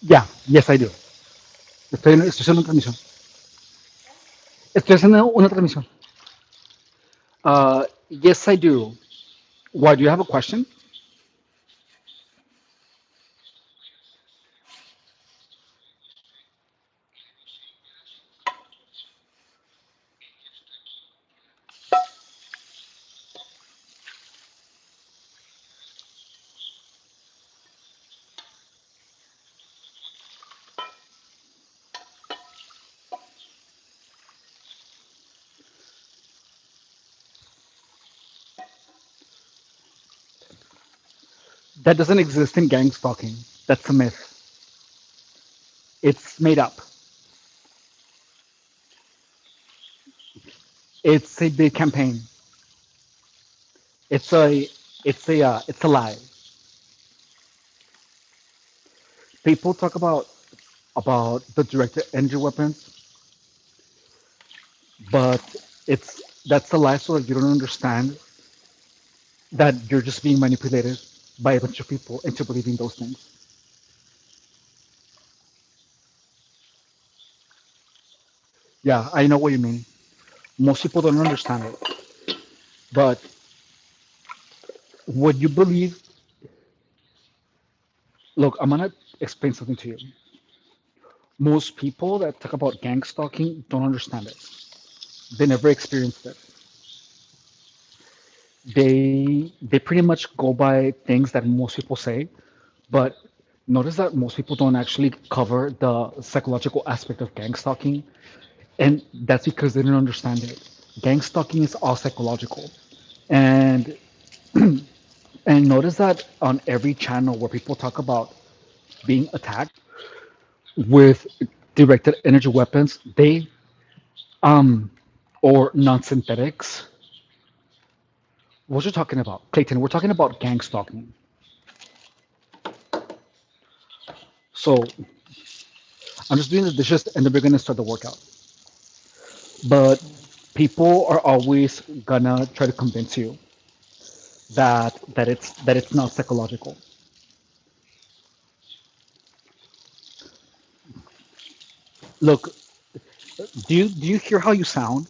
Yeah, yes, I do. Estoy haciendo una transmisión. Estoy haciendo una transmisión. Yes, I do. Why, do you have a question? That doesn't exist in gang stalking. That's a myth. It's made up. It's a big campaign. It's a it's a lie. People talk about the directed energy weapons, but it's that's a lie so that you don't understand that you're just being manipulated by a bunch of people into believing those things. Yeah, I know what you mean. Most people don't understand it, but what you believe. Look, I'm gonna explain something to you. Most people that talk about gang stalking don't understand it. They never experienced it. They pretty much go by things that most people say, but notice that most people don't actually cover the psychological aspect of gang stalking, and that's because they don't understand it. Gang stalking is all psychological, and and notice that on every channel where people talk about being attacked with directed energy weapons, they or non-synthetics. What you talking about, Clayton? We're talking about gang stalking. So I'm just doing the dishes, and then we're gonna start the workout. But people are always gonna try to convince you that it's not psychological. Look, do you hear how you sound?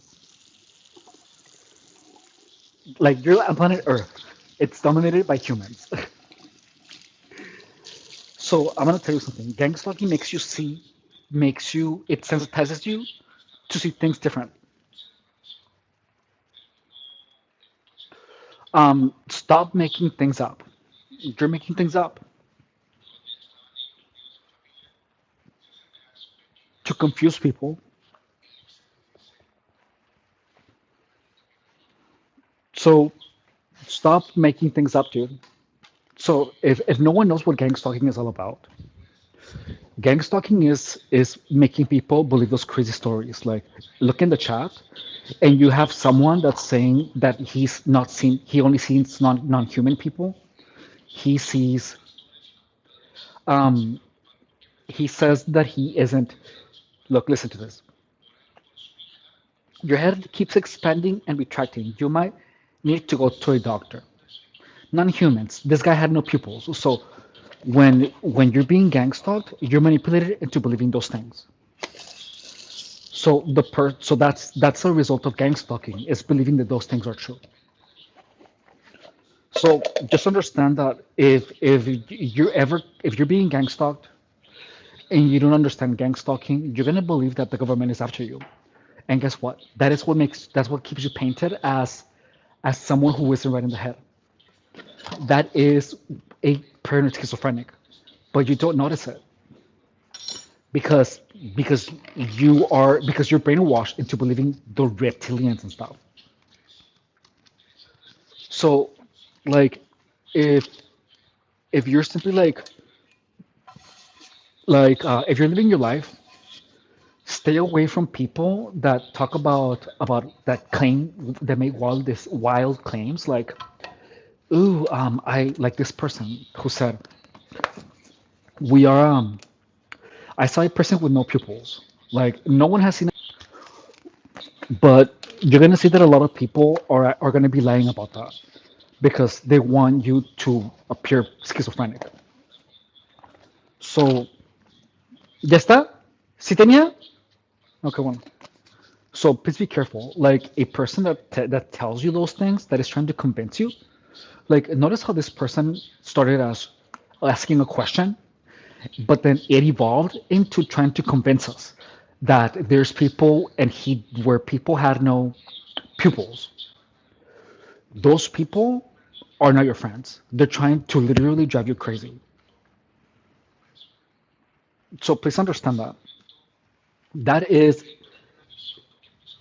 Like you're on planet Earth. It's dominated by humans. So I'm gonna tell you something. Gang stalking it sensitizes you to see things different. Stop making things up. You're making things up to confuse people. So stop making things up, dude. So if no one knows what gang stalking is all about, gang stalking is making people believe those crazy stories. Like look in the chat, and you have someone that's saying that he only sees non-human people. He sees um he says that he isn't. Look, listen to this. Your head keeps expanding and retracting. You might need to go to a doctor. Non-humans. This guy had no pupils. So when you're being gang stalked, you're manipulated into believing those things. So that's a result of gang stalking is believing that those things are true. So just understand that if you're being gang stalked and you don't understand gang stalking, you're gonna believe that the government is after you. And guess what? That's what keeps you painted as someone who isn't right in the head. That is a paranoid schizophrenic, but you don't notice it because because you're brainwashed into believing the reptilians and stuff. So, like, if if you're simply if you're living your life, stay away from people that talk about that claim that make wild claims like, ooh, I like this person who said we are I saw a person with no pupils. Like no one has seen. But you're gonna see that a lot of people are gonna be lying about that because they want you to appear schizophrenic. So ¿Ya está? ¿Sí tenía? Okay, bueno. So please be careful. Like a person that tells you those things, that is trying to convince you. Like notice how this person started as asking a question, but then it evolved into trying to convince us that there's people and he where people had no pupils. Those people are not your friends. They're trying to literally drive you crazy. So please understand that. That is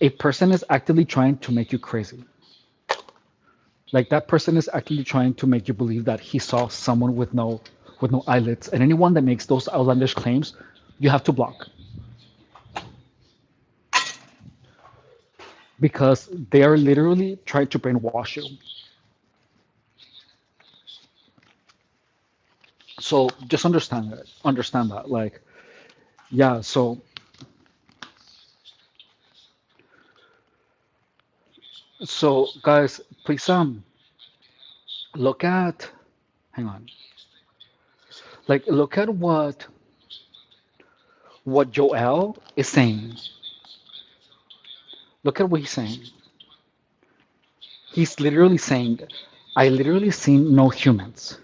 a person is actively trying to make you crazy. Like that person is actually trying to make you believe that he saw someone with no eyelids. And anyone that makes those outlandish claims, you have to block because they are literally trying to brainwash you. So just understand that. Understand that. Like, yeah. So guys, please look at. Hang on. Like, look at what Joel is saying. Look at what he's saying. He's literally saying, I literally seen no humans,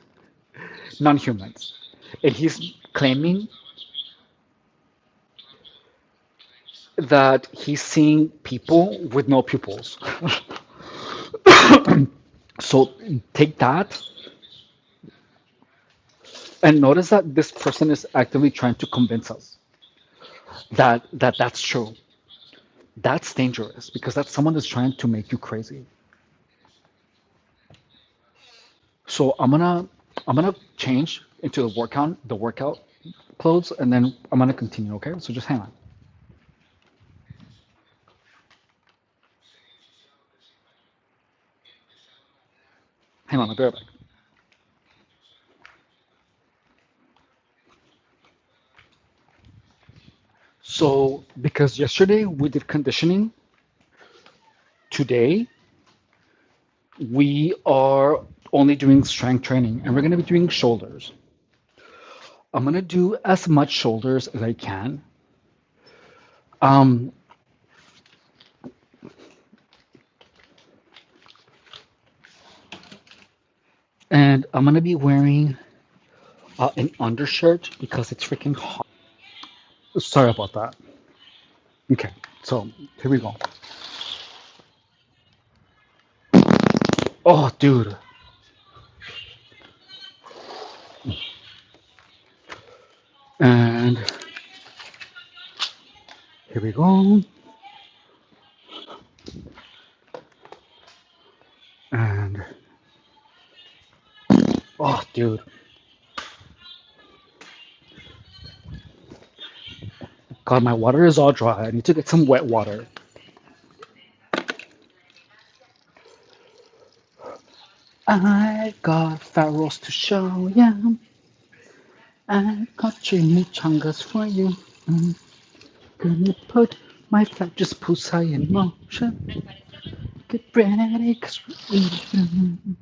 non-humans, and he's claiming that he's seeing people with no pupils. So take that and notice that this person is actively trying to convince us that that's true. That's dangerous because that's someone that's trying to make you crazy. So I'm gonna change into the workout clothes, and then I'm gonna continue. Okay, so just hang on, hang on. I'll be right back. So because yesterday we did conditioning, today we are only doing strength training, and we're gonna be doing shoulders. I'm gonna do as much shoulders as I can. Um, and I'm gonna be wearing an undershirt because it's freaking hot. Sorry about that. Okay, so here we go. Oh, dude. And here we go. And oh, dude. God, my water is all dry. I need to get some wet water. I got pharaohs to show ya. I got chimichangas for you. I'm gonna put my fat just pussy in motion. Get ready, cause we're eating.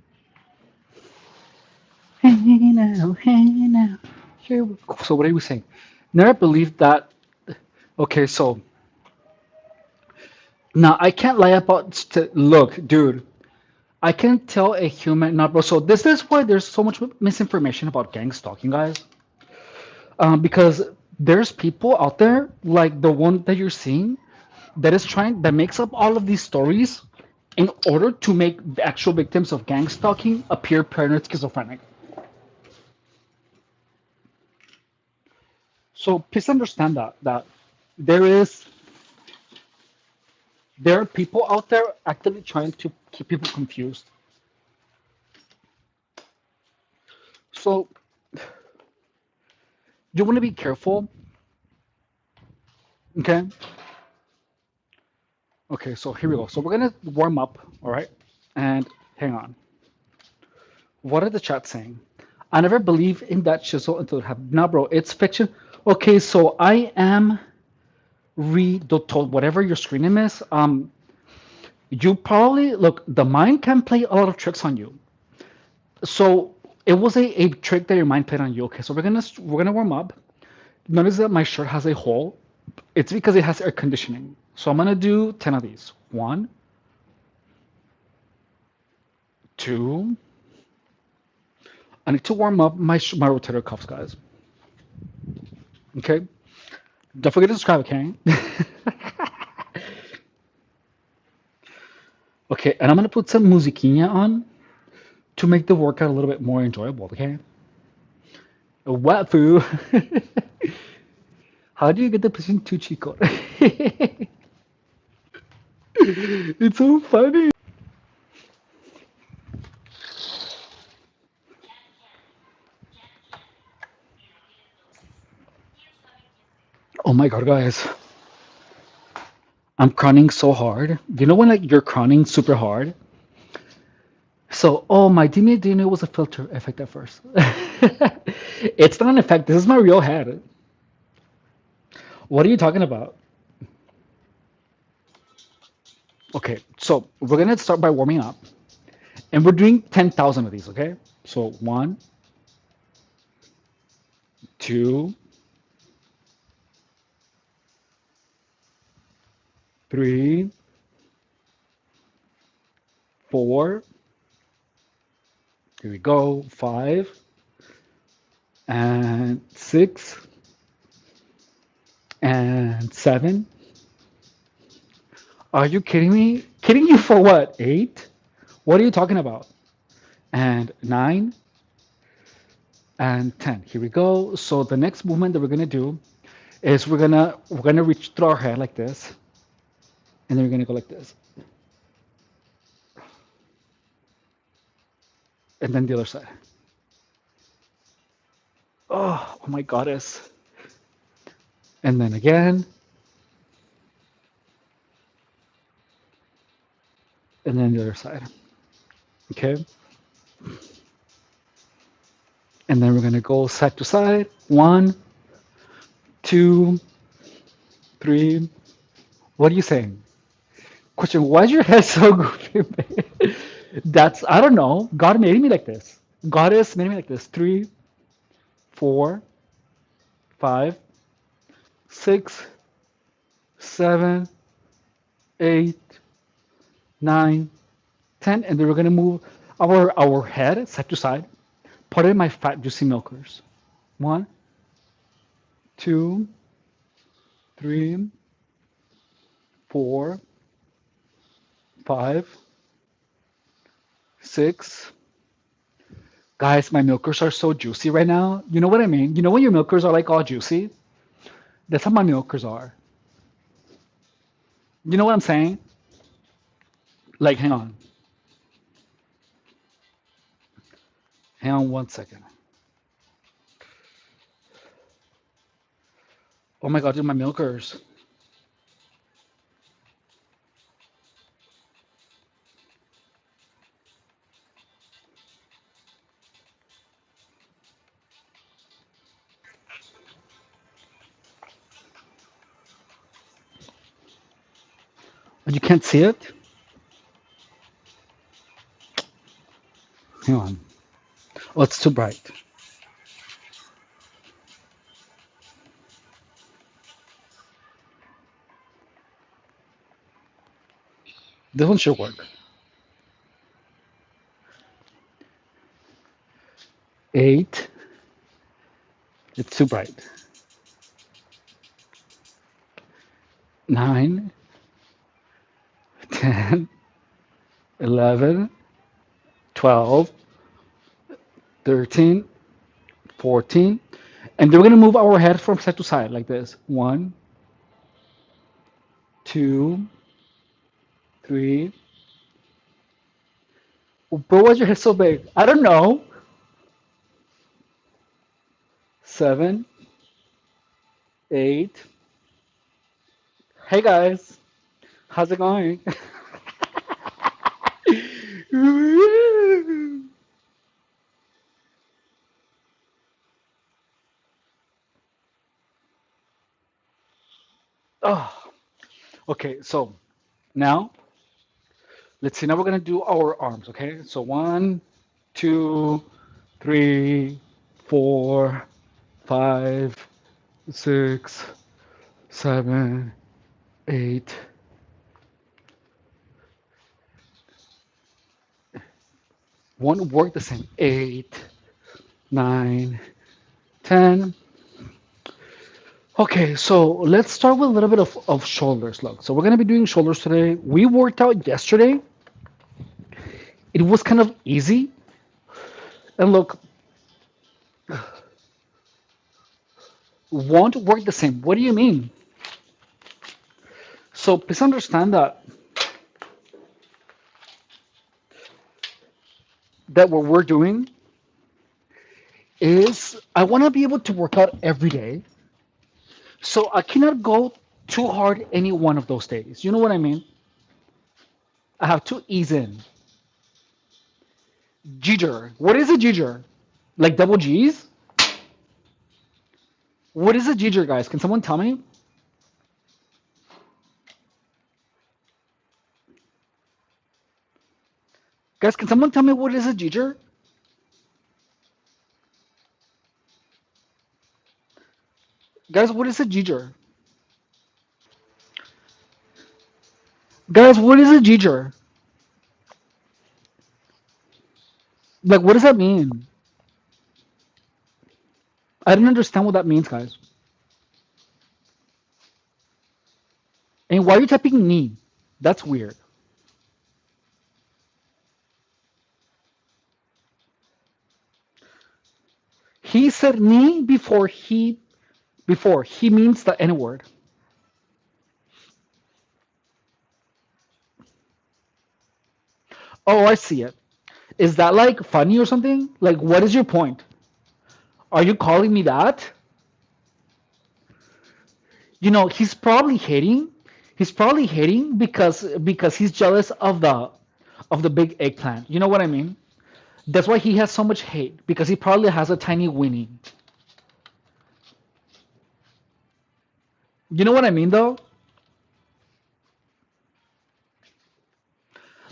Hey now, hey now. Here we go. So what are we saying? Never believed that. Okay, so now I can't lie about. Look, dude. I can tell a human not bro. So this is why there's so much misinformation about gang stalking, guys. Because there's people out there like the one that you're seeing that makes up all of these stories in order to make the actual victims of gang stalking appear paranoid schizophrenic. So please understand that there is there are people out there actively trying to keep people confused. So you want to be careful, okay? Okay, so here we go. So we're gonna warm up, all right? And hang on. What are the chat saying? I never believe in that chisel until it happened. Nah, bro, it's fiction. Okay, so I am told whatever your screen name is. You probably look. The mind can play a lot of tricks on you. So it was a trick that your mind played on you. Okay, so we're gonna warm up, Notice that my shirt has a hole. It's because it has air conditioning. So I'm gonna do 10 of these. One, two. I need to warm up my rotator cuffs, guys. Okay. Don't forget to subscribe, okay? Okay, and I'm gonna put some musiquinha on to make the workout a little bit more enjoyable, okay? What foo? How do you get the position too chico? It's so funny. Oh my god, guys. I'm crowning so hard. You know when like you're crowning super hard? So, oh my, didn't know it was a filter effect at first. It's not an effect. This is my real head. What are you talking about? Okay, so we're gonna start by warming up, and we're doing 10,000 of these. Okay, so one, two, three, four. Here we go. Five and six and seven. Are you kidding me? Kidding you for what? Eight? What are you talking about? And nine and 10. Here we go. So the next movement that we're gonna do is we're gonna reach through our head like this, and then we're gonna go like this, and then the other side. Oh my goddess. And then again, and then the other side. Okay. And then we're gonna go side to side. One, two, three. What are you saying? Question, why is your head so goofy? That's, I don't know. God made me like this. Goddess made me like this. Three, four, five, six, seven, eight, nine, 10. And then we're gonna move our head side to side. Put in my fat juicy milkers. One, two, three, four, five, six. Guys, my milkers are so juicy right now. You know what I mean? You know when your milkers are like all juicy? That's how my milkers are. You know what I'm saying? Like, hang on. Hang on one second. Oh my god, dude, my milkers. You can't see it? Hang on. Oh, it's too bright. This one should work. 8. It's too bright. 9, 10, 11, 12, 13, 14. And then we're going to move our head from side to side like this. 1, 2, 3. But why's your head so big? I don't know. 7, 8. Hey guys, how's it going? Oh, okay, so now let's see. Now we're gonna do our arms, okay? So 1, 2, 3, 4, 5, 6, 7, 8. Won't work the same. 8, 9, 10. Okay, so let's start with a little bit of shoulders. Look, so we're gonna be doing shoulders today. We worked out yesterday. It was kind of easy. And look, won't work the same. What do you mean? So please understand that what we're doing is I want to be able to work out every day. So I cannot go too hard any one of those days. You know what I mean? I have to ease in. Giger. What is a giger? Like double G's? What is a giger, guys? Can someone tell me? Guys, can someone tell me what is a giger? Guys, what is a giger? Guys, what is a giger? Like, what does that mean? I don't understand what that means, guys. And why are you typing knee? That's weird. He said knee before he means the N word. Oh, I see it. Is that like funny or something? Like, what is your point? Are you calling me that? You know, he's probably hating. He's probably hating because he's jealous of the big eggplant. You know what I mean? That's why he has so much hate because he probably has a tiny Winnie. You know what I mean though?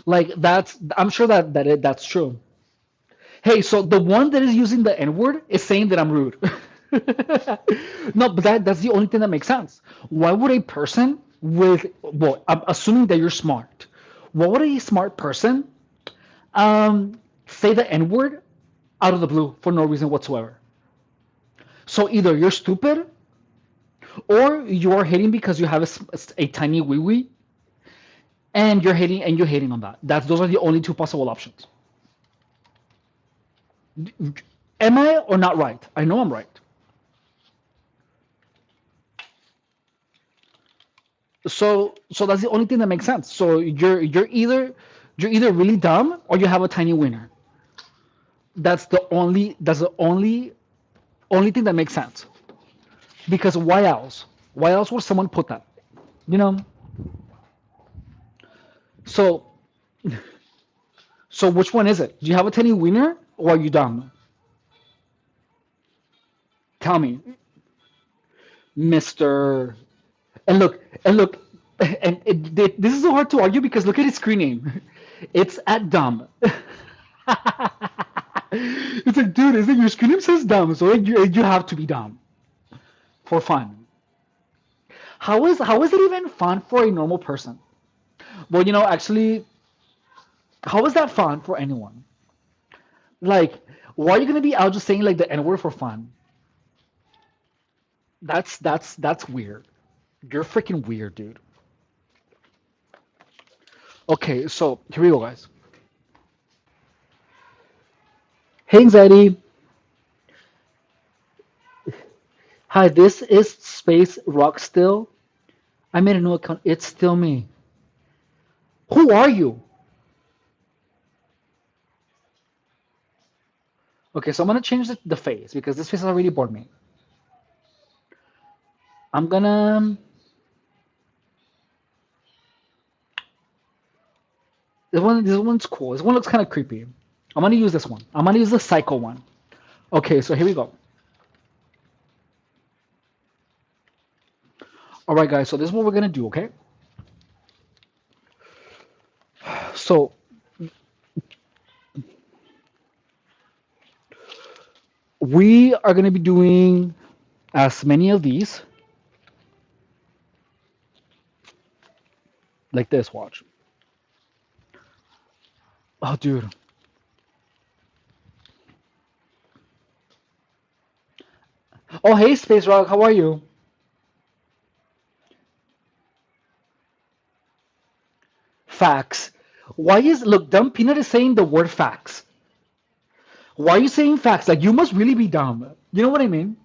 Like that's I'm sure that's true. Hey, so the one that is using the N word is saying that I'm rude. No, but that's the only thing that makes sense. Why would a person with well, I'm assuming that you're smart. Why would a smart person say the N word out of the blue for no reason whatsoever? So either you're stupid or you're hating because you have a tiny wee wee and you're hating on that. Those are the only two possible options. Am I or not right? I know I'm right. So that's the only thing that makes sense. So you're either really dumb or you have a tiny wiener. That's the only thing that makes sense. Because why else? Why else would someone put that? You know. So so which one is it? Do you have a tiny wiener or are you dumb? Tell me, Mister. And look, this is so hard to argue because look at his screen name. It's at dumb. It's like, dude, it's like your screen name says dumb, so you have to be dumb for fun. How is it even fun for a normal person? Well, actually, how is that fun for anyone? Like, why are you gonna be out just saying like the N word for fun? That's weird. You're freaking weird, dude. Okay, so here we go, guys. Hey, anxiety. Hi, this is Space Rock Still. I made a new account. It's still me. Who are you? Okay, so I'm gonna change the face because this face has already bored me. I'm gonna. This one's cool. This one looks kind of creepy. I'm gonna use this one. I'm gonna use the psycho one. Okay, so here we go. All right, guys. So this is what we're gonna do. Okay. So we are gonna be doing. as many of these like this. Watch. Oh, dude. Oh, hey, Space Rock. How are you? Facts. Why is look? Dumb Peanut is saying the word facts. Why are you saying facts? Like you must really be dumb. You know what I mean?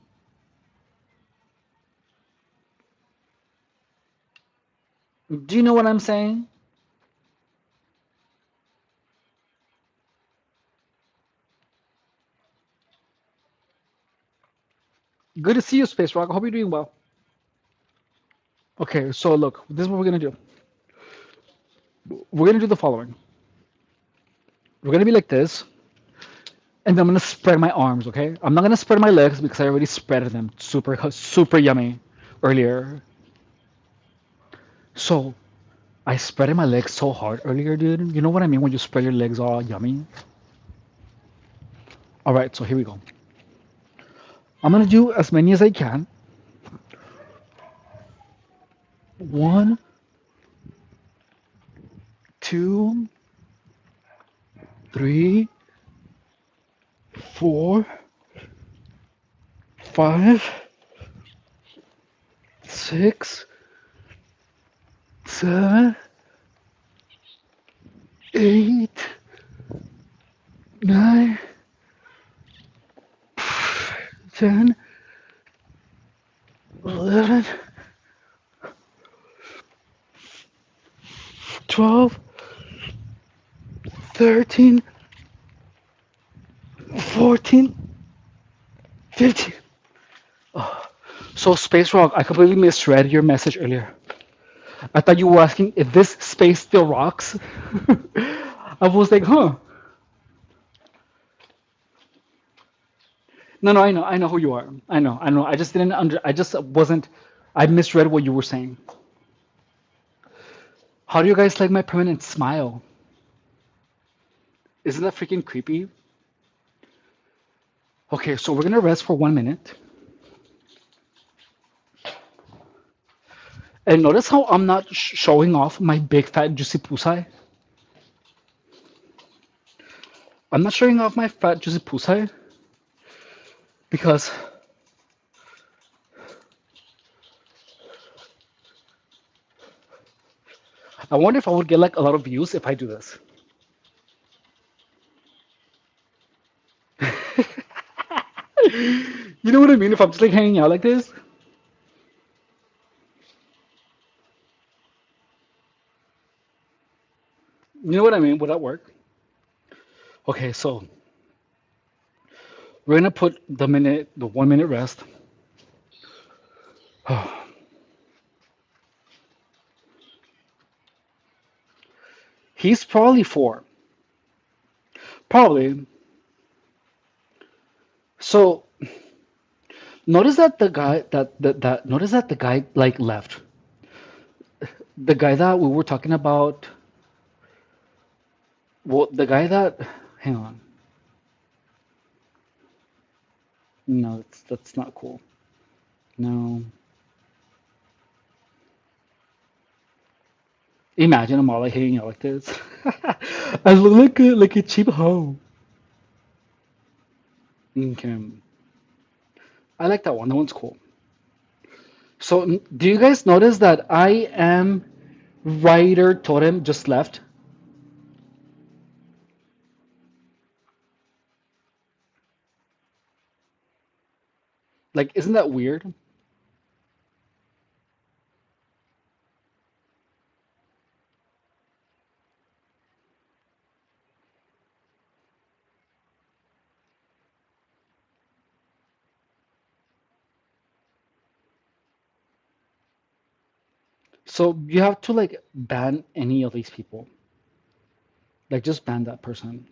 Do you know what I'm saying? Good to see you, Space Rock. I hope you're doing well. Okay, so look, this is what we're gonna do. We're gonna do the following. We're gonna be like this, and then I'm gonna spread my arms. Okay, I'm not gonna spread my legs because I already spread them super yummy earlier. So I spread my legs so hard earlier, dude. You know what I mean when you spread your legs all yummy? All right, so here we go. I'm gonna do as many as I can. One, two, three, four, five, six, seven, eight, nine, 10, 11, 12, 13, 14, 15. Oh. So, Space Rock, I completely misread your message earlier. I thought you were asking if this space still rocks. I was like, huh. No, no, I know who you are. I know. I just didn't I just wasn't, I misread what you were saying. How do you guys like my permanent smile? Isn't that freaking creepy? Okay, so we're gonna rest for 1 minute. And notice how I'm not showing off my big fat juicy pusai. I'm not showing off my fat juicy pusai because I wonder if I would get like a lot of views if I do this. You know what I mean? If I'm just like hanging out like this, you know what I mean? Would that work? Okay, so we're gonna put the 1 minute rest. He's probably four. Probably. So notice that the guy that notice that the guy like left. The guy that we were talking about. Well, the guy that. Hang on. No, that's not cool. No. Imagine I'm all like hanging out like this. I look like a cheap hoe. Okay. I like that one. That one's cool. So, do you guys notice that I am writer totem just left? Like, isn't that weird? So you have to like ban any of these people. Like, just ban that person.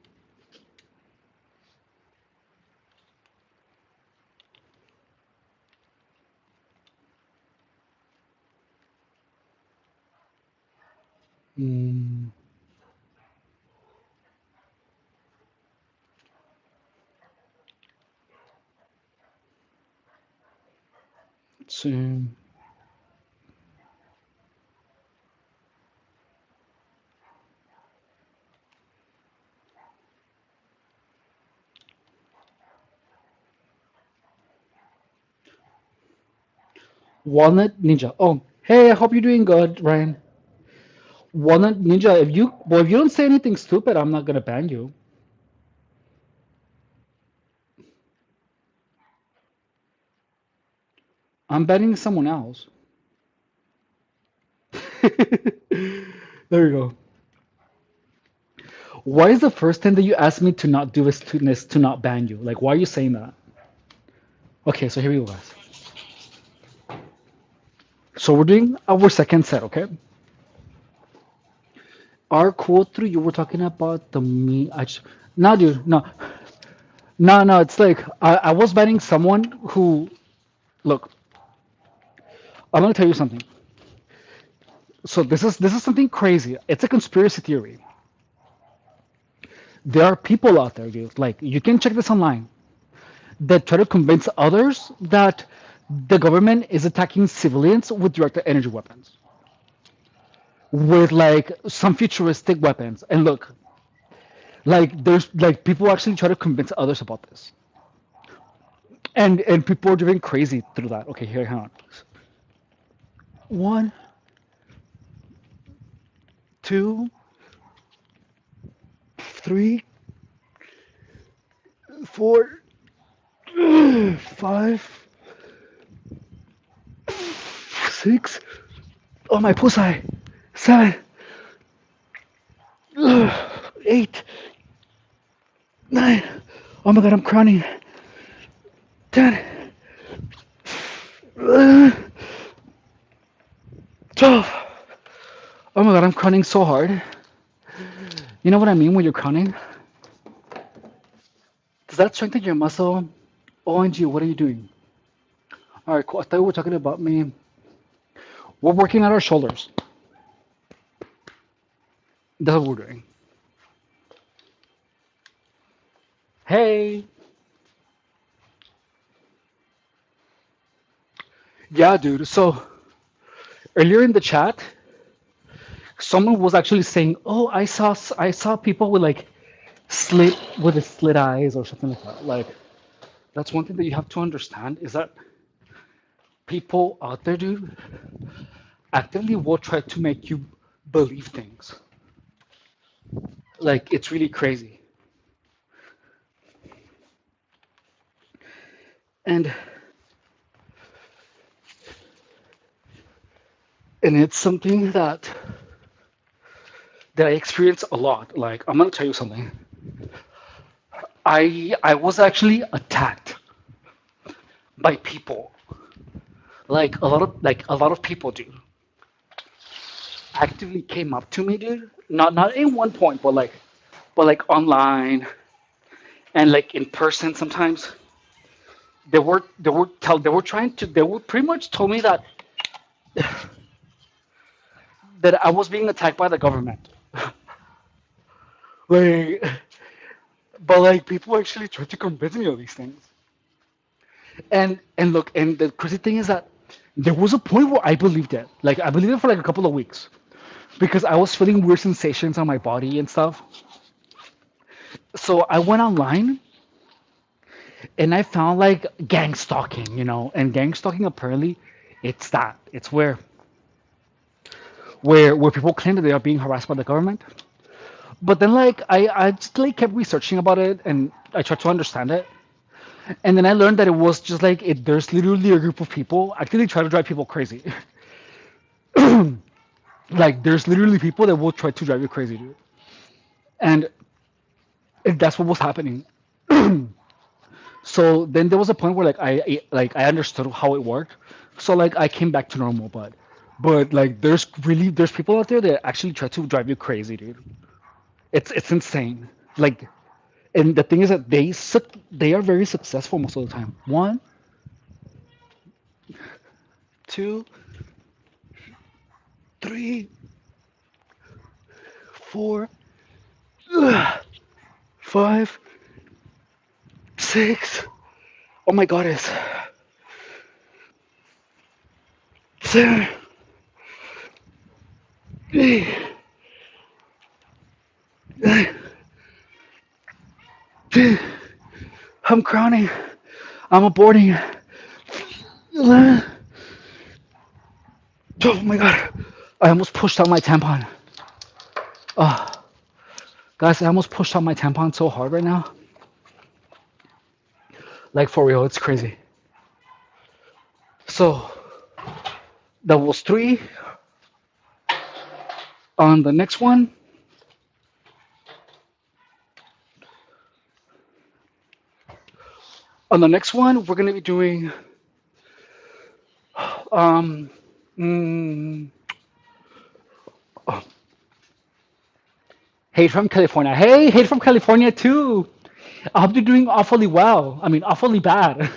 Mm. see. Walnut Ninja. Oh, hey, I hope you're doing good, Ryan. Walnut Ninja, if you don't say anything stupid, I'm not gonna ban you. I'm banning someone else. There you go. Why is the first thing that you asked me to not do is to not ban you? Like, why are you saying that? Okay, so here we go, guys. So we're doing our second set, okay? Our quote through you were talking about the me. No, dude, no, no. It's like I was banning someone who. Look, I'm gonna tell you something. So this is something crazy. It's a conspiracy theory. There are people out there, dude. Like you can check this online that try to convince others that the government is attacking civilians with directed energy weapons, with like some futuristic weapons. And look, like there's like people actually try to convince others about this, and people are doing crazy through that. Okay, here, hang on. One, two, three, four, five, six. Oh my pussy. Seven, eight, nine. Oh my god, I'm crowning. 10, 12. Oh my god, I'm crowning so hard. You know what I mean when you're crowning? Does that strengthen your muscle? ONG, what are you doing? Alright, cool. I thought we were talking about me. We're working on our shoulders. That's what we're doing. Hey. Yeah, dude. So earlier in the chat, someone was actually saying, "Oh, I saw people with like slit eyes or something like that." Like that's one thing that you have to understand is that people out there, dude, actively will try to make you believe things. Like it's really crazy. And it's something that I experience a lot. Like I'm gonna tell you something. I was actually attacked by people. Like a lot of people, dude, actively came up to me, dude. Not in one point, but like online and like in person sometimes. They were pretty much told me that I was being attacked by the government. Like, but like people actually tried to convince me of these things. And look, and the crazy thing is that there was a point where I believed it. Like I believed it for like a couple of weeks because I was feeling weird sensations on my body and stuff. So I went online and I found like gang stalking. And gang stalking apparently it's where people claim that they are being harassed by the government. But then like I just like kept researching about it and I tried to understand it. And then I learned that it was just like there's literally a group of people actually try to drive people crazy. Like there's literally people that will try to drive you crazy, dude. And that's what was happening. So then there was a point where like I understood how it worked. So like I came back to normal, but like there's people out there that actually try to drive you crazy, dude. It's insane. Like, and the thing is that they are very successful most of the time. One, two, three, four, five, six. Oh my goddess. I'm crowning. I'm aborting. Oh my god. I almost pushed out my tampon. Oh, guys, I almost pushed out my tampon so hard right now. Like for real, it's crazy. So that was three. On the next one, we're gonna be doing um, mm, oh, Hate from California. Hey, Hate from California too. I hope you're doing awfully well. I mean, awfully bad.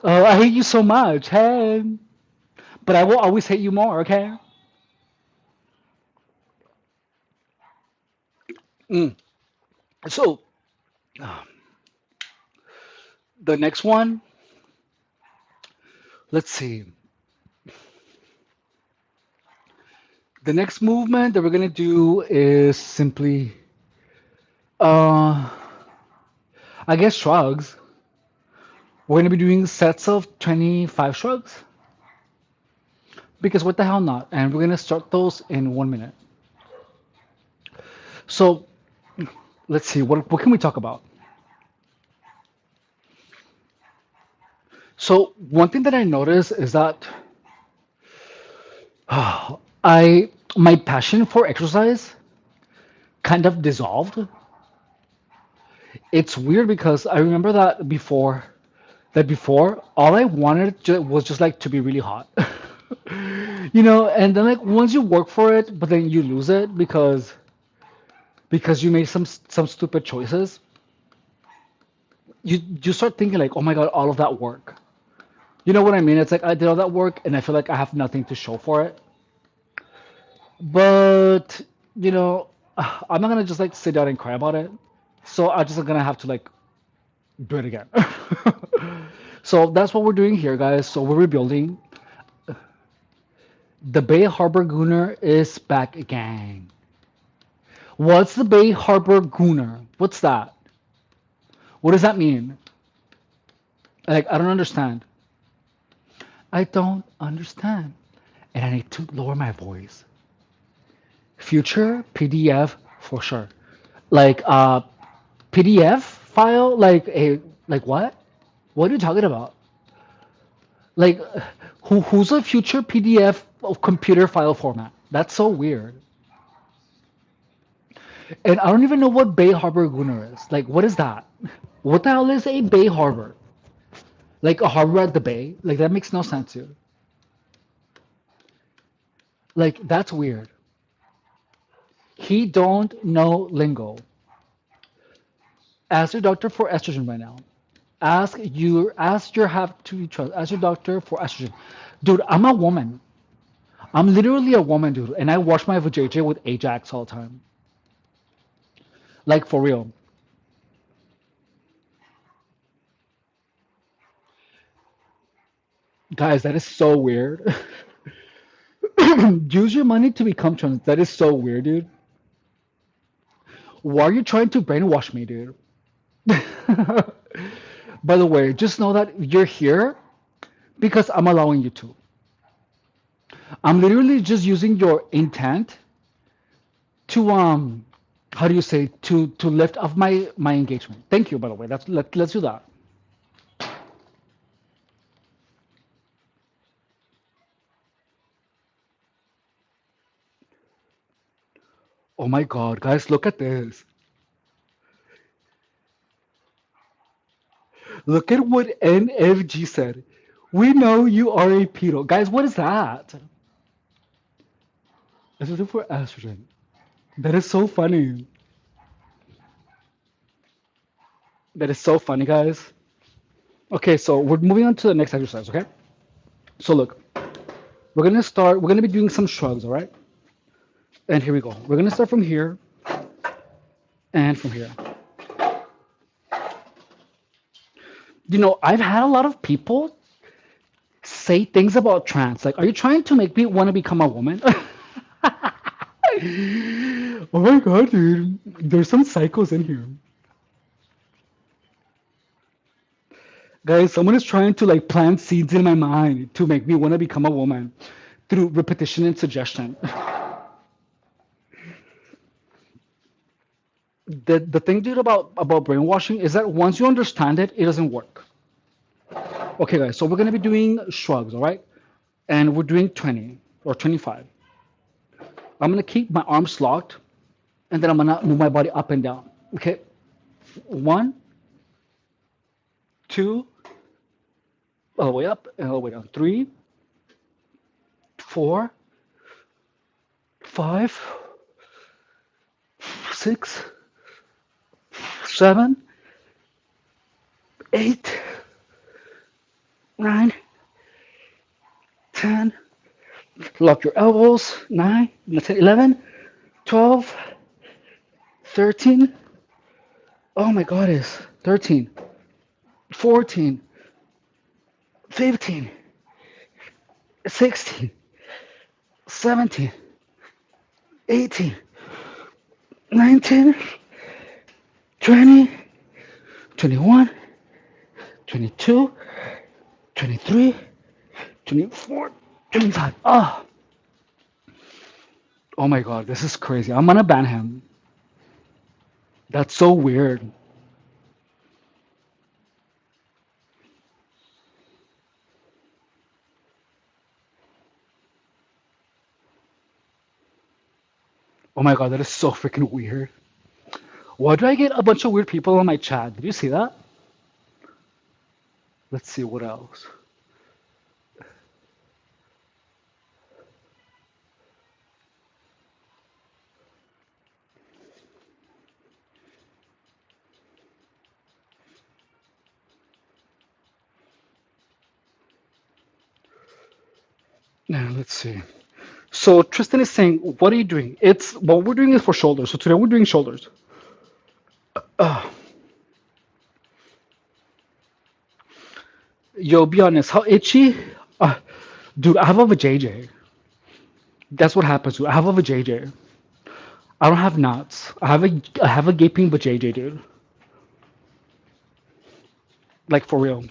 I hate you so much. Hey, but I will always hate you more. Okay. Mm. So the next one, let's see. The next movement that we're gonna do is simply, uh, I guess shrugs. We're gonna be doing sets of 25 shrugs because what the hell not? And we're gonna start those in 1 minute. So let's see, what can we talk about? So one thing that I noticed is that I my passion for exercise kind of dissolved. It's weird because I remember that before all I wanted was just like to be really hot. And then like once you work for it, but then you lose it because you made some stupid choices. You start thinking like, oh my god, all of that work. You know what I mean? It's like I did all that work and I feel like I have nothing to show for it. But you know, I'm not gonna just like sit down and cry about it. So I'm just gonna have to like do it again. So that's what we're doing here, guys. So we're rebuilding. The Bay Harbor Gooner is back again. What's the Bay Harbor Gooner? What's that? What does that mean? Like, I don't understand. I don't understand. And I need to lower my voice. Future PDF for sure. Like PDF file? Like what? What are you talking about? Like who's a future PDF of computer file format? That's so weird. And I don't even know what Bay Harbor Gunner is. Like, what is that? What the hell is a Bay Harbor? Like a harbor at the bay? Like that makes no sense here. Like that's weird. He don't know lingo. Ask your doctor for estrogen right now. Ask your have to be trust. Ask your doctor for estrogen. Dude, I'm a woman. I'm literally a woman, dude, and I wash my vajayjay with Ajax all the time. Like for real. Guys, that is so weird. Use your money to become trans. That is so weird, dude. Why are you trying to brainwash me, dude? By the way, just know that you're here because I'm allowing you to. I'm literally just using your intent to how do you say to lift off my engagement. Thank you, by the way. Let's do that. Oh my God, guys, look at this. Look at what NFG said. We know you are a pedo. Guys, what is that? This is for estrogen. That is so funny. That is so funny, guys. Okay, so we're moving on to the next exercise, okay? So look, we're gonna be doing some shrugs, all right? And here we go. We're gonna start from here and from here. I've had a lot of people say things about trans. Like, are you trying to make me want to become a woman? Oh my god, dude. There's some psychos in here. Guys, someone is trying to like plant seeds in my mind to make me want to become a woman through repetition and suggestion. The thing, dude, about brainwashing is that once you understand it, it doesn't work. Okay, guys, so we're gonna be doing shrugs, all right? And we're doing 20 or 25. I'm gonna keep my arms locked, and then I'm gonna move my body up and down. Okay, one, two, all the way up and all the way down. Three, four, five, six, seven, eight, nine, 10. Lock your elbows. 9, 10, 11, 12, 13. Oh my God, it's 13, 14, 15, 16, 17, 18, 19, 20, 21, 22, 23, 24, 25. Oh my God, this is crazy. I'm gonna ban him. That's so weird. Oh my God, that is so freaking weird. Why do I get a bunch of weird people on my chat? Did you see that? Let's see what else. Now, let's see. So Tristan is saying, what are you doing? It's what we're doing is for shoulders. So today we're doing shoulders. Uh, Yo, be honest, how itchy? Uh, Dude, I have a vajayjay. That's what happens, dude. I have a vajayjay. I don't have knots. I have a gaping vajayjay, dude. Like for real.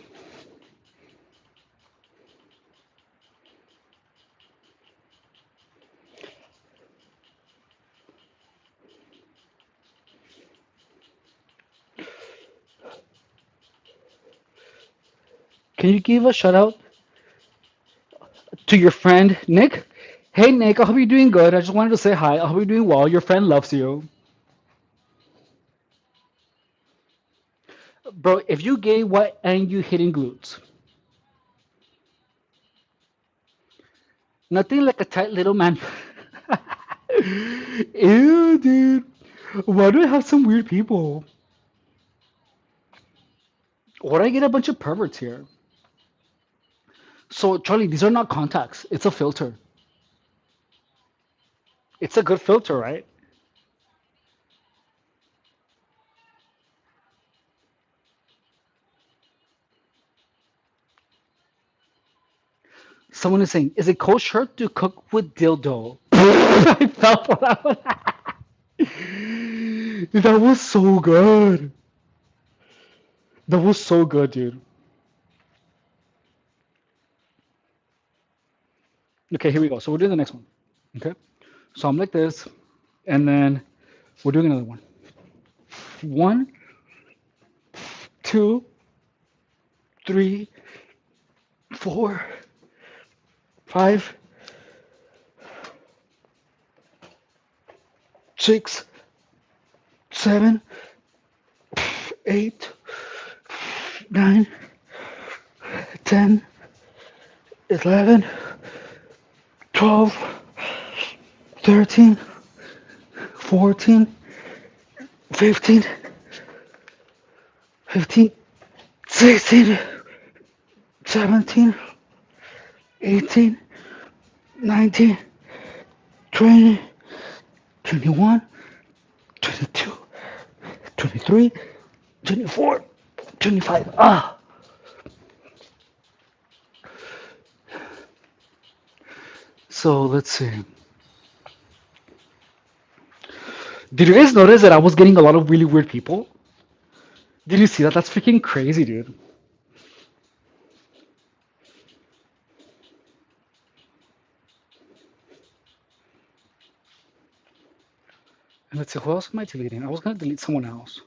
Can you give a shout out to your friend Nick? Hey Nick, I hope you're doing good. I just wanted to say hi. I hope you're doing well. Your friend loves you. Bro, if you gay, why ain't you hitting glutes? Nothing like a tight little man. Ew, dude. Why do I have some weird people? Why do I get a bunch of perverts here? So, Charlie, these are not contacts. It's a filter. It's a good filter, right? Someone is saying, is it kosher to cook with dildo? I fell for that one. That was so good. That was so good, dude. Okay, here we go. So we're doing the next one. Okay. So I'm like this, and then we're doing another one. One, two, three, four, five, six, seven, 8, 9, 10, 11, 12, 13, 14, 15, 15, 16, 17, 18, 19, 20, 21, 22, 23, 24, 25. So let's see. Did you guys notice that I was getting a lot of really weird people? Did you see that? That's freaking crazy, dude. And let's see, who else am I deleting? I was gonna delete someone else.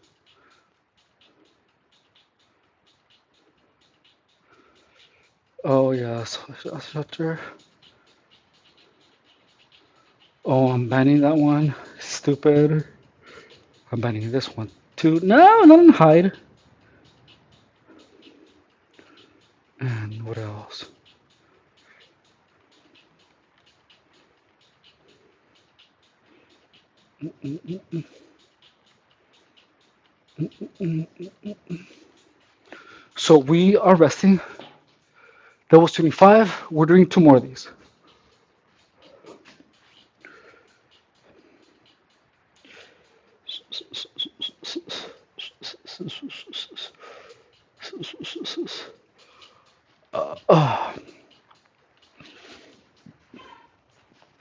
Oh yeah, Shutter. Oh, I'm banning that one. Stupid. I'm banning this one too. No, not in hide. And what else? So we are resting. That was 25. We're doing two more of these.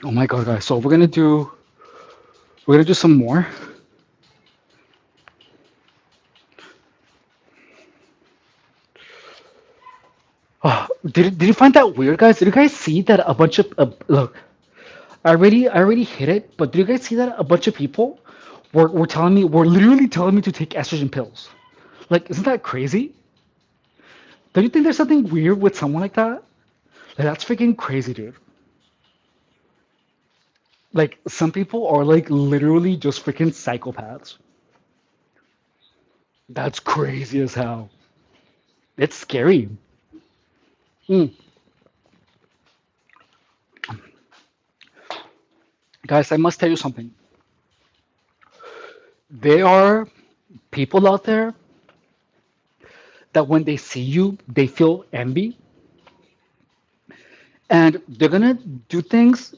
Oh my god, guys. So we're gonna do some more. Oh, did you find that weird, guys? Did you guys see that a bunch of look? I already hit it, but did you guys see that a bunch of people were literally telling me to take estrogen pills? Like, isn't that crazy? Don't you think there's something weird with someone like that? Like, that's freaking crazy, dude. Like, some people are like literally just freaking psychopaths. That's crazy as hell. It's scary. Mm. Guys, I must tell you something. There are people out there that when they see you, they feel envy, and they're gonna do things.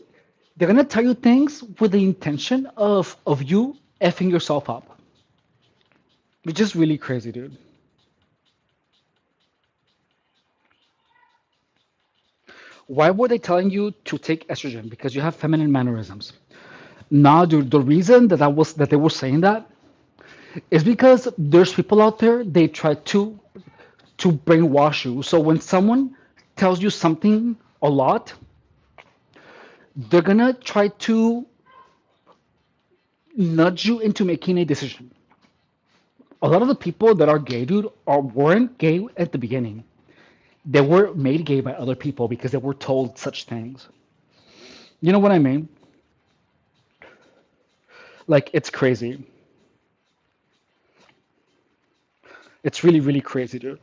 They're gonna tell you things with the intention of you effing yourself up, which is really crazy, dude. Why were they telling you to take estrogen? Because you have feminine mannerisms. Nah, dude. The reason that they were saying that is because there's people out there they try to brainwash you. So when someone tells you something a lot, they're gonna try to nudge you into making a decision. A lot of the people that are gay, dude, weren't gay at the beginning. They were made gay by other people because they were told such things. You know what I mean? Like, it's crazy. It's really, really crazy, dude.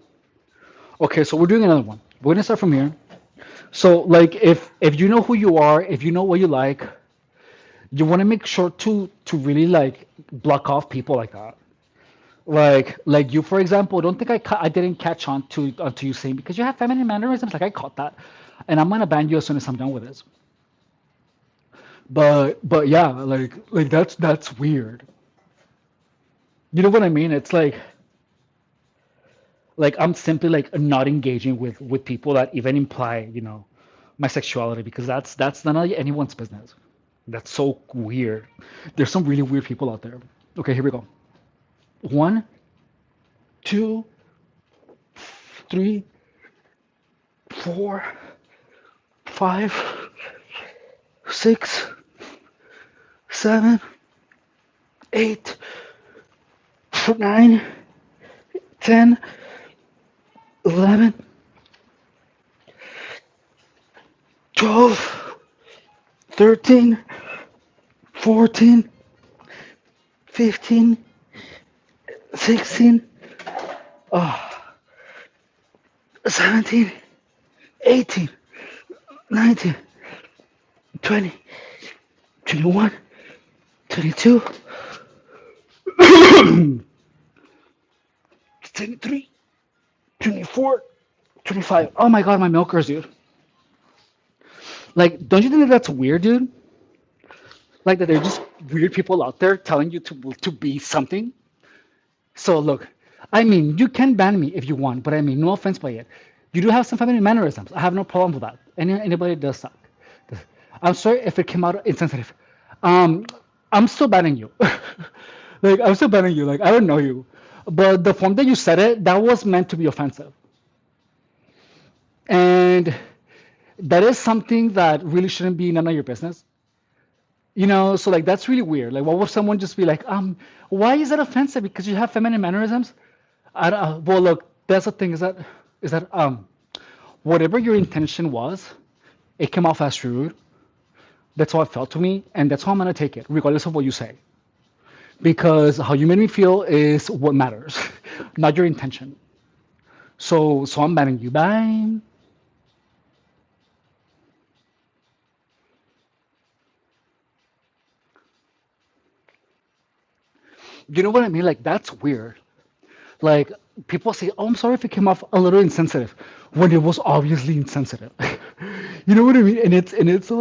Okay, so we're doing another one. We're gonna start from here. So, like, if you know who you are, if you know what you like, you want to make sure to really like block off people like that. Like you, for example, don't think I didn't catch on to you saying because you have feminine mannerisms. Like I caught that, and I'm gonna ban you as soon as I'm done with this. But yeah, like that's weird. You know what I mean? It's like I'm simply like not engaging with people that even imply my sexuality because that's none of anyone's business. That's so weird. There's some really weird people out there. Okay, here we go. One, two, three, four, five, six, seven, eight, nine, 10, 11, 12, 13, 14, 15, 16, 17, 18, 19, 20, 21, 22, 23, 24, 25. Oh my god, my milkers, dude. Like, don't you think that that's weird, dude? Like that they're just weird people out there telling you to be something. So look, I mean, you can ban me if you want, but I mean, no offense by it. You do have some feminine mannerisms. I have no problem with that. Anybody does suck. I'm sorry if it came out insensitive. Um, I'm still banning you. Like I'm still banning you. Like I don't know you, but the form that you said it, that was meant to be offensive, and that is something that really shouldn't be none of your business. So like that's really weird. Like, what would someone just be like, why is that offensive? Because you have feminine mannerisms? I don't, well, look, that's the thing is that whatever your intention was, it came off as rude. That's how it felt to me, and that's how I'm gonna take it, regardless of what you say. Because how you made me feel is what matters, not your intention. So I'm banning you. Bye. You know what I mean? Like that's weird. Like people say, "Oh, I'm sorry if it came off a little insensitive," when it was obviously insensitive. You know what I mean? And it's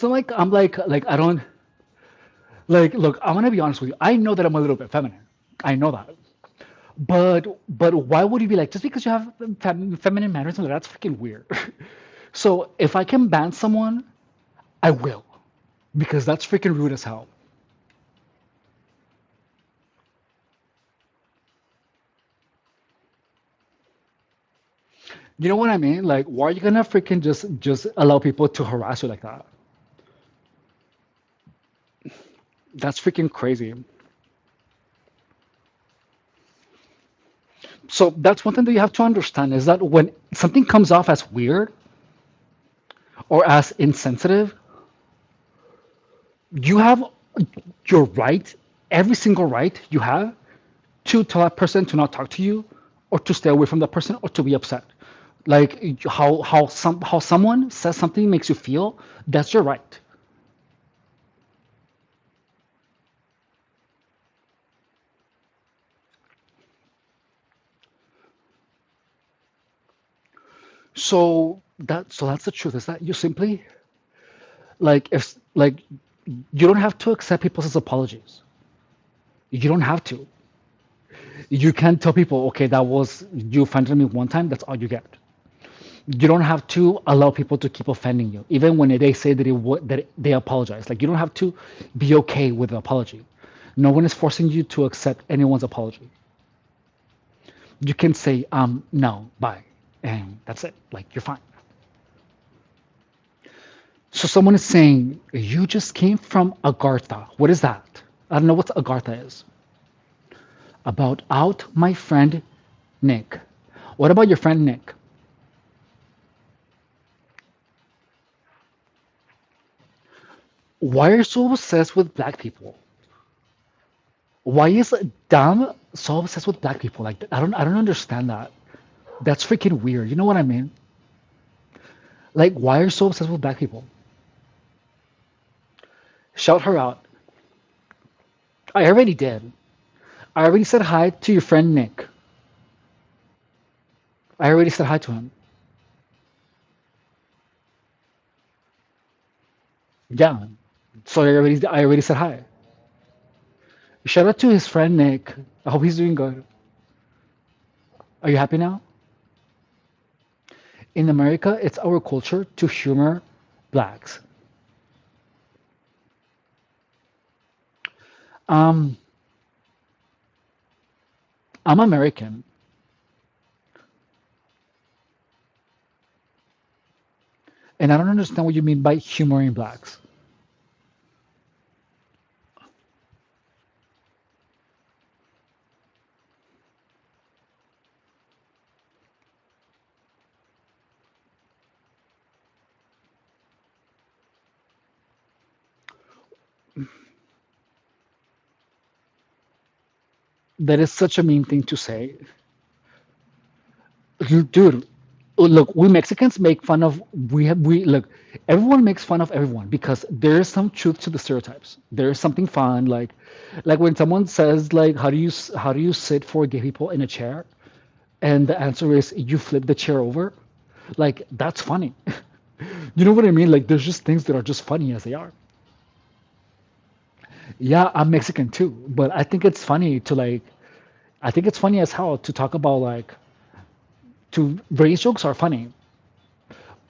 like I'm like I don't like. Look, I want to be honest with you. I know that I'm a little bit feminine. I know that. But why would you be like just because you have feminine manners? Like, that's freaking weird. So if I can ban someone, I will, because that's freaking rude as hell. You know what I mean? Like, why are you gonna freaking just allow people to harass you like that? That's freaking crazy. So that's one thing that you have to understand is that when something comes off as weird or as insensitive, you have your right, every single right you have to tell that person to not talk to you or to stay away from that person or to be upset. Like how someone says something makes you feel, that's your right. So that's the truth, is that you simply if like you don't have to accept people's apologies. You don't have to. You can't tell people, okay, that was you offended me one time, that's all you get. You don't have to allow people to keep offending you, even when they say that they apologize. Like you don't have to be okay with the apology. No one is forcing you to accept anyone's apology. You can say no, bye, and that's it. Like you're fine. So someone is saying you just came from Agartha. What is that? I don't know what Agartha is. About out my friend Nick. What about your friend Nick? Why are you so obsessed with black people? Why is Dam so obsessed with black people? Like I don't understand that. That's freaking weird. You know what I mean? Like why are you so obsessed with black people? Shout her out. I already did. I already said hi to your friend Nick. I already said hi to him. Yeah. So I already said hi. Shout out to his friend Nick. I hope he's doing good. Are you happy now? In America, it's our culture to humor blacks. Um, I'm American, and I don't understand what you mean by humoring blacks. That is such a mean thing to say. Dude, look, we Mexicans make fun of we look, everyone makes fun of everyone because there is some truth to the stereotypes. There is something fun like when someone says like how do you sit for gay people in a chair, and the answer is you flip the chair over. Like that's funny. You know what I mean? Like there's just things that are just funny as they are. Yeah, I'm Mexican too, but I think it's funny as hell to talk about like to race jokes are funny.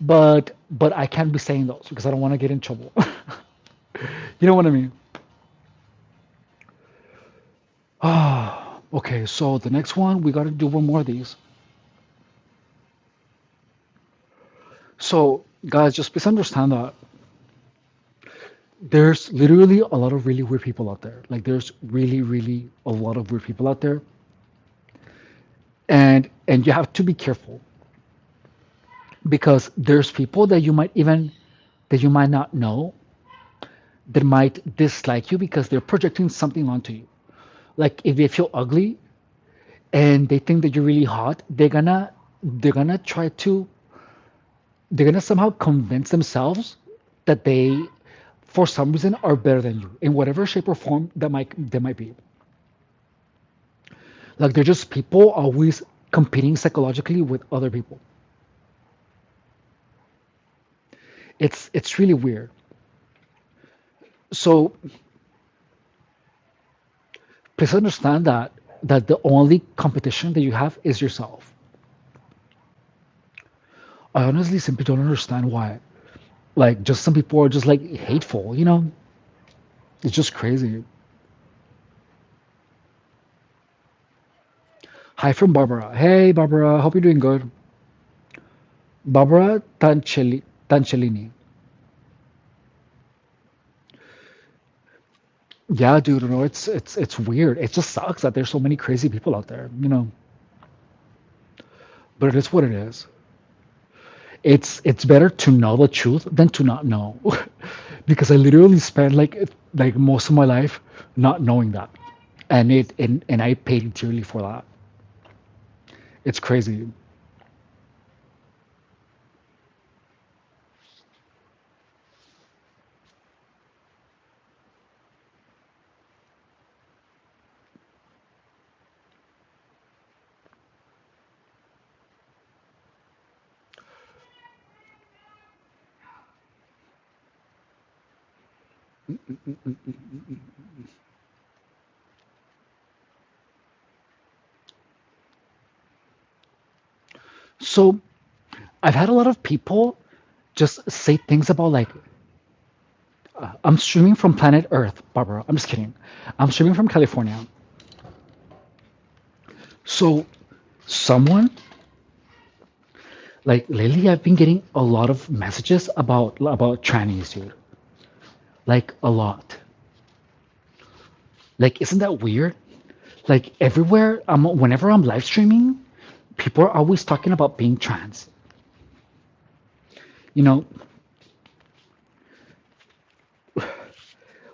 but I can't be saying those because I don't want to get in trouble. You know what I mean? Ah, okay. So the next one we got to do one more of these. So guys, just please understand that there's literally a lot of really weird people out there. Like there's really, really a lot of weird people out there, and you have to be careful because there's people that you might not know that might dislike you because they're projecting something onto you. Like if they feel ugly and they think that you're really hot, they're gonna try to they're gonna somehow convince themselves that they for some reason are better than you in whatever shape or form that might be. Like they're just people always competing psychologically with other people. It's really weird. So please understand that the only competition that you have is yourself. I honestly simply don't understand why. Like just some people are just like hateful, you know? It's just crazy. Hi from Barbara. Hey Barbara, hope you're doing good. Barbara Tancellini. Yeah, dude, no, it's weird. It just sucks that there's so many crazy people out there, you know. But it is what it is. It's better to know the truth than to not know. Because I literally spent like most of my life not knowing that. And I paid dearly for that. It's crazy. So I've had a lot of people just say things about like I'm streaming from planet Earth, Barbara. I'm just kidding. I'm streaming from California. So someone like lately I've been getting a lot of messages about trannies, dude. Like a lot. Like isn't that weird? Like everywhere whenever I'm live streaming, people are always talking about being trans. You know,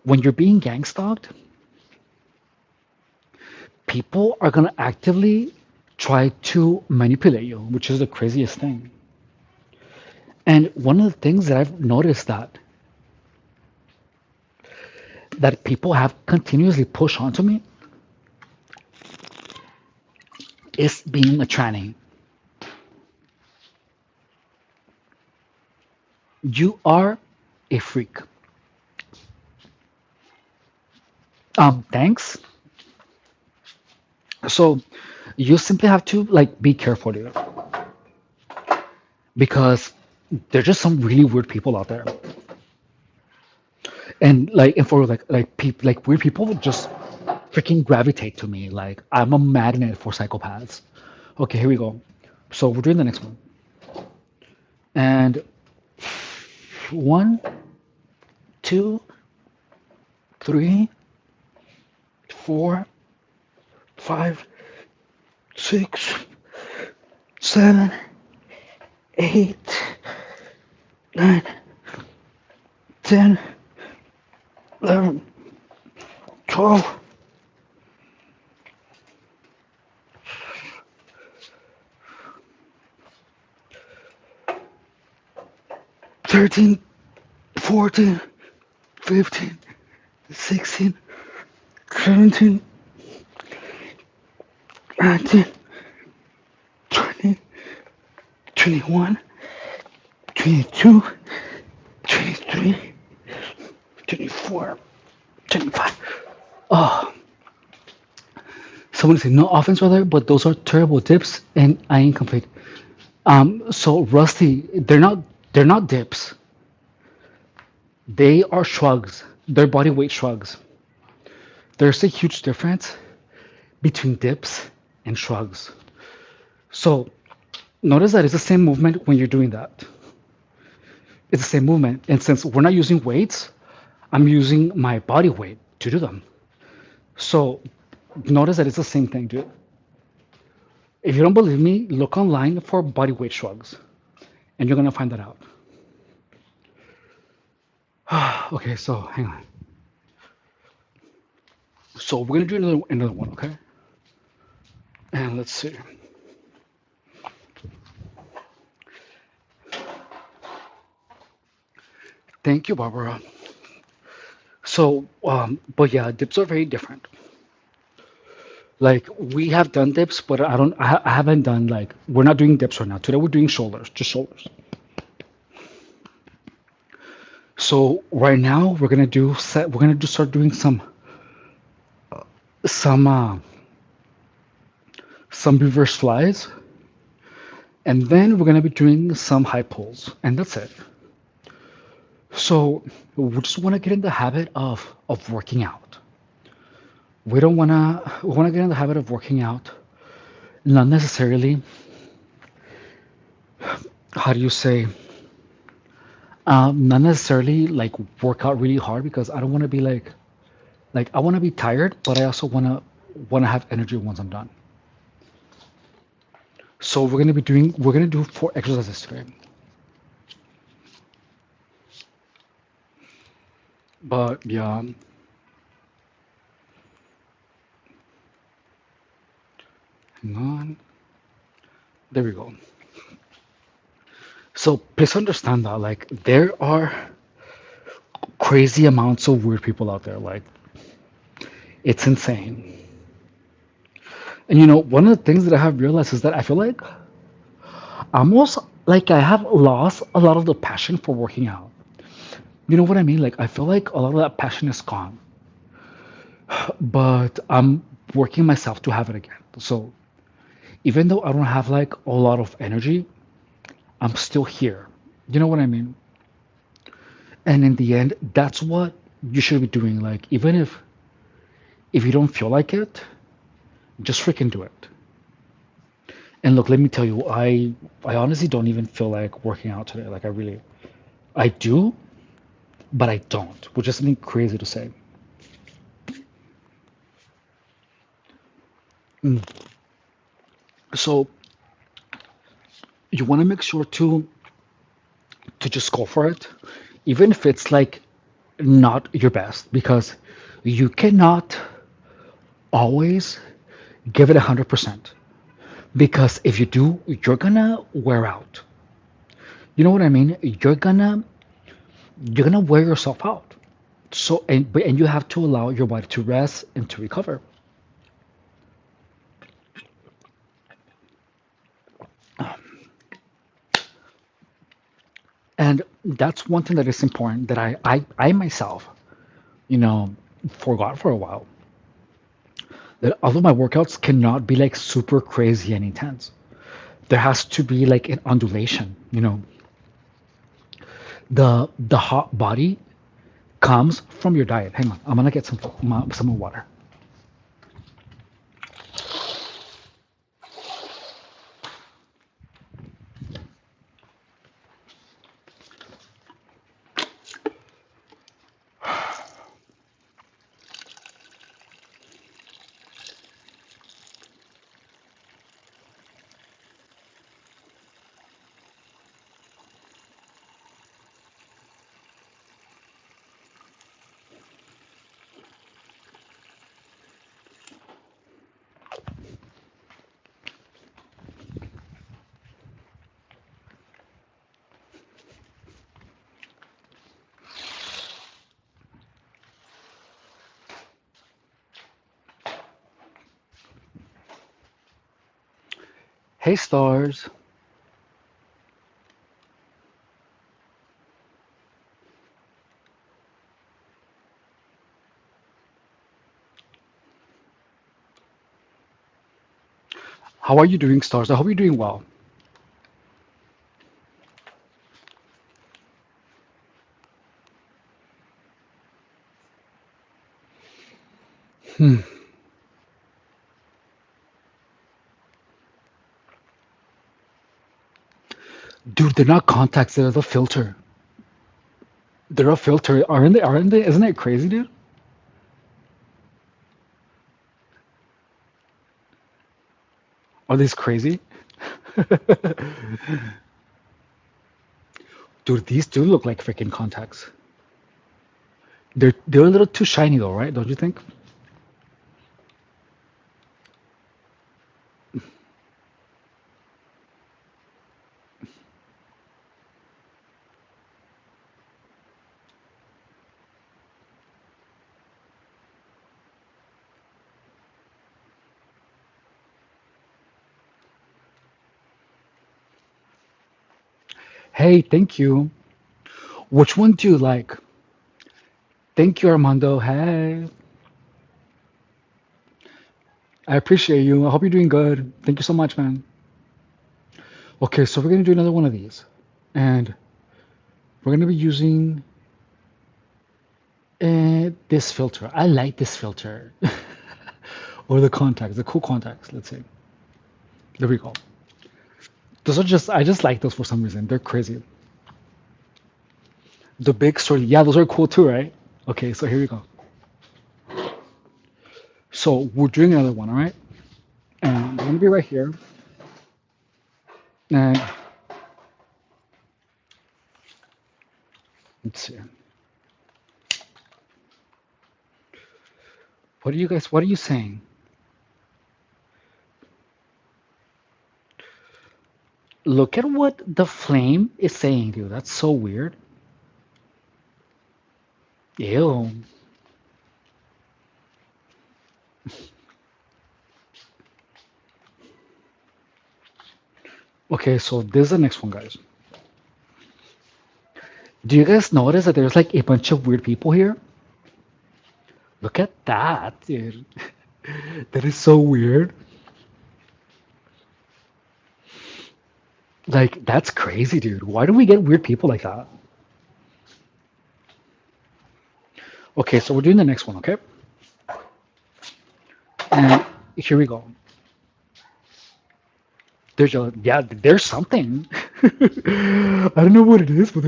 when you're being gang stalked, people are gonna actively try to manipulate you, which is the craziest thing. And one of the things that I've noticed that people have continuously pushed onto me is being a tranny. You are a freak. Thanks. So you simply have to like be careful here because there's just some really weird people out there. And for like weird people just freaking gravitate to me. Like I'm a magnet for psychopaths. Okay, here we go. So we're doing the next one. And one, two, three, four, five, six, seven, eight, nine, 10, 11, 12, 13, 14, 15, 16, 17, 19, 20, 21, 22, 23, 24, 25. Oh, someone said no offense, brother, but those are terrible tips, and I ain't complete. So Rusty, they're not. They're not dips. They are shrugs. They're body weight shrugs. There's a huge difference between dips and shrugs. So notice that it's the same movement when you're doing that. It's the same movement. And since we're not using weights, I'm using my body weight to do them. So notice that it's the same thing, dude. If you don't believe me, look online for body weight shrugs, and you're gonna find that out. Okay, so hang on. So we're gonna do another one, okay? And let's see. Thank you, Barbara. So, but yeah, dips are very different. Like we have done dips, but I don't. I haven't done like we're not doing dips right now. Today we're doing shoulders, just shoulders. So right now we're gonna do set. We're gonna do start doing some uh, some reverse flies, and then we're gonna be doing some high pulls, and that's it. So we just want to get in the habit of working out. We don't wanna we wanna get in the habit of working out, not necessarily. How do you say? Not necessarily like work out really hard because I don't want to be like I want to be tired, but I also want to have energy once I'm done. So we're gonna do 4 exercises today. But yeah, hang on. There we go. So please understand that like there are crazy amounts of weird people out there. Like it's insane. And one of the things that I have realized is that I feel like almost like I have lost a lot of the passion for working out. You know what I mean? Like I feel like a lot of that passion is gone. But I'm working myself to have it again. So even though I don't have like a lot of energy, I'm still here. You know what I mean? And in the end, that's what you should be doing. Like even if you don't feel like it, just freaking do it. And look, let me tell you, I honestly don't even feel like working out today. Like I do, but I don't, which is something crazy to say. Mm. So you want to make sure to just go for it, even if it's like not your best, because you cannot always give it 100%. Because if you do, you're gonna wear out. You know what I mean? You're gonna wear yourself out. So and you have to allow your body to rest and to recover. And that's one thing that is important that I myself, you know, forgot for a while. That although my workouts cannot be like super crazy and intense, there has to be like an undulation. The hot body comes from your diet. Hang on, I'm gonna get some more water. Hey stars, how are you doing, stars? I hope you're doing well. Hmm. Dude, they're not contacts. They're the filter. They're a filter, aren't they? Aren't they? Isn't it crazy, dude? Are these crazy? Dude, these do look like freaking contacts. They're a little too shiny though, right? Don't you think? Hey, thank you. Which one do you like? Thank you, Armando. Hey, I appreciate you. I hope you're doing good. Thank you so much, man. Okay, so we're gonna do another one of these, and we're gonna be using this filter. I like this filter, or the contacts, the cool contacts. Let's see. There we go. Those are just I just like those for some reason. They're crazy. The big story. Yeah, those are cool too, right? Okay, so here we go. So we're doing another one, all right? And we're gonna be right here. And let's see. What are you saying? Look at what the flame is saying, dude. That's so weird. Ew. Okay, so this is the next one, guys. Do you guys notice that there's like a bunch of weird people here? Look at that, dude. That is so weird. Like, that's crazy, dude. Why do we get weird people like that? Okay, so we're doing the next one, okay? And here we go. There's something. I don't know what it is, but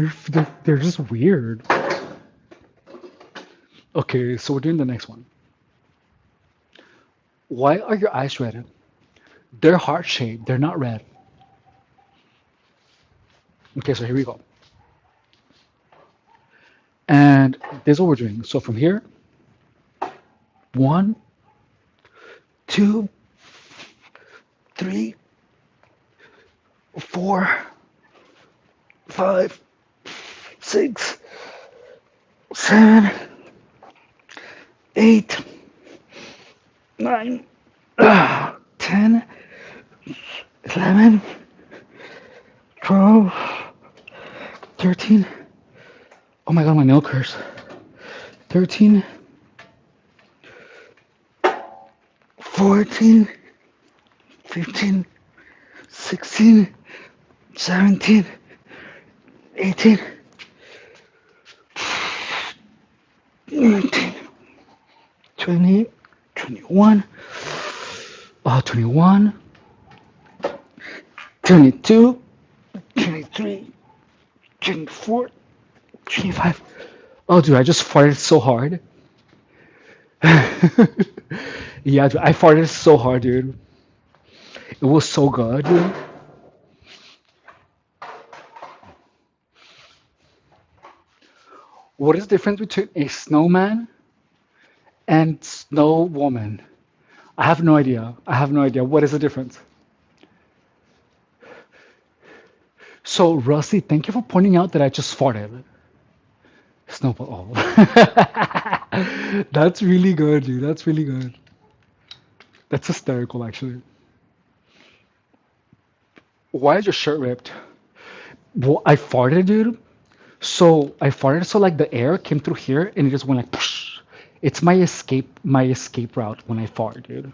they're just weird. Okay, so we're doing the next one. Why are your eyes red? They're heart shaped. They're not red. Okay, so here we go. And this is what we're doing. So from here, one, two, three, four, five, six, seven, eight, nine, 10, 11, 12, 13. Oh my god, my nail curse. 13, 14, 15, 16, 17, 18, 19, 20, 21, 21, 22, 23, 24, 25. Oh, dude, I just farted so hard. Yeah, dude, I farted so hard, dude. It was so good, dude. What is the difference between a snowman and snow woman? I have no idea. I have no idea. What is the difference? So, Rusty, thank you for pointing out that I just farted. Snowball. Oh. That's really good, dude. That's really good. That's hysterical, actually. Why is your shirt ripped? Well, I farted, dude. So I farted, so like the air came through here and it just went like, psh. It's my escape route when I fart, dude.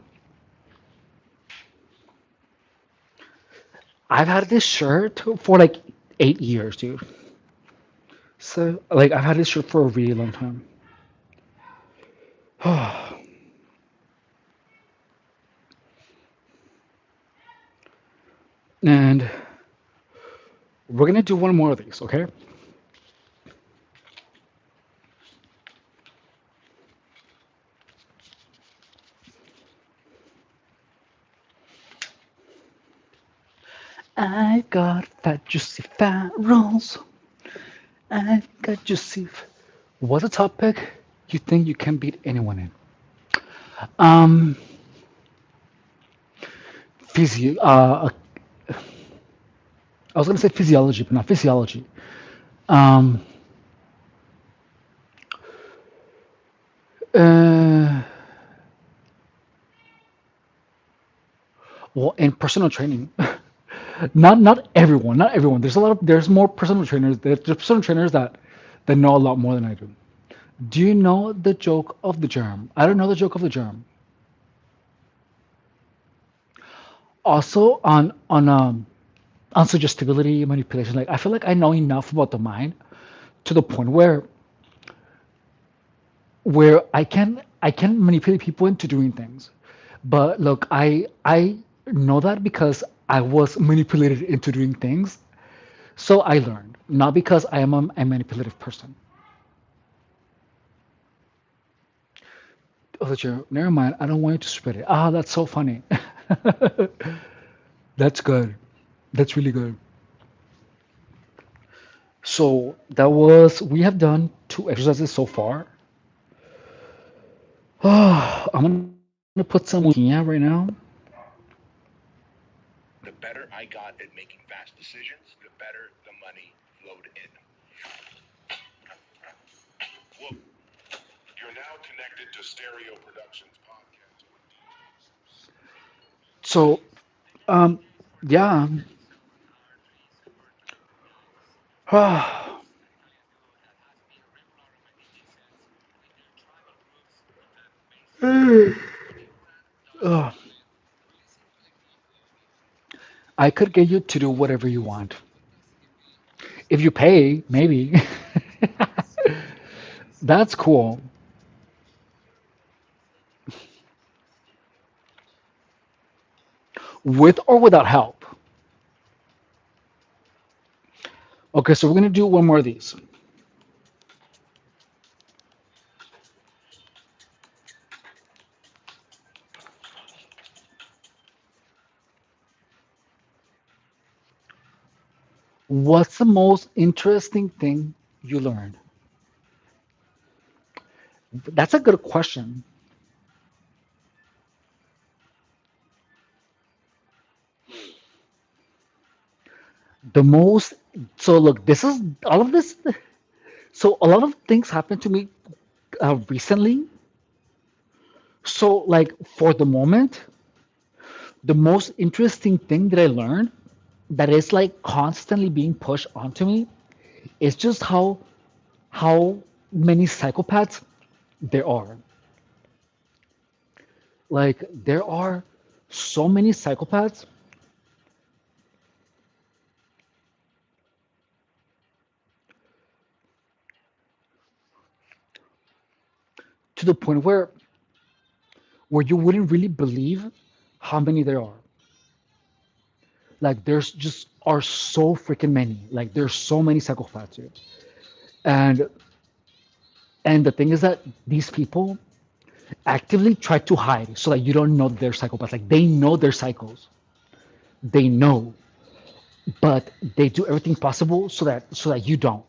I've had this shirt for like 8 years, dude. So like I've had this shirt for a really long time. And we're gonna do one more of these, okay? I got fat, juicy fat rolls. I got juicy. What's a topic you think you can beat anyone in? Um, physio. I was gonna say physiology, but not physiology. Um, uh, well, in personal training, not everyone, not everyone. There's more personal trainers. There's personal trainers that know a lot more than I do. Do you know the joke of the germ? I don't know the joke of the germ. Also on suggestibility manipulation, like I feel like I know enough about the mind to the point where I can manipulate people into doing things. But look, I know that because I was manipulated into doing things. So I learned, not because I am a manipulative person. Oh, never mind. I don't want you to spread it. Ah, that's so funny. That's good. That's really good. So we have done two exercises so far. Oh, I'm gonna put some music looking at right now. So, um, yeah. Ugh. I could get you to do whatever you want. If you pay, maybe. That's cool. With or without help. Okay, so we're gonna do one more of these. What's the most interesting thing you learned? That's a good question. The most, so look, this is all of this. So a lot of things happened to me recently. So, like, for the moment, the most interesting thing that I learned that is like constantly being pushed onto me is just how many psychopaths there are. Like, there are so many psychopaths to the point where you wouldn't really believe how many there are. Like, there's just are so freaking many. Like, there's so many psychopaths here. And and the thing is that these people actively try to hide so that you don't know they're psychopaths. Like, they know they're psychos. They know, but they do everything possible so that you don't.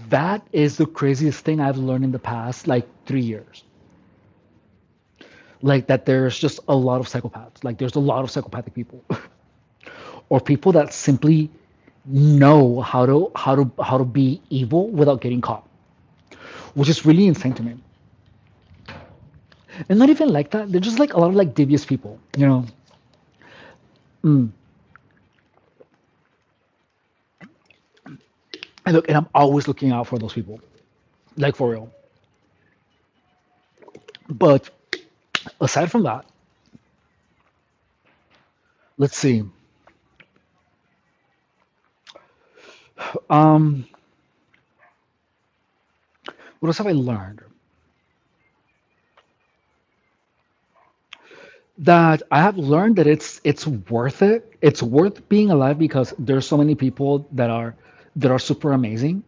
That is the craziest thing I've learned in the past like 3 years. Like, that there's just a lot of psychopaths. Like, there's a lot of psychopathic people, or people that simply know how to be evil without getting caught, which is really insane to me. And not even like that. They're just like a lot of like devious people, you know. Mm. And look, and I'm always looking out for those people, like for real. But aside from that, let's see. Um, what else have I learned? that I have learned that it's worth it. It's worth being alive because there's so many people that are super amazing.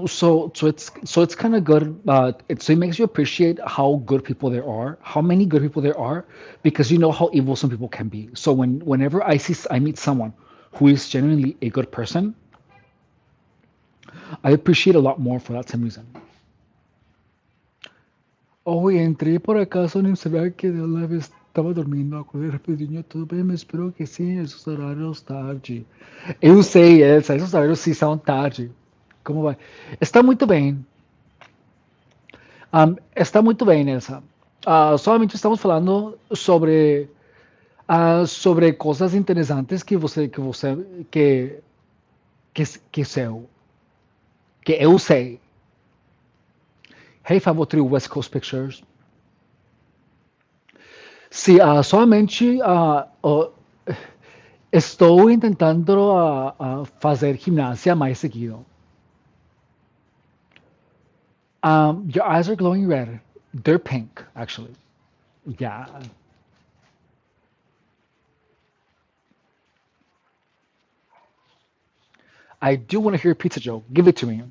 So it's kind of good, but it makes you appreciate how good people there are, how many good people there are, because you know how evil some people can be. So whenever I meet someone who is genuinely a good person, I appreciate a lot more for that same reason. Oh, y entré por acaso no sabía que de la vez estava dormindo, acordei rapidinho, tudo bem, mas espero que sim, esses horários tarde. Eu sei, esses horários sim são tarde. Como vai? Está muito bem. Está muito bem nessa. Solamente estamos falando sobre coisas interessantes que, que, seu, que eu sei. Hey, 503 West Coast Pictures. Sí, solamente estou intentando fazer gimnasia mais seguido. Your eyes are glowing red. They're pink, actually. Yeah. I do want to hear a pizza joke. Give it to me.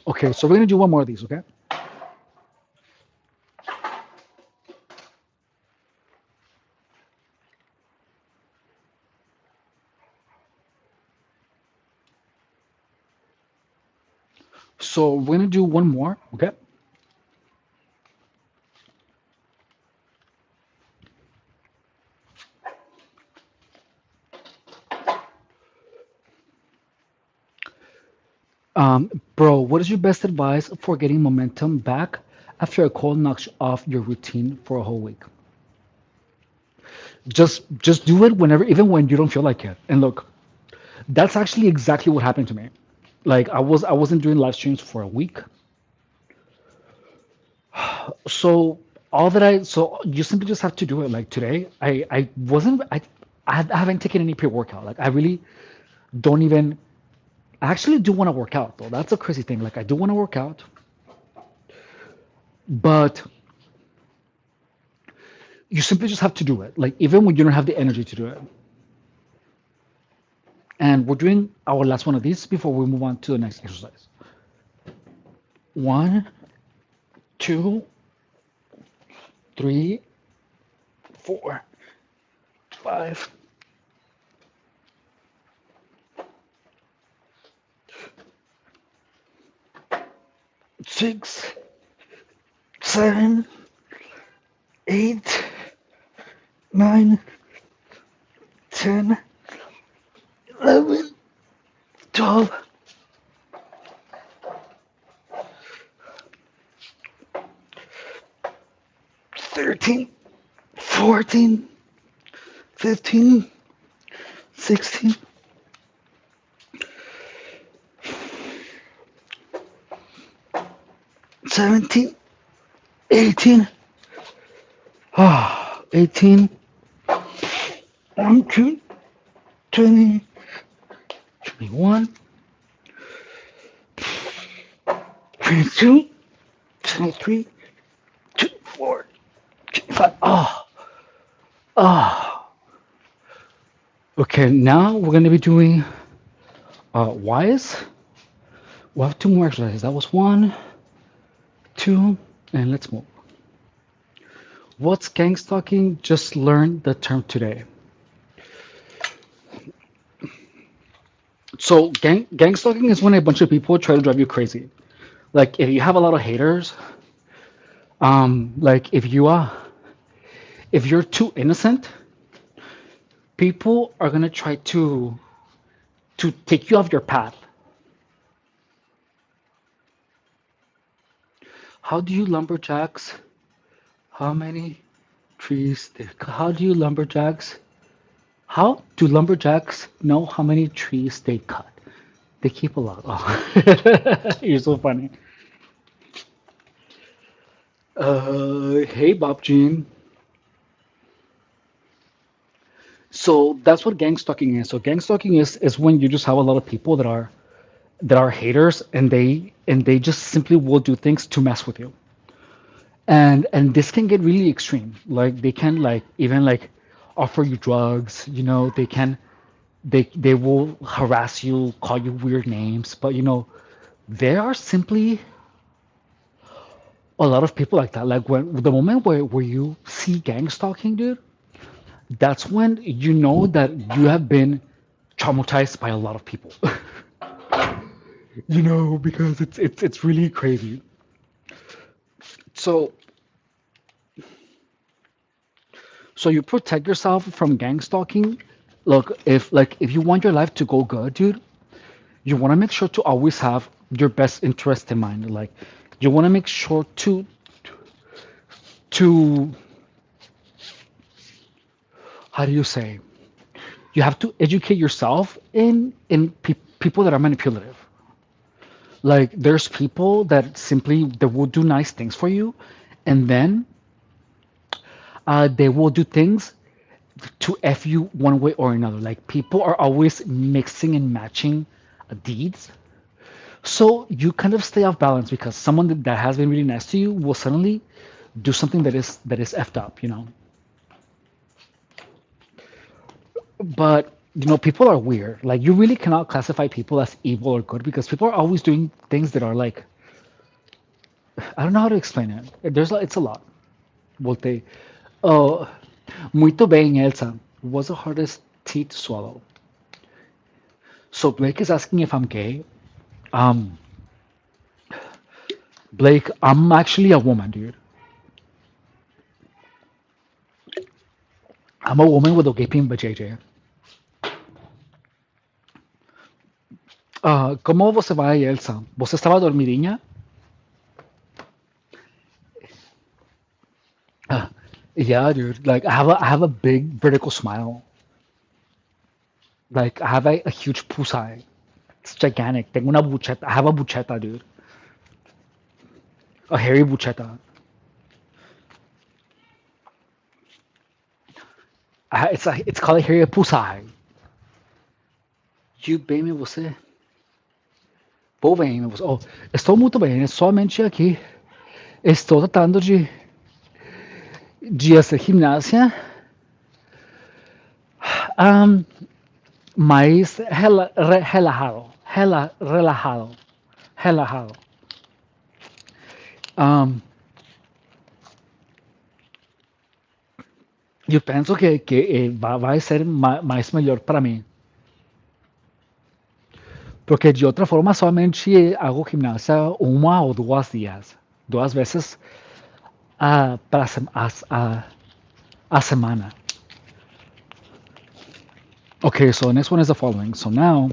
Okay, so we're gonna do one more of these, okay? So we're gonna do one more, okay? Bro, what is your best advice for getting momentum back after a cold knocks off your routine for a whole week? Just do it whenever, even when you don't feel like it. And look, that's actually exactly what happened to me. Like I wasn't doing live streams for a week. So so you simply just have to do it. Like today, I wasn't I haven't taken any pre-workout. Like I really don't even I actually do want to work out though. That's a crazy thing. Like I do want to work out, but you simply just have to do it. Like even when you don't have the energy to do it. And we're doing our last one of these before we move on to the next exercise. One, two, three, four, five, 6, 7, 8, 9, 10, 11, 12, 13, 14, 15, 16, 17, 18, 18, 1, 2, 20, 21, 22, 23, 24, 25. Oh. Okay, now we're going to be doing Y's. We'll have two more exercises. That was one, two, and let's move. What's gang stalking? Just learned the term today. So gang stalking is when a bunch of people try to drive you crazy. Like if you have a lot of haters, like if you're too innocent, people are gonna try to take you off your path. How do you lumberjacks? How many trees? How do you lumberjacks? How do lumberjacks know how many trees they cut? They keep a lot. Oh, you're so funny. Hey Bob Jean. So that's what gang stalking is. So gang stalking is when you just have a lot of people that are haters and they just simply will do things to mess with you. And this can get really extreme. Like they can like even like offer you drugs. They can they will harass you, call you weird names. But there are simply a lot of people like that. Like when the moment where you see gang stalking, dude, that's when you know that you have been traumatized by a lot of people. Because it's really crazy. So so you protect yourself from gang stalking. Look, if you want your life to go good, dude, you want to make sure to always have your best interest in mind. Like you want to make sure to how do you say? You have to educate yourself in people that are manipulative. Like there's people that simply they will do nice things for you, and then they will do things to f you one way or another. Like people are always mixing and matching deeds. So you kind of stay off balance because someone that has been really nice to you will suddenly do something that is effed up. But people are weird. Like you really cannot classify people as evil or good because people are always doing things that are like I don't know how to explain it. It's a lot. Volte. Oh, muito bem, Elsa. What's the hardest tea to swallow? So Blake is asking if I'm gay. Um, Blake, I'm actually a woman, dude. I'm a woman with a gaping vajayjay. ¿Cómo você vai, Elsa? Você estava dormidinha? Uh, yeah, dude. Like I have a big vertical smile. Like I have a huge pussy. It's gigantic. Tengo una bucheta. I have a bucheta, dude. A hairy bucheta. It's called a hairy pussy. You baby você. Vou bem, você. Oh, estou muito bem. Somente aqui. Estou tratando de hacer gimnasia. Um, mais relajado. Relajado. Relajado. Um, eu penso que vai ser mais melhor para mim. Porque de outra forma, somente hago gimnasia uma ou duas dias. Duas vezes a semana. Okay, so the next one is the following. So now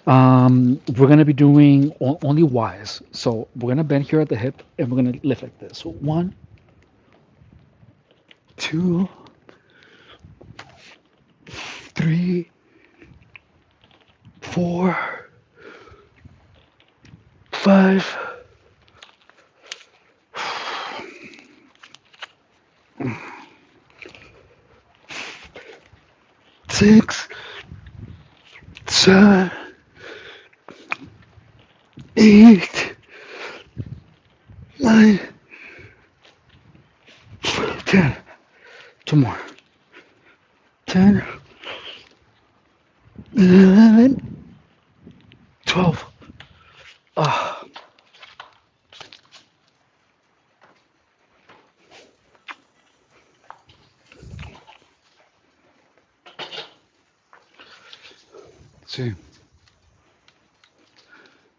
we're going to be doing only Y's. So we're going to bend here at the hip and we're going to lift like this. So 1, 2, 3, 4, 5, 6, 7, 8, 9, 10. Two more. 10, 11, 12. Ah, see.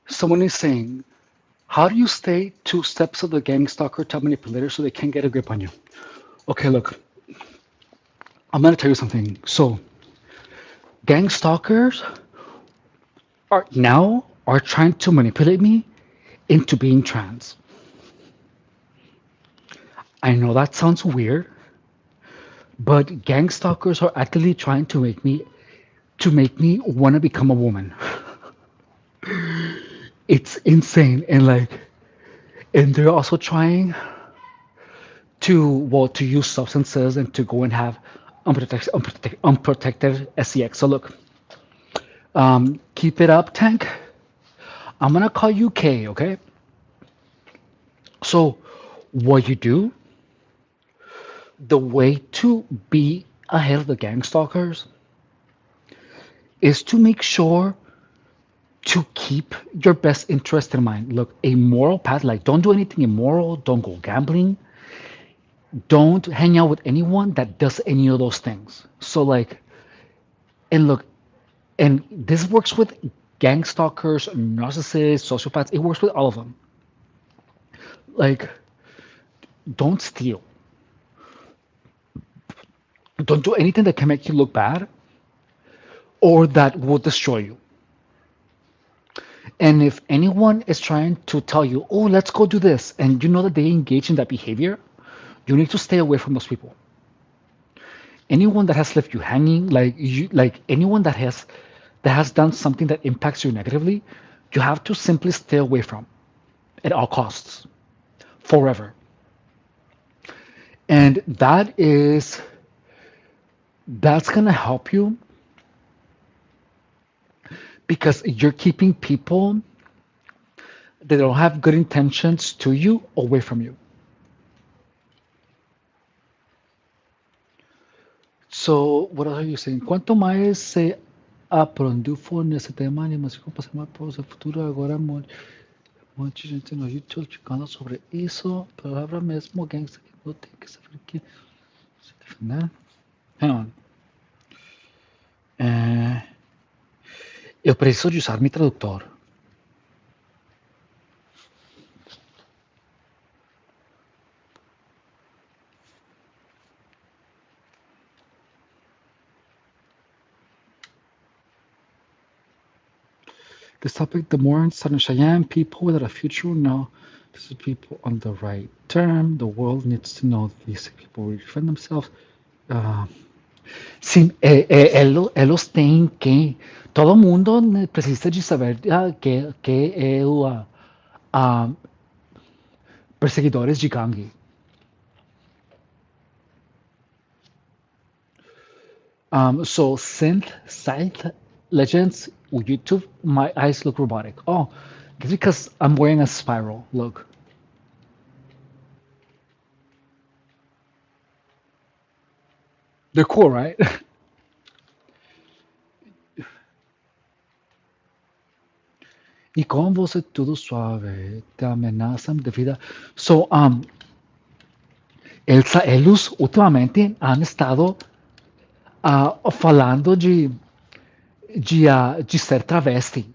Someone is saying, how do you stay 2 steps of the gang stalker top manipulator so they can't get a grip on you? Okay, look, I'm gonna tell you something. So, gang stalkers are trying to manipulate me into being trans. I know that sounds weird, but gang stalkers are actively trying to make me want to become a woman. It's insane, and they're also trying to use substances and to go and have unprotected sex. So look, keep it up, Tank. I'm gonna call you K, okay? So, what you do, the way to be ahead of the gang stalkers is to make sure to keep your best interest in mind. Look, a moral path, like don't do anything immoral, don't go gambling, don't hang out with anyone that does any of those things. So, like, and look, and this works with gang stalkers, narcissists, sociopaths, it works with all of them. Like, don't steal, don't do anything that can make you look bad or that will destroy you. And if anyone is trying to tell you, oh, let's go do this, and you know that they engage in that behavior, you need to stay away from those people. Anyone that has left you hanging, like anyone that has done something that impacts you negatively, you have to simply stay away from at all costs, forever. And that's gonna help you because you're keeping people that don't have good intentions to you away from you. So, what are you saying? Quanto mais se aprofundou nesse tema, mas como passar mais para o futuro agora, muita gente no YouTube ficando sobre isso, palavra mesmo, gangsta que não tem que saber que se defender. Hang on. Eh, eu preciso de usar meu tradutor. This topic, the more Southern Cheyenne people without a future know this is people on the right term. The world needs to know these people will defend themselves. Uh, sim, eles têm que. Todo mundo né, precisa de saber que é ah, perseguidores de gangue. So Scythe Legends with YouTube, my eyes look robotic. Oh, it's because I'm wearing a spiral. Look, they're cool, right? E com você tudo suave, te ameaçam de vida. So, eles ultimamente han estado falando de ser travesti.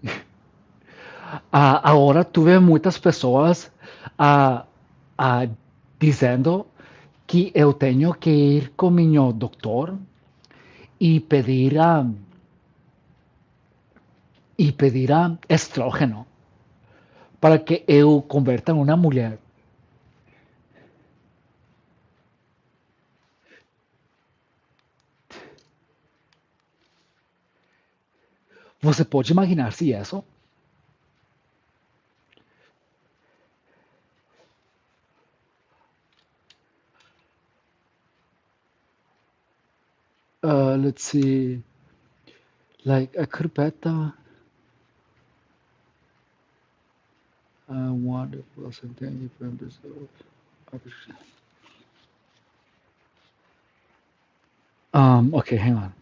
Agora tuve muitas pessoas ah, ah, dizendo que eu tenho que ir com meu doutor e pedir, estrógeno para que eu converta em uma mulher. Você pode imaginar se isso? Let's see. Like I could bet wonderful something from Brazil. Okay, hang on.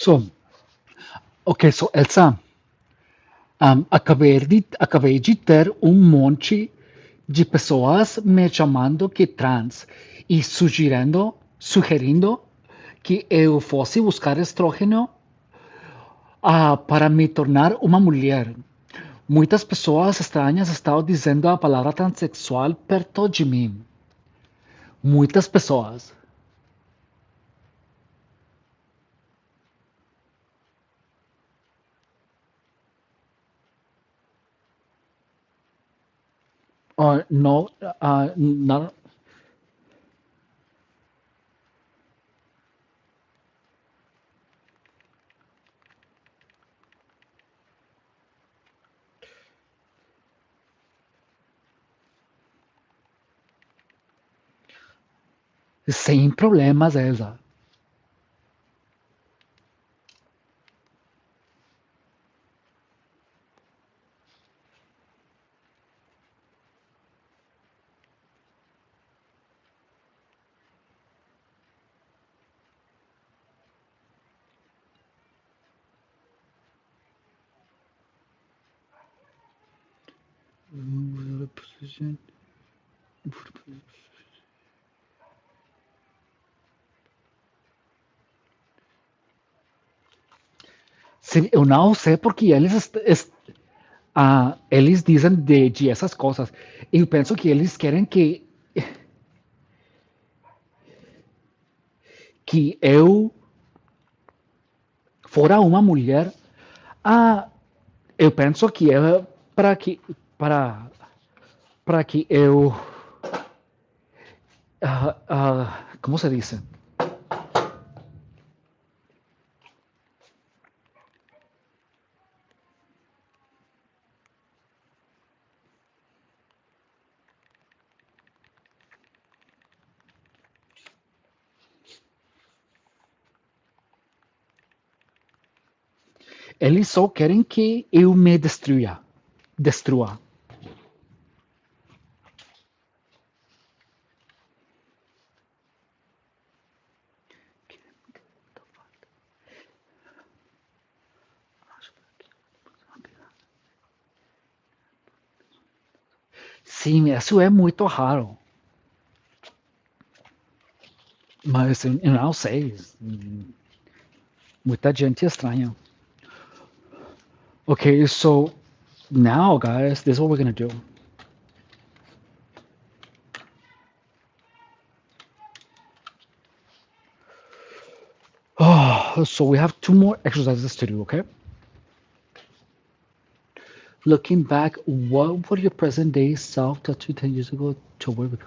So, ok, so Elsa, acabei de ter um monte de pessoas me chamando que trans e sugerindo que eu fosse buscar estrógeno para me tornar uma mulher. Muitas pessoas estranhas estão dizendo a palavra transexual perto de mim. Muitas pessoas. No, não, sem problemas, Elsa. Sim, eu não sei porque eles dizem de essas coisas. Eu penso que eles querem que eu fora uma mulher. Ah, eu penso que é para que para para que eu como se diz? Eles só querem que eu me destrua. Sim, isso é muito raro. Mas eu não sei. Muita gente estranha. Okay, so now, guys, this is what we're gonna do. Oh, so we have two more exercises to do, okay? Looking back, what would your present day self tattoo 10 years ago to work with?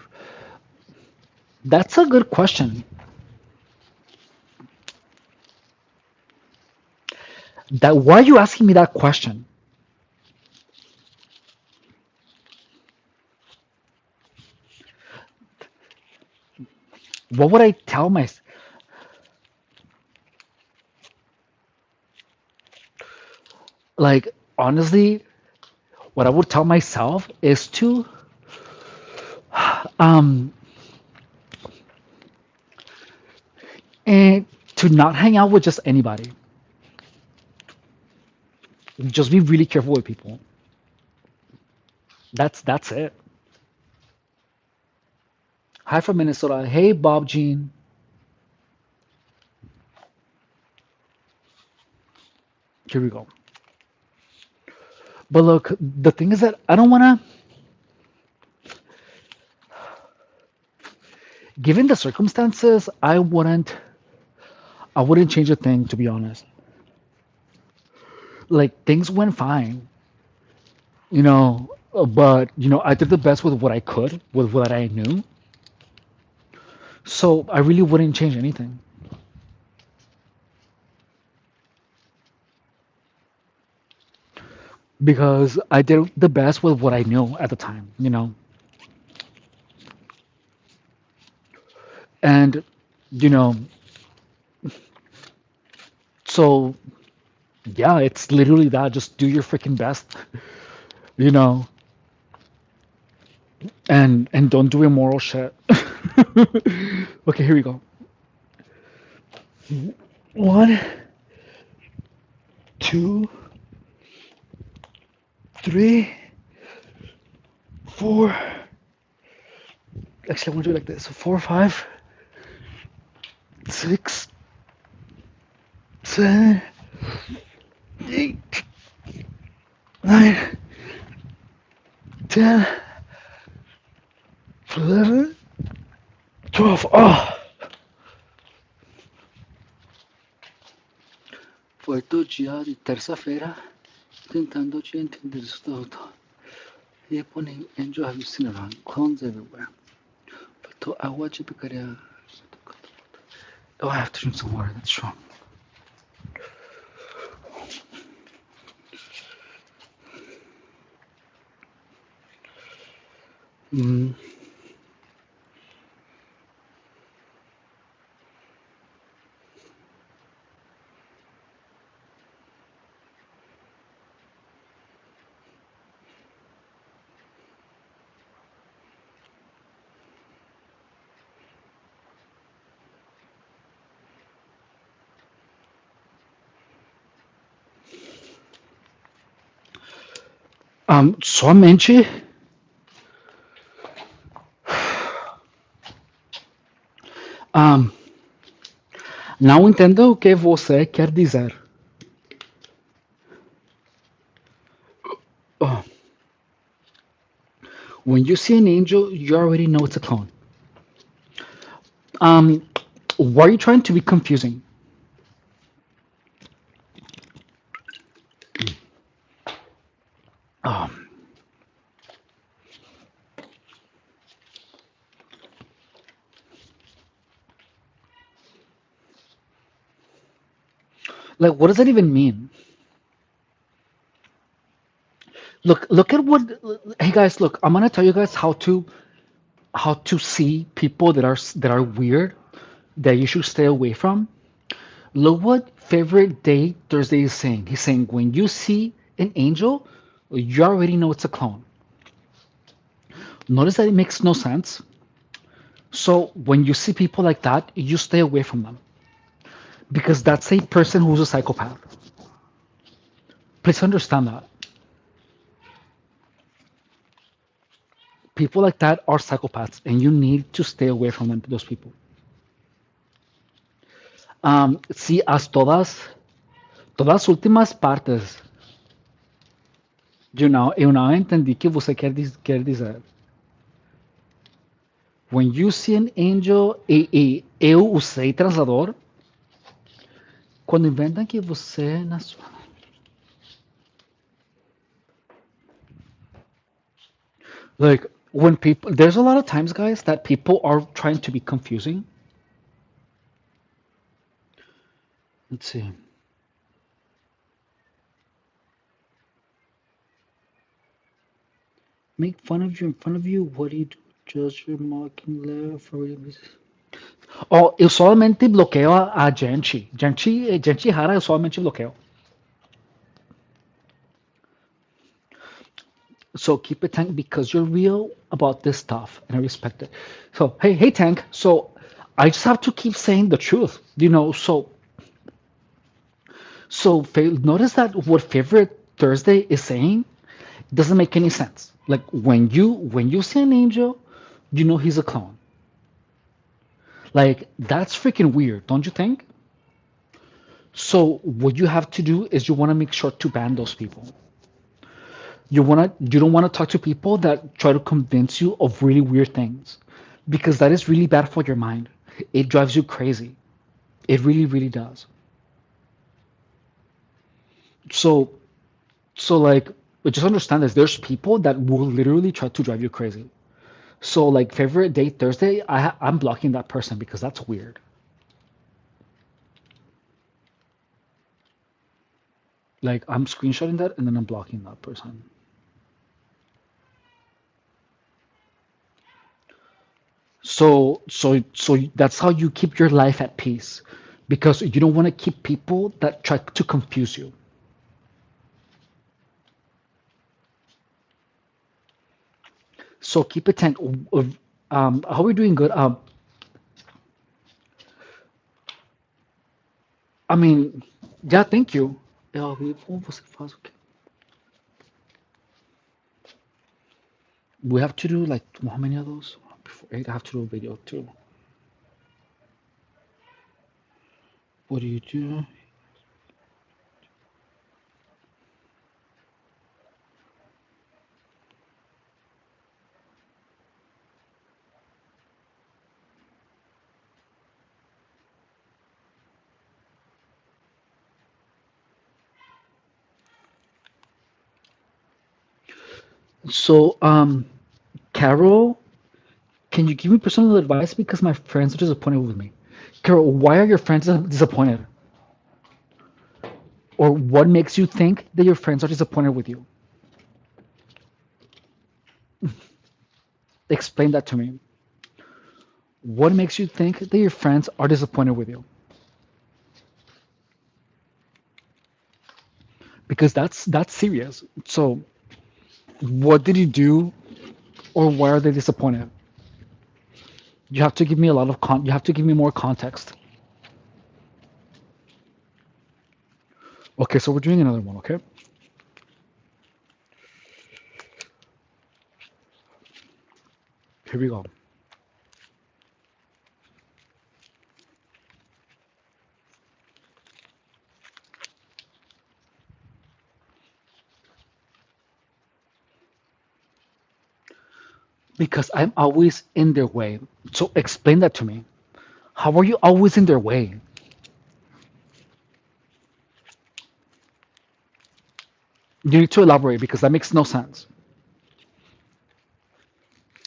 That's a good question. Why are you asking me that question? What would I tell myself? Like, honestly, what I would tell myself is um and to not hang out with just anybody. Just be really careful with people. That's it. Hi from Minnesota. Hey, Bob Jean. Here we go. But look, the thing is that I don't want to, given the circumstances, I wouldn't change a thing, to be honest. Like, things went fine, but, I did the best with what I could, with what I knew. So I really wouldn't change anything because I did the best with what I knew at the time. And, you know, so yeah, it's literally that. Just do your freaking best, you know, and don't do immoral shit. Okay, here we go. One. two, three, four. Actually, I want to do it like this. So four, five, six, seven, eight, nine, 10, 11, 12. Oh, foi todo dia de terça-feira tentando te entender isso tudo. E putting angel have you seen around clones everywhere. But I watch it because oh, I have to drink some water. That's true. Mm. Somente um, não entendo o que você quer dizer. Oh, when you see an angel, you already know it's a clone. Um, why are you trying to be confusing? Um, like, what does that even mean? Look at what. Hey guys, look. I'm gonna tell you guys how to see people that are weird that you should stay away from. Look what favorite day Thursday is saying. He's saying when you see an angel, you already know it's a clone. Notice that it makes no sense. So when you see people like that, you stay away from them because that's a person who's a psychopath. Please understand that people like that are psychopaths, and you need to stay away from them. Those people. Sí, as todas as últimas partes, eu não entendi o que você quer dizer. When you see an angel, eu usei translador quando inventam que você na sua. Like when people, there's a lot of times, guys, that people are trying to be confusing. Let's see. Make fun of you in front of you. What do you do? Just remarking left for oh, eu solamente bloqueio a gente. Gente rara eu solamente bloqueio. So keep it Tank because you're real about this stuff and I respect it. So hey Tank. So I just have to keep saying the truth, notice that what favorite Thursday is saying doesn't make any sense. Like when you see an angel, you know he's a clone. Like that's freaking weird, don't you think? So what you have to do is you want to make sure to ban those people. You don't want to talk to people that try to convince you of really weird things because that is really bad for your mind. It drives you crazy. It really, really does. So like but just understand this, there's people that will literally try to drive you crazy. So like favorite date Thursday, I'm blocking that person because that's weird. Like I'm screenshotting that and then I'm blocking that person. So that's how you keep your life at peace because you don't want to keep people that try to confuse you. So keep it tank. How are we doing? Good. I mean, yeah. Thank you. É ao vivo, você faz o quê? We have to do like how many of those? Before 8, I have to do a video too. What do you do? So, Carol, can you give me personal advice because my friends are disappointed with me? Carol, why are your friends disappointed? Or what makes you think that your friends are disappointed with you? Explain that to me. What makes you think that your friends are disappointed with you? Because that's serious. So, what did you do, or why are they disappointed? You have to give me a lot of you have to give me more context. Okay, so we're doing another one, okay? Here we go. Because I'm always in their way. So explain that to me. How are you always in their way? You need to elaborate because that makes no sense.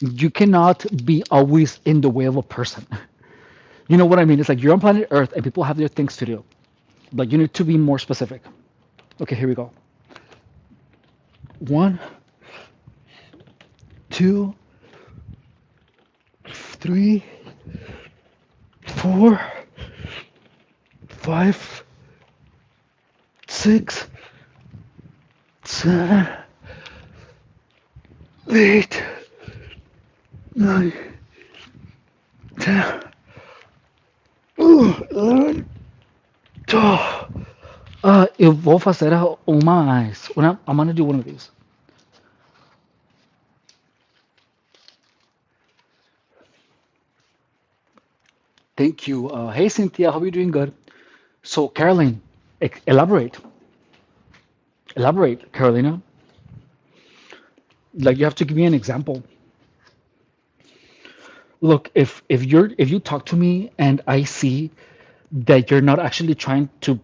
You cannot be always in the way of a person. You know what I mean? It's like you're on planet Earth and people have their things to do. Like you need to be more specific. Okay, here we go. One, two, three, four, five, six, seven, eight, nine, 10, 11, 12. Eu vou fazer uma mais. I'm gonna do one of these. Thank you. Hey, Cynthia, how are you doing? Good. So, Caroline, elaborate. Elaborate, Carolina. Like, you have to give me an example. Look, if you talk to me and I see that you're not actually trying to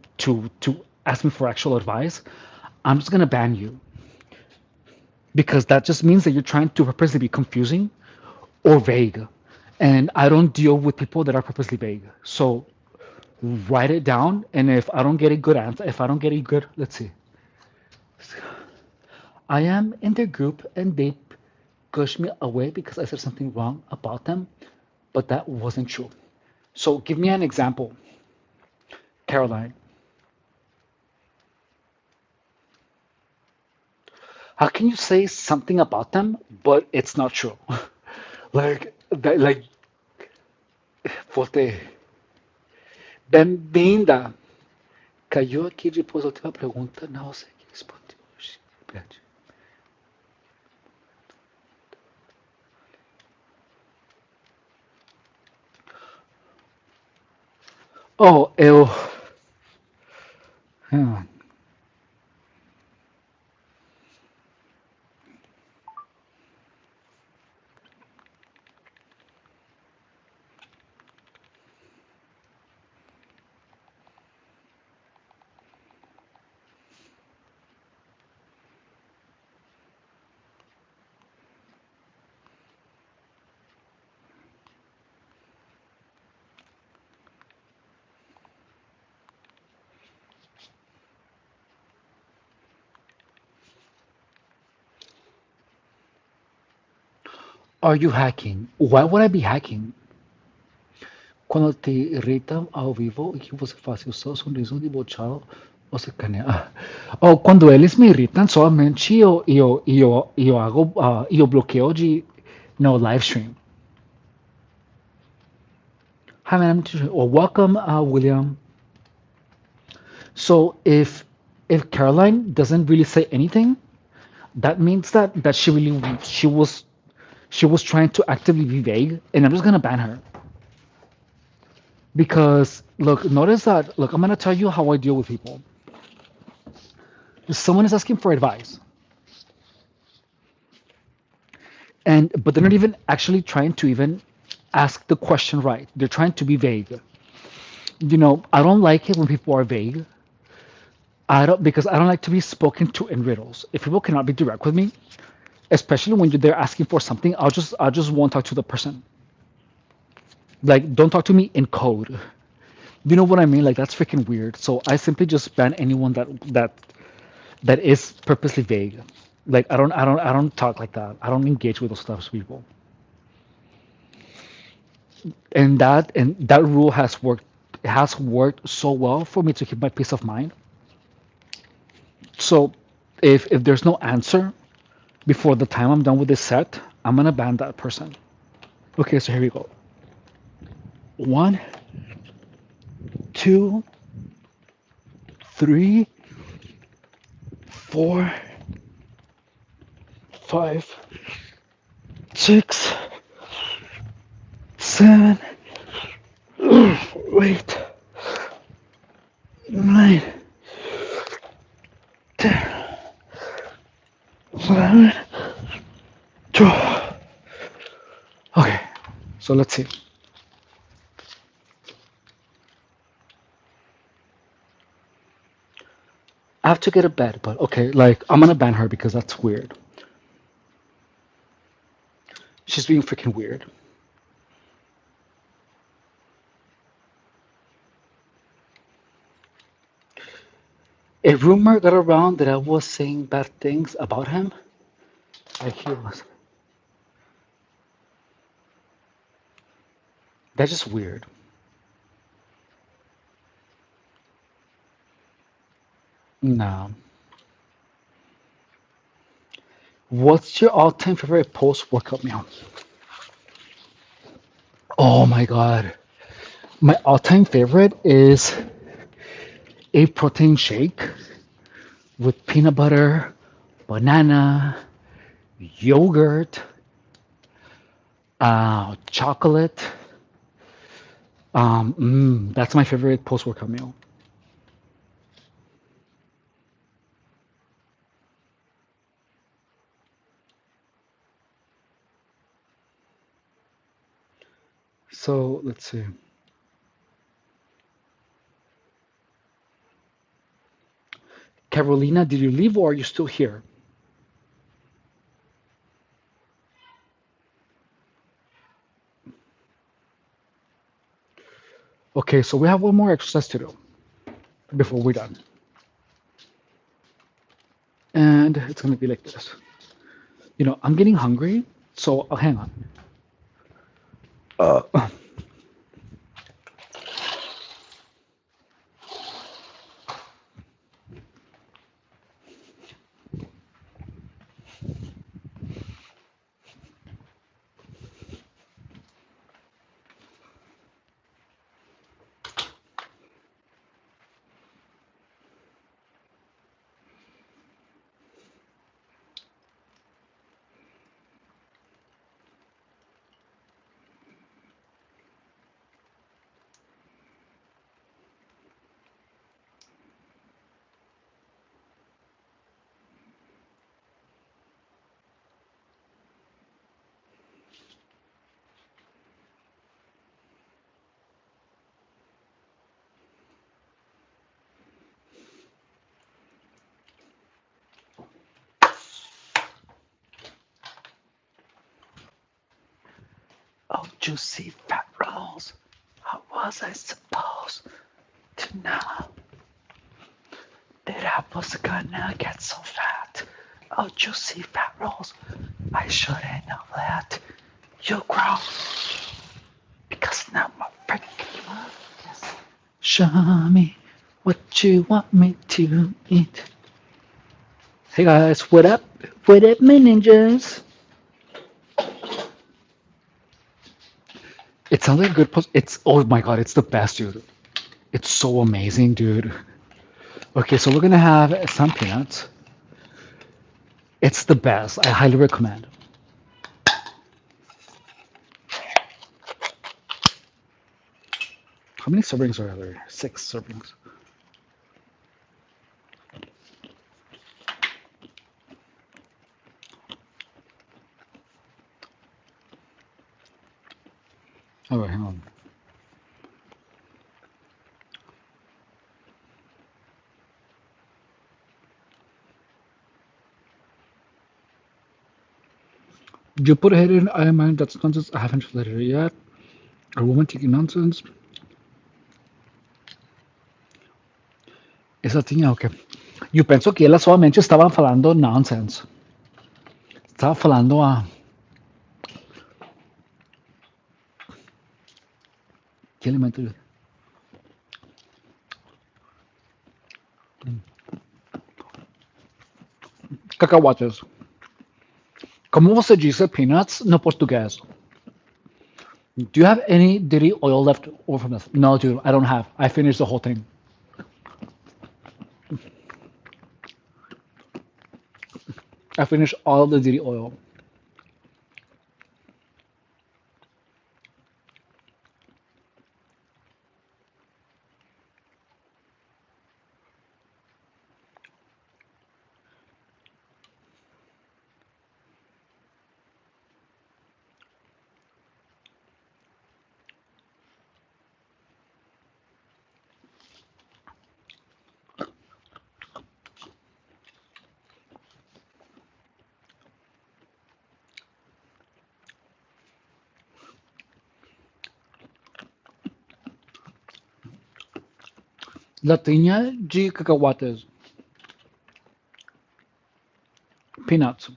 ask me for actual advice, I'm just gonna ban you because that just means that you're trying to purposely be confusing or vague. And I don't deal with people that are purposely vague. So write it down, and if I don't get a good answer, if I don't get a good, let's see. I am in their group and they pushed me away because I said something wrong about them, but that wasn't true. So give me an example, Caroline. How can you say something about them, but it's not true? Like, like, volte. Bem-vinda. Caiu aqui depois da última pergunta. Não sei o que respondeu. Oh, eu. Hmm. Are you hacking? Why would I be hacking? Quando te irritam ao vivo, o que você faz? Eu sou sorriso debochado ou sacaneia? Oh, quando eles me irritam, somente eu hago, eu bloqueio de no live stream. Hi, man. Well, welcome, William. So, if if Caroline doesn't really say anything, that means that she was trying to actively be vague, and I'm just gonna ban her because look, notice that. Look, I'm gonna tell you how I deal with people. If someone is asking for advice, and but they're not even actually trying to even ask the question right. They're trying to be vague. I don't like it when people are vague. I don't because I don't like to be spoken to in riddles. If people cannot be direct with me, especially when they're asking for something, I just won't talk to the person. Like, don't talk to me in code. You know what I mean? Like, that's freaking weird. So I simply just ban anyone that is purposely vague. Like, I don't talk like that. I don't engage with those types of people. And that rule has worked so well for me to keep my peace of mind. So if there's no answer before the time I'm done with this set, I'm gonna ban that person. Okay, so here we go. One, two, three, four, five, six, seven, eight, nine, 10, 11, 12. Okay, so let's see. I have to get a bed, but okay, like I'm gonna ban her because that's weird. She's being freaking weird. A rumor got around that I was saying bad things about him. Like he was. That's just weird. No. What's your all-time favorite post-workout meal? Oh my God. My all-time favorite is a protein shake with peanut butter, banana, yogurt, chocolate. That's my favorite post-workout meal. So let's see. Carolina, did you leave or are you still here? Okay, so we have one more exercise to do before we're done. And it's gonna be like this. I'm getting hungry, so hang on. Uh, oh, juicy fat rolls. How was I supposed to know that I was gonna get so fat? Oh, juicy fat rolls. I shouldn't have let you grow because now my freaking love is. Show me what you want me to eat. Hey guys, what up? What up, my ninjas? It sounds like a good post. Oh my god, it's the best, dude. It's so amazing, dude. Okay, so we're gonna have some peanuts. It's the best. I highly recommend. How many servings are there? 6 servings. Oh, wait, hang on. You put a head in, I mind that's nonsense. I haven't flattered it yet. A woman taking nonsense. Esa tinha o quê? Io penso che ela solamente stava falando nonsense. Stava falando a... Que alimento? Cacahuates. Como você diz peanuts no português? Do you have any dairy oil left over from this? No, dude, I don't have. I finished the whole thing. I finished all of the dairy oil. Latinha de cacahuates. Peanuts.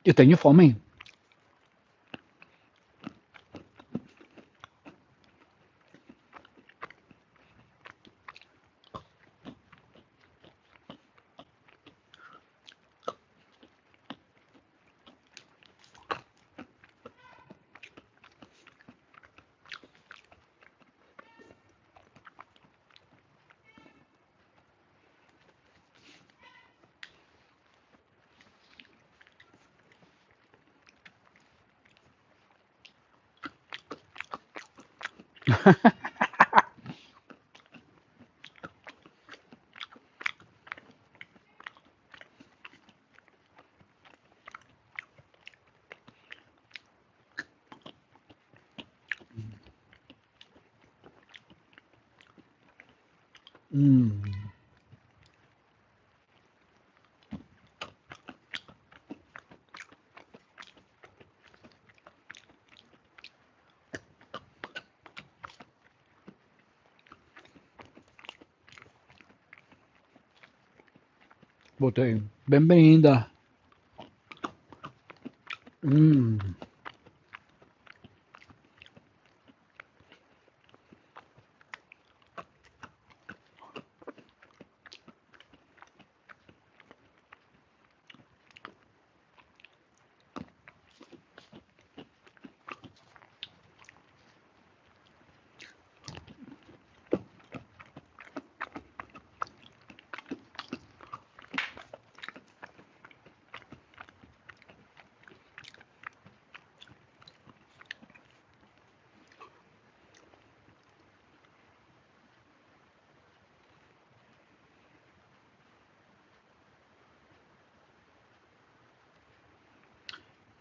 Eu tenho fome. Botei. Bem-vinda.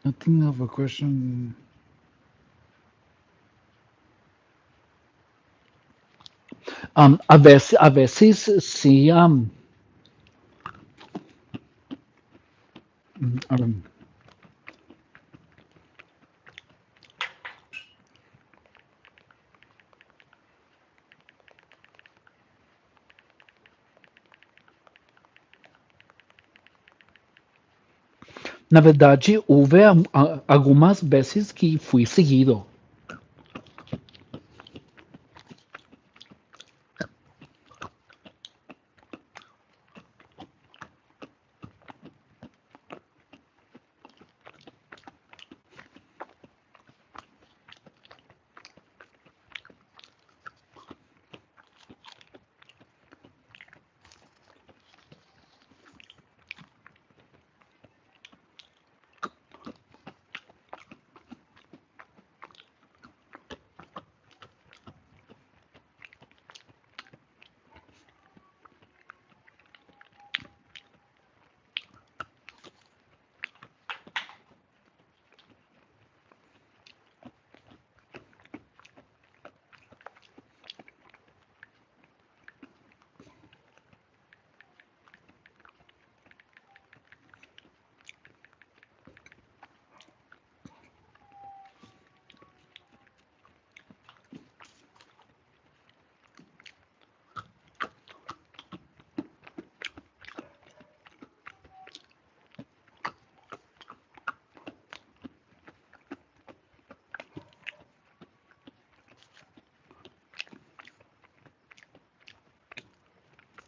Nothing of a question. A veces sí, um, na verdade, houve algumas vezes que fui seguido.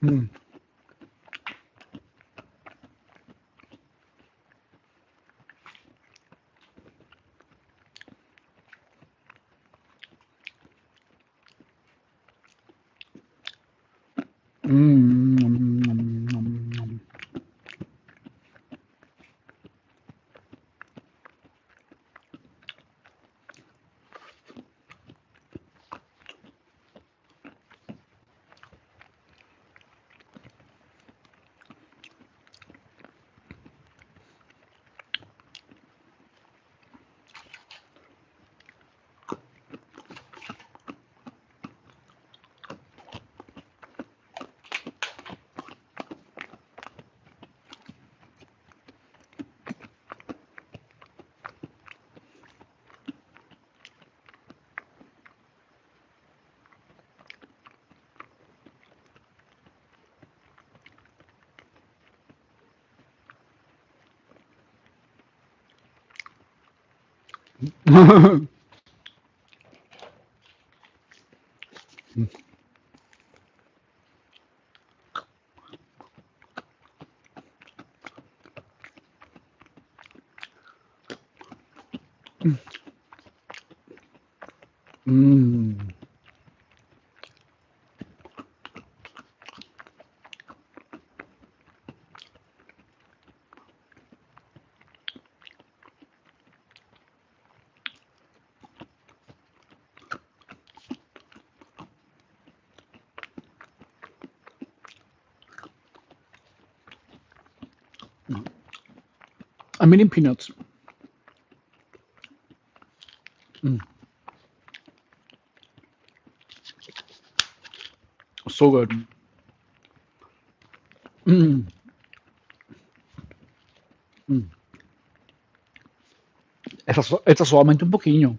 Mm, mm. Mm. I'm eating peanuts. Mm, so good. Mm, mm. Esta solamente un poquillo.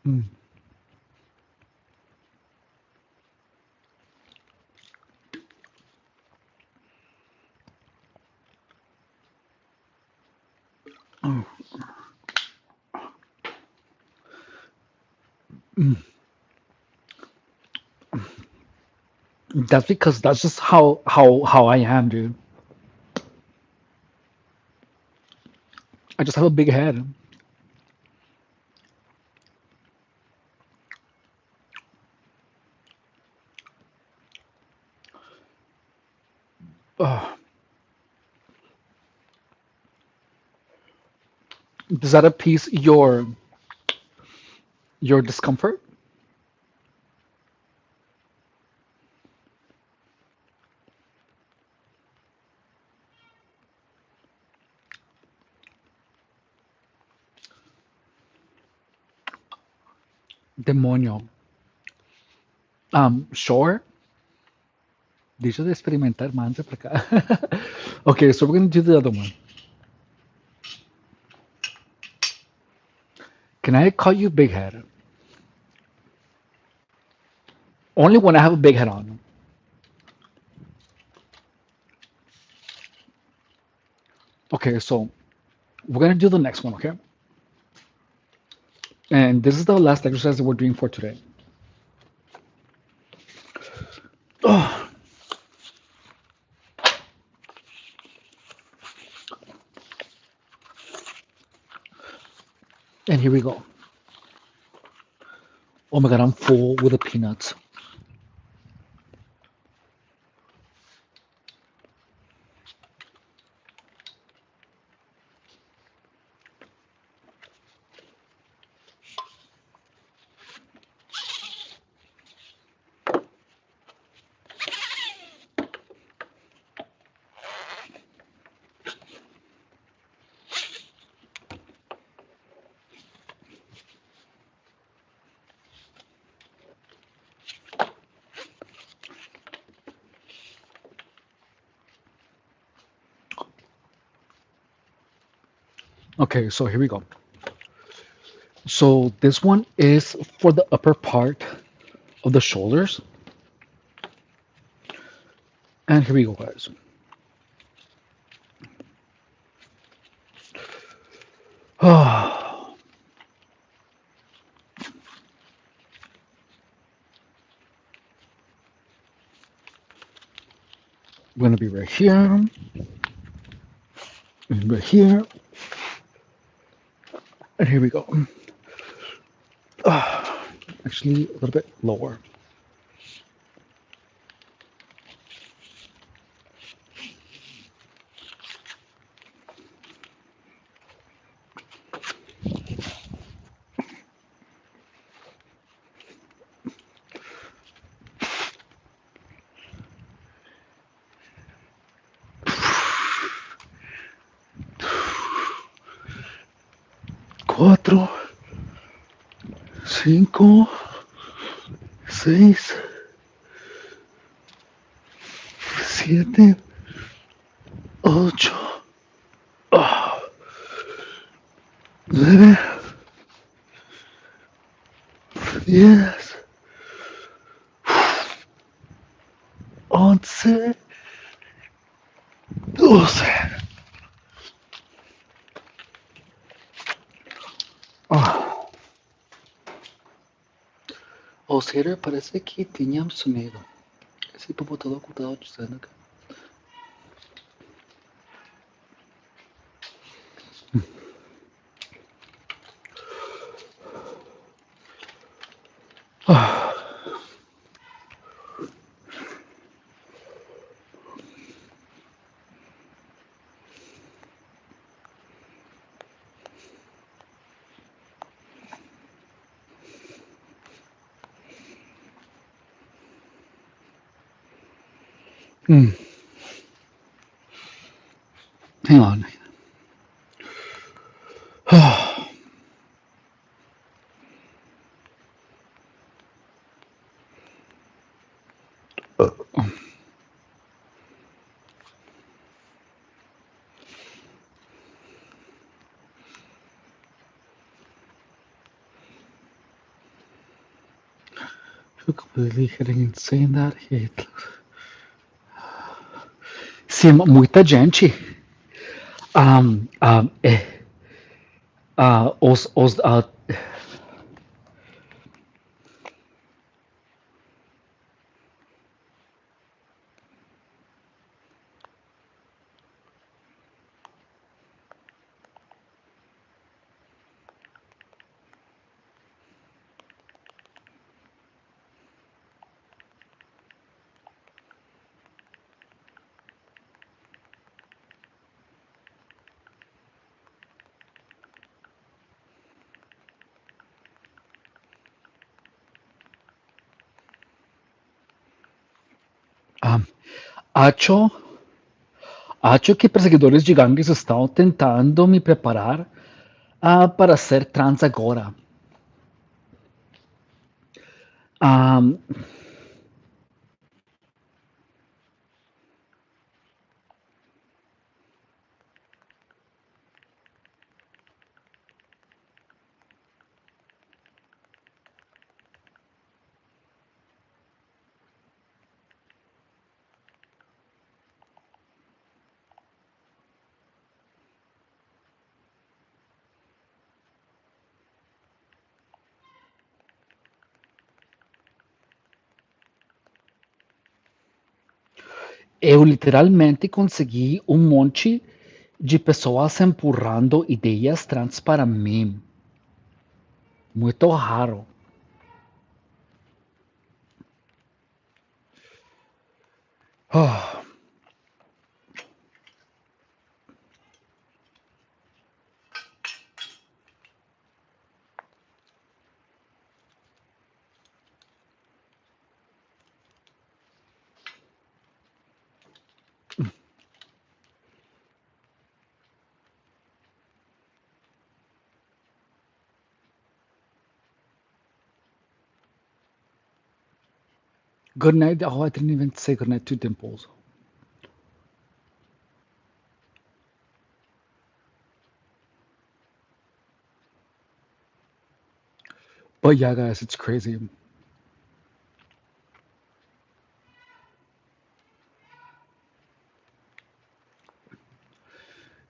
Mm, mm, mm. That's because that's just how I am, dude. I just have a big head. Ugh. Does that appease your discomfort? Demonio. Sure. Deixa eu experimentar mancha pra cá. Okay, so we're gonna do the other one. Can I call you big head? Only when I have a big head on. Okay, so we're gonna do the next one, okay? And this is the last exercise that we're doing for today. Oh, and here we go. Oh my god, I'm full with the peanuts. Okay, so here we go. So this one is for the upper part of the shoulders. And here we go, guys. Oh, we're gonna be right here, and right here, and here we go. Actually, a little bit lower. Cuatro, cinco, seis, siete, ocho, nueve, 10, 11, 12. Oh, o seja, parece que tínhamos sumido. Esse povo todo ocultado dizendo que. Hang on. You're completely getting insane that hate. Sim, muita gente. Os acho, acho que perseguidores de gangues estão tentando me preparar para ser trans agora. Um, eu literalmente consegui um monte de pessoas empurrando ideias trans para mim. Muito raro. Oh, good night. Oh, I didn't even say good night to Dimples. But yeah, guys, it's crazy.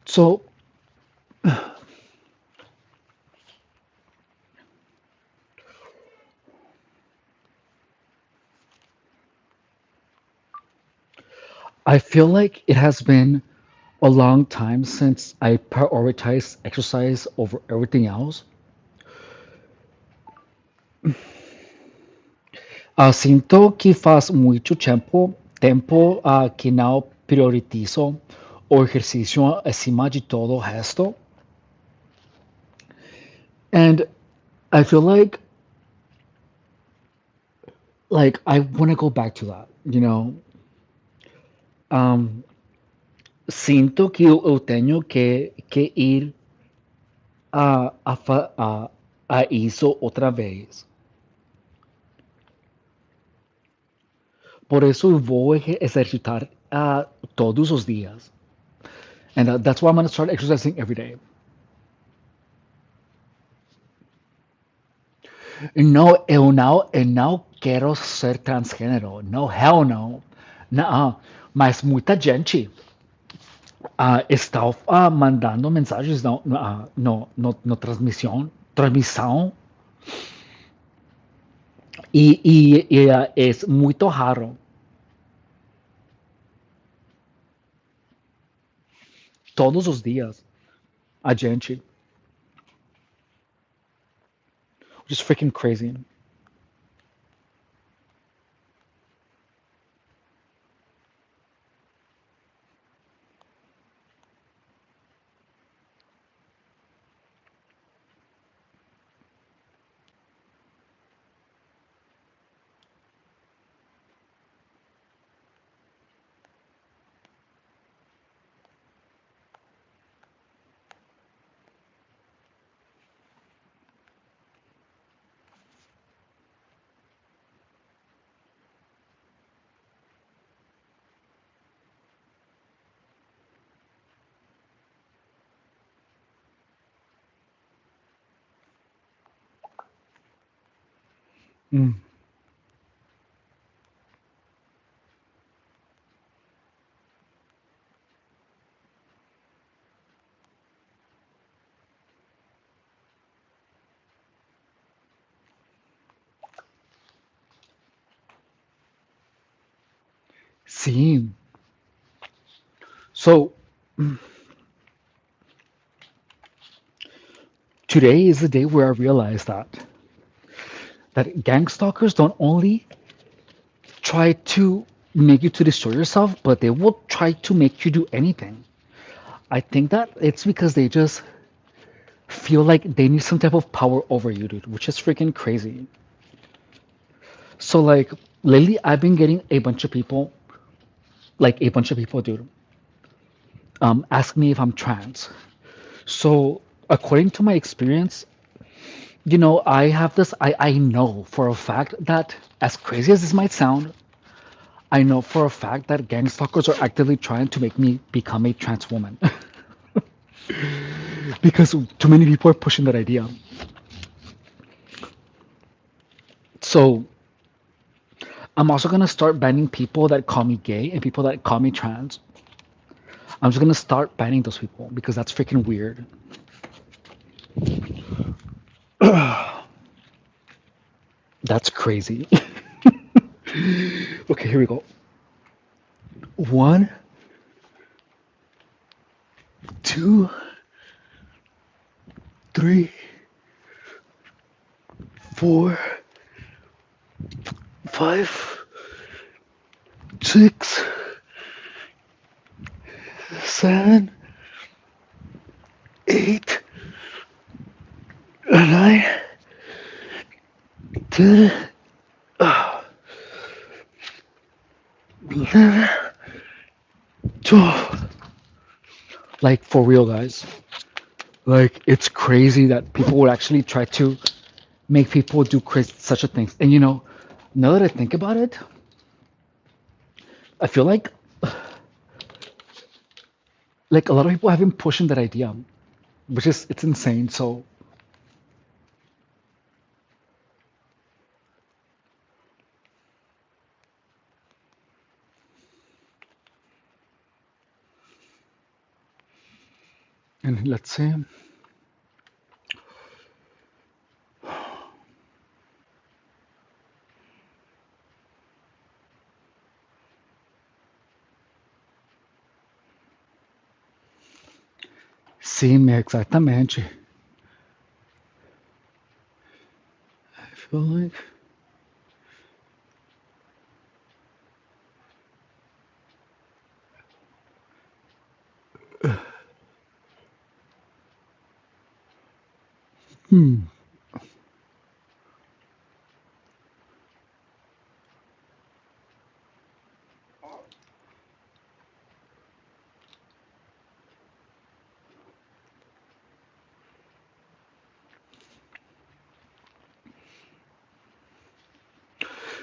So I feel like it has been a long time since I prioritized exercise over everything else. Sinto que faz muito tempo que não priorizo o exercício acima de todo o resto. And I feel like I want to go back to that. Um, Sinto que eu tenho que ir a isso outra vez. Por eso eu vou exercitar todos os dias. And that's why I'm going to start exercising every day. No, eu não quero ser transgênero. No, hell no. Não, mas muita gente está mandando mensagens no transmissão e é muito raro. Todos os dias, a gente, just freaking crazy. Mm, sim. So today is the day where I realized that gang stalkers don't only try to make you to destroy yourself, but they will try to make you do anything. I think that it's because they just feel like they need some type of power over you, dude, which is freaking crazy. So like lately I've been getting a bunch of people, dude, ask me if I'm trans. So according to my experience, I have this, I know for a fact that, as crazy as this might sound, I know for a fact that gang stalkers are actively trying to make me become a trans woman. Because too many people are pushing that idea. So I'm also gonna start banning people that call me gay and people that call me trans. I'm just gonna start banning those people because that's freaking weird. That's crazy. Okay, here we go. One, two, three, four, five, six, seven, eight, nine, 10, 11, 12. Like, for real, guys. Like, it's crazy that people would actually try to make people do crazy such a things. And now that I think about it, I feel like a lot of people have been pushing that idea, which is it's insane. So, and let's see. Sim, exactamente. I feel like. Hmm.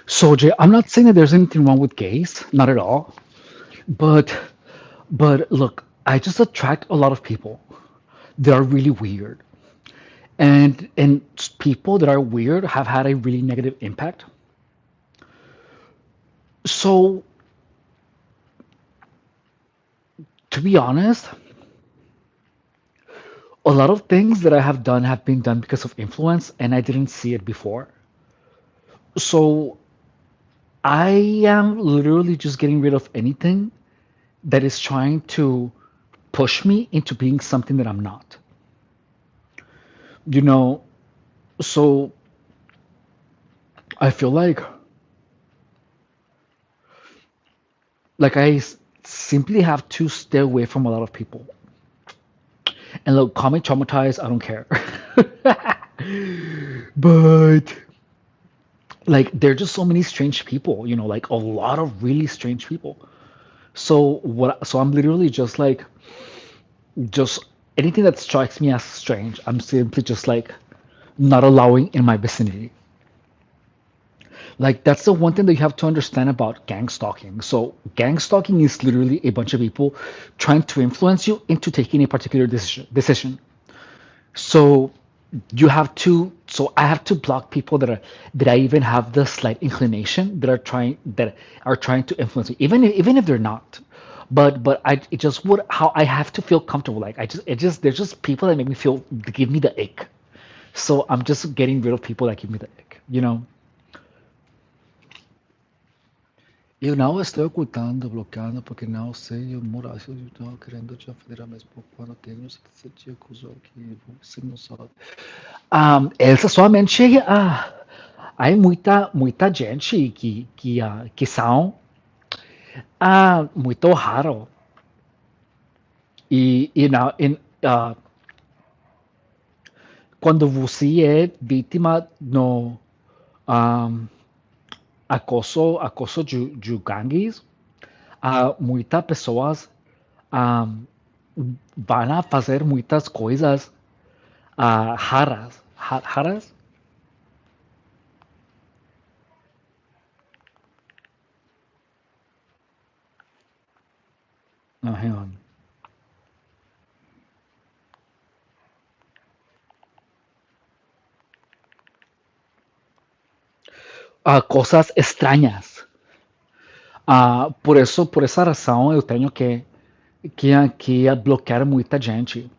So, Jay, I'm not saying that there's anything wrong with gays, not at all. But, but look, I just attract a lot of people that are really weird, and people that are weird have had a really negative impact. So, to be honest, a lot of things that I have done have been done because of influence, and I didn't see it before. So, I am literally just getting rid of anything that is trying to push me into being something that I'm not. You know, so I feel like simply have to stay away from a lot of people. And look, call me traumatized, I don't care. But like there are just so many strange people, like a lot of really strange people. So I'm literally just anything that strikes me as strange, I'm simply just like not allowing in my vicinity. Like that's the one thing that you have to understand about gang stalking. So gang stalking is literally a bunch of people trying to influence you into taking a particular decision. So so I have to block people that I even have the slight inclination that are trying to influence me, even if they're not. But it just would how I have to feel comfortable. Like there's just people that make me feel give me the ick. So I'm just getting rid of people that give me the ick. Eu não estou ocultando, bloqueando, porque não sei o moral. Eu estou querendo te ofender mesmo quando tenho certeza acusou que você não sabe. Essa somente há muita gente que são muito raro e quando você é vítima no um, acoso de gangues, muitas pessoas um, vão a fazer muitas coisas raras, raras. hang on. Cosas extrañas. Por essa razão, eu tenho que bloquear muita gente.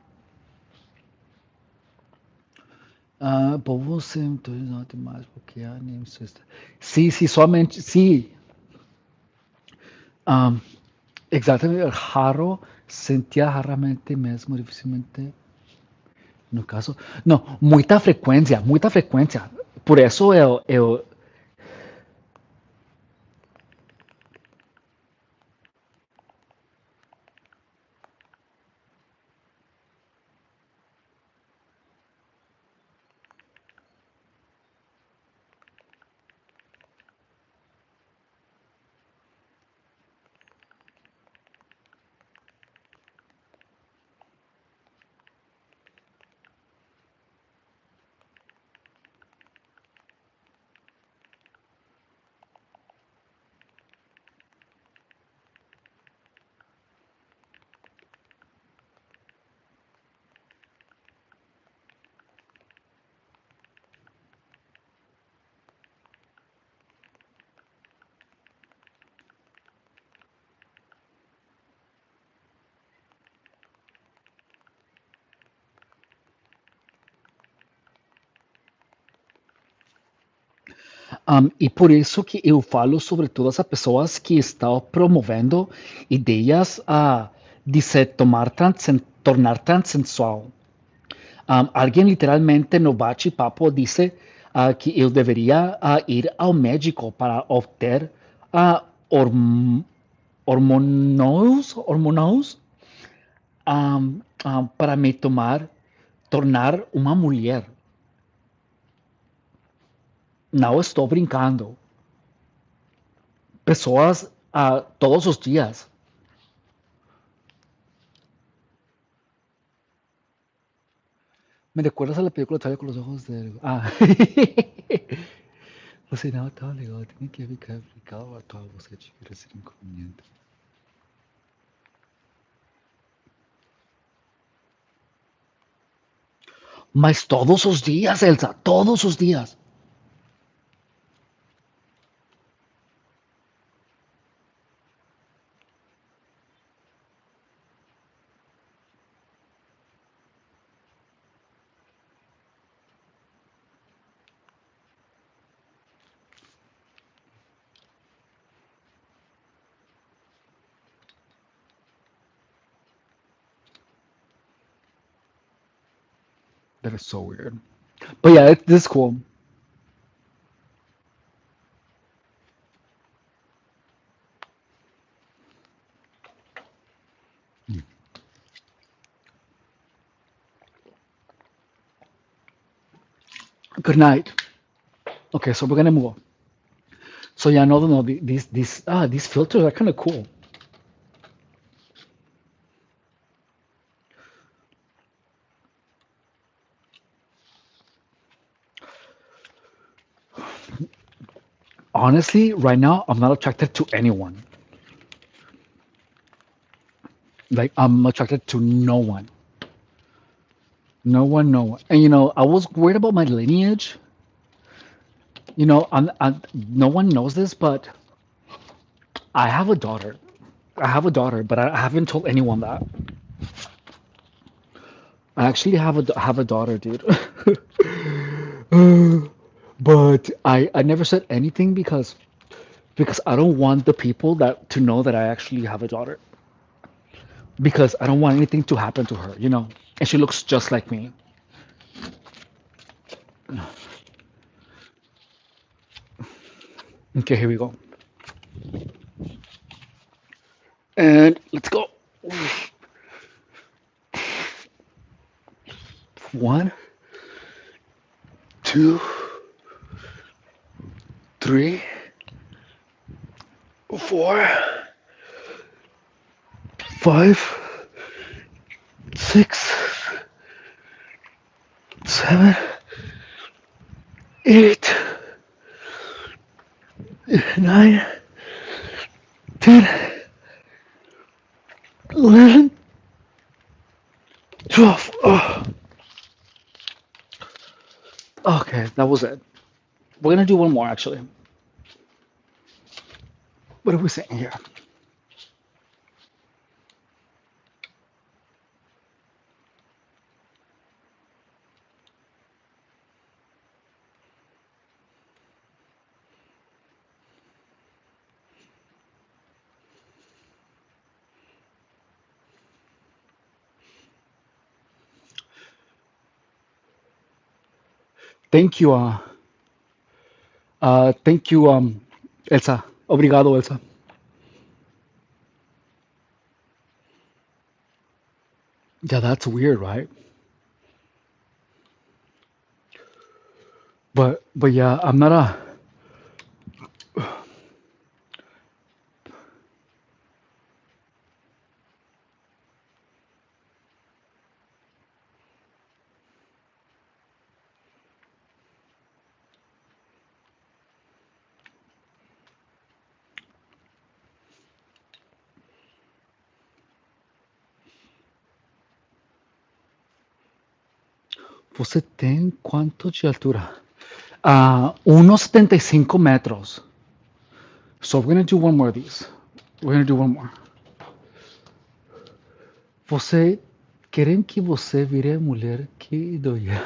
Por você, então, não tem mais bloquear nem insista. Se somente, se, ah, exatamente, raro, sentia raramente mesmo, dificilmente, no caso, não, muita frequência. Por isso eu e por isso que eu falo sobre todas as pessoas que estão promovendo ideias de se tornar transexual. Alguém literalmente no bate-papo disse que eu deveria ir ao médico para obter uh, horm hormônios para me tornar uma mulher. Não estou brincando. Pessoas todos os dias. ¿Me recuerdas a la película todavía con los ojos de... Você não tá legal, tem que ficar aplicado a tua você tiver esse inconveniente. Mas todos os dias, Elsa, todos os dias. That is so weird. But yeah, this is cool. Good night. Okay, so we're gonna move on. So yeah, no, these filters are kind of cool. Honestly, right now, I'm not attracted to anyone. Like, I'm attracted to no one. No one, no one. And I was worried about my lineage. No one knows this, but I have a daughter. I have a daughter, but I haven't told anyone that. I actually have a daughter, dude. But I never said anything because I don't want the people that to know that I actually have a daughter. Because I don't want anything to happen to her. And she looks just like me. Okay, here we go. And let's go. One, two, three, four, five, six, seven, eight, nine, 10, 11, 12. Okay, that was it. We're gonna do one more actually. What are we saying here? Thank you, thank you, Elsa. Obrigado, Elsa. Yeah, that's weird, right? But yeah, I'm not a. Você tem quanto de altura? 1,75 metros. So we're gonna do one more of these. We're gonna do one more. Você querem que você vire mulher que doia.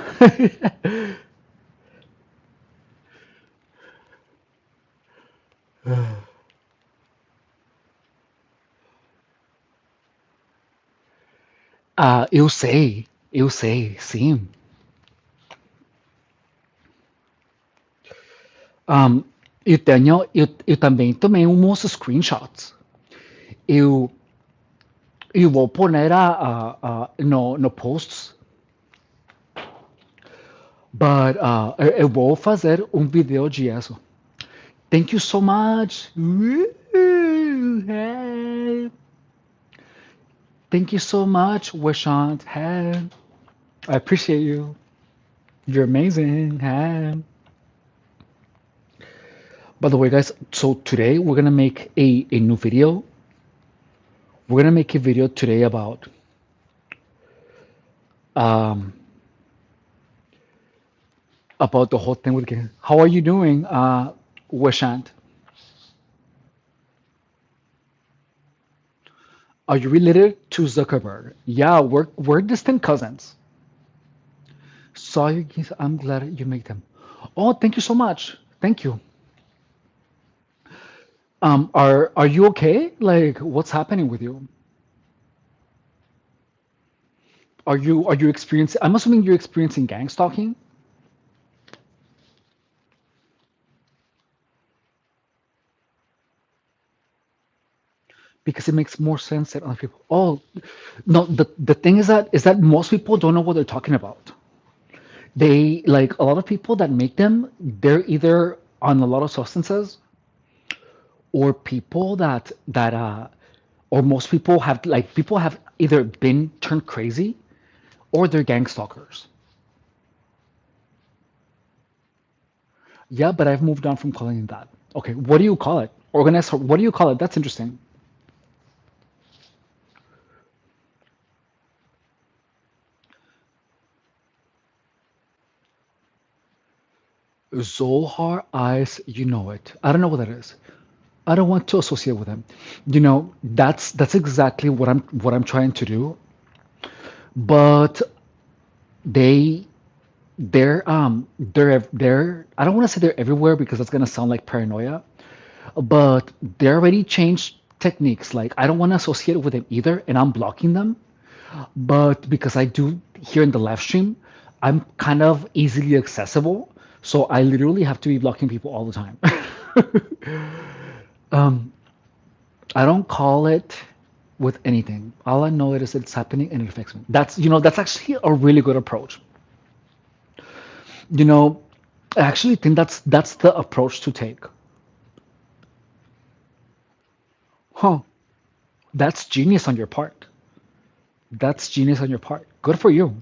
Eu sei, sim. Um, eu também tomei uns screenshots. Eu, eu vou pôr no posts, but eu vou fazer um vídeo disso. Thank you so much. Hey. Thank you so much, Wishant. Hey. I appreciate you. You're amazing. Hey. By the way, guys, so today we're gonna make a new video. We're gonna make a video today um about the whole thing with games. How are you doing, Wishant? Are you related to Zuckerberg? Yeah, we're distant cousins. Saw you. I'm glad you make them. Oh, thank you so much. Thank you. Are you okay? Like, what's happening with you? Are you experiencing? I'm assuming you're experiencing gang stalking because it makes more sense that other people. Oh, no. The thing is that most people don't know what they're talking about. They like a lot of people that make them. They're either on a lot of substances or people that or most people have like people have either been turned crazy or they're gang stalkers. Yeah, but I've moved on from calling it that. Okay, what do you call it? Organized. What do you call it? That's interesting. Zohar eyes, you know it. I don't know what that is. I don't want to associate with him. That's exactly what I'm trying to do. But they they're I don't want to say they're everywhere because that's gonna sound like paranoia. But they already changed techniques. Like I don't want to associate with them either, and I'm blocking them. But because I do here in the live stream, I'm kind of easily accessible. So I literally have to be blocking people all the time. um, I don't call it with anything. All I know is it's happening and it affects me. That's actually a really good approach. You know, I actually think that's the approach to take. Huh. That's genius on your part. That's genius on your part. Good for you.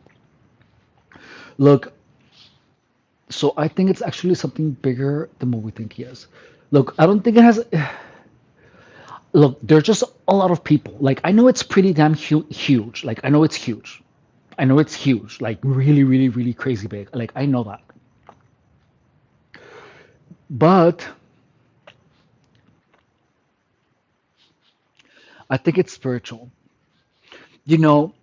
Look, so I think it's actually something bigger than what we think he is. Look, I don't think it has. Look, there's just a lot of people. Like, I know it's pretty damn huge. Like, I know it's huge. I know it's huge. Like, really, really, really crazy big. Like, I know that. But I think it's spiritual. You know,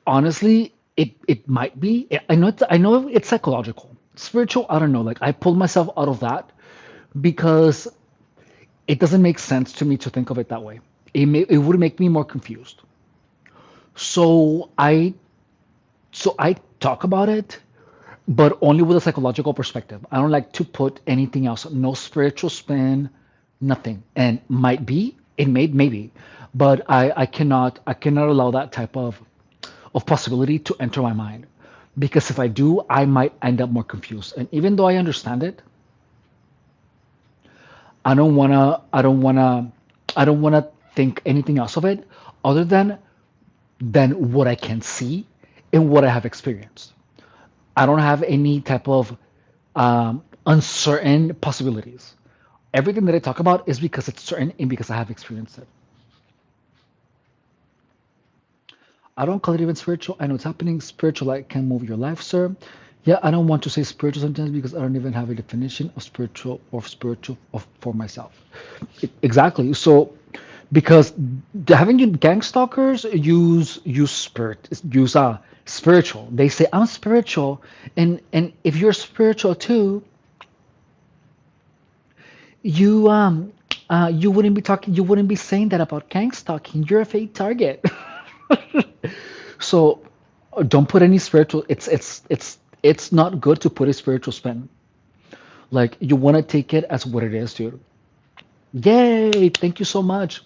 honestly, it might be. I know it's psychological. Spiritual, I don't know. Like, I pulled myself out of that because it doesn't make sense to me to think of it that way. It would make me more confused. So I talk about it, but only with a psychological perspective. I don't like to put anything else. No spiritual spin, nothing. And might be, it may maybe, but I cannot allow that type of possibility to enter my mind. Because if I do, I might end up more confused. And even though I understand it, I don't wanna think anything else of it other than what I can see and what I have experienced. I don't have any type of uncertain possibilities. Everything that I talk about is because it's certain and because I have experienced it. I don't call it even spiritual. I know it's happening. Spiritual light can move your life, sir. Yeah, I don't want to say spiritual sometimes because I don't even have a definition of spiritual for myself. Exactly. So, because having you gang stalkers use spiritual. They say I'm spiritual, and if you're spiritual too, you wouldn't be talking. You wouldn't be saying that about gang stalking. You're a fake target. So don't put any spiritual. It's not good to put a spiritual spin. Like, you want to take it as what it is, dude. Yay! Thank you so much.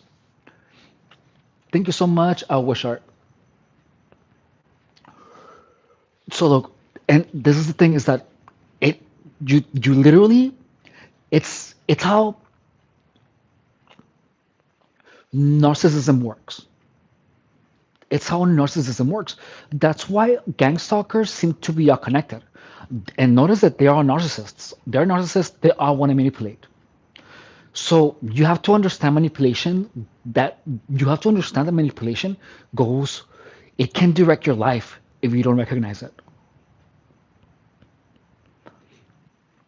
Thank you so much, Wishart. So look, and this is the thing is that it you literally it's how narcissism works. It's how narcissism works. That's why gang stalkers seem to be connected. And notice that they are narcissists. They're narcissists. They all want to manipulate. So you have to understand manipulation. That you have to understand that manipulation goes. It can direct your life if you don't recognize it.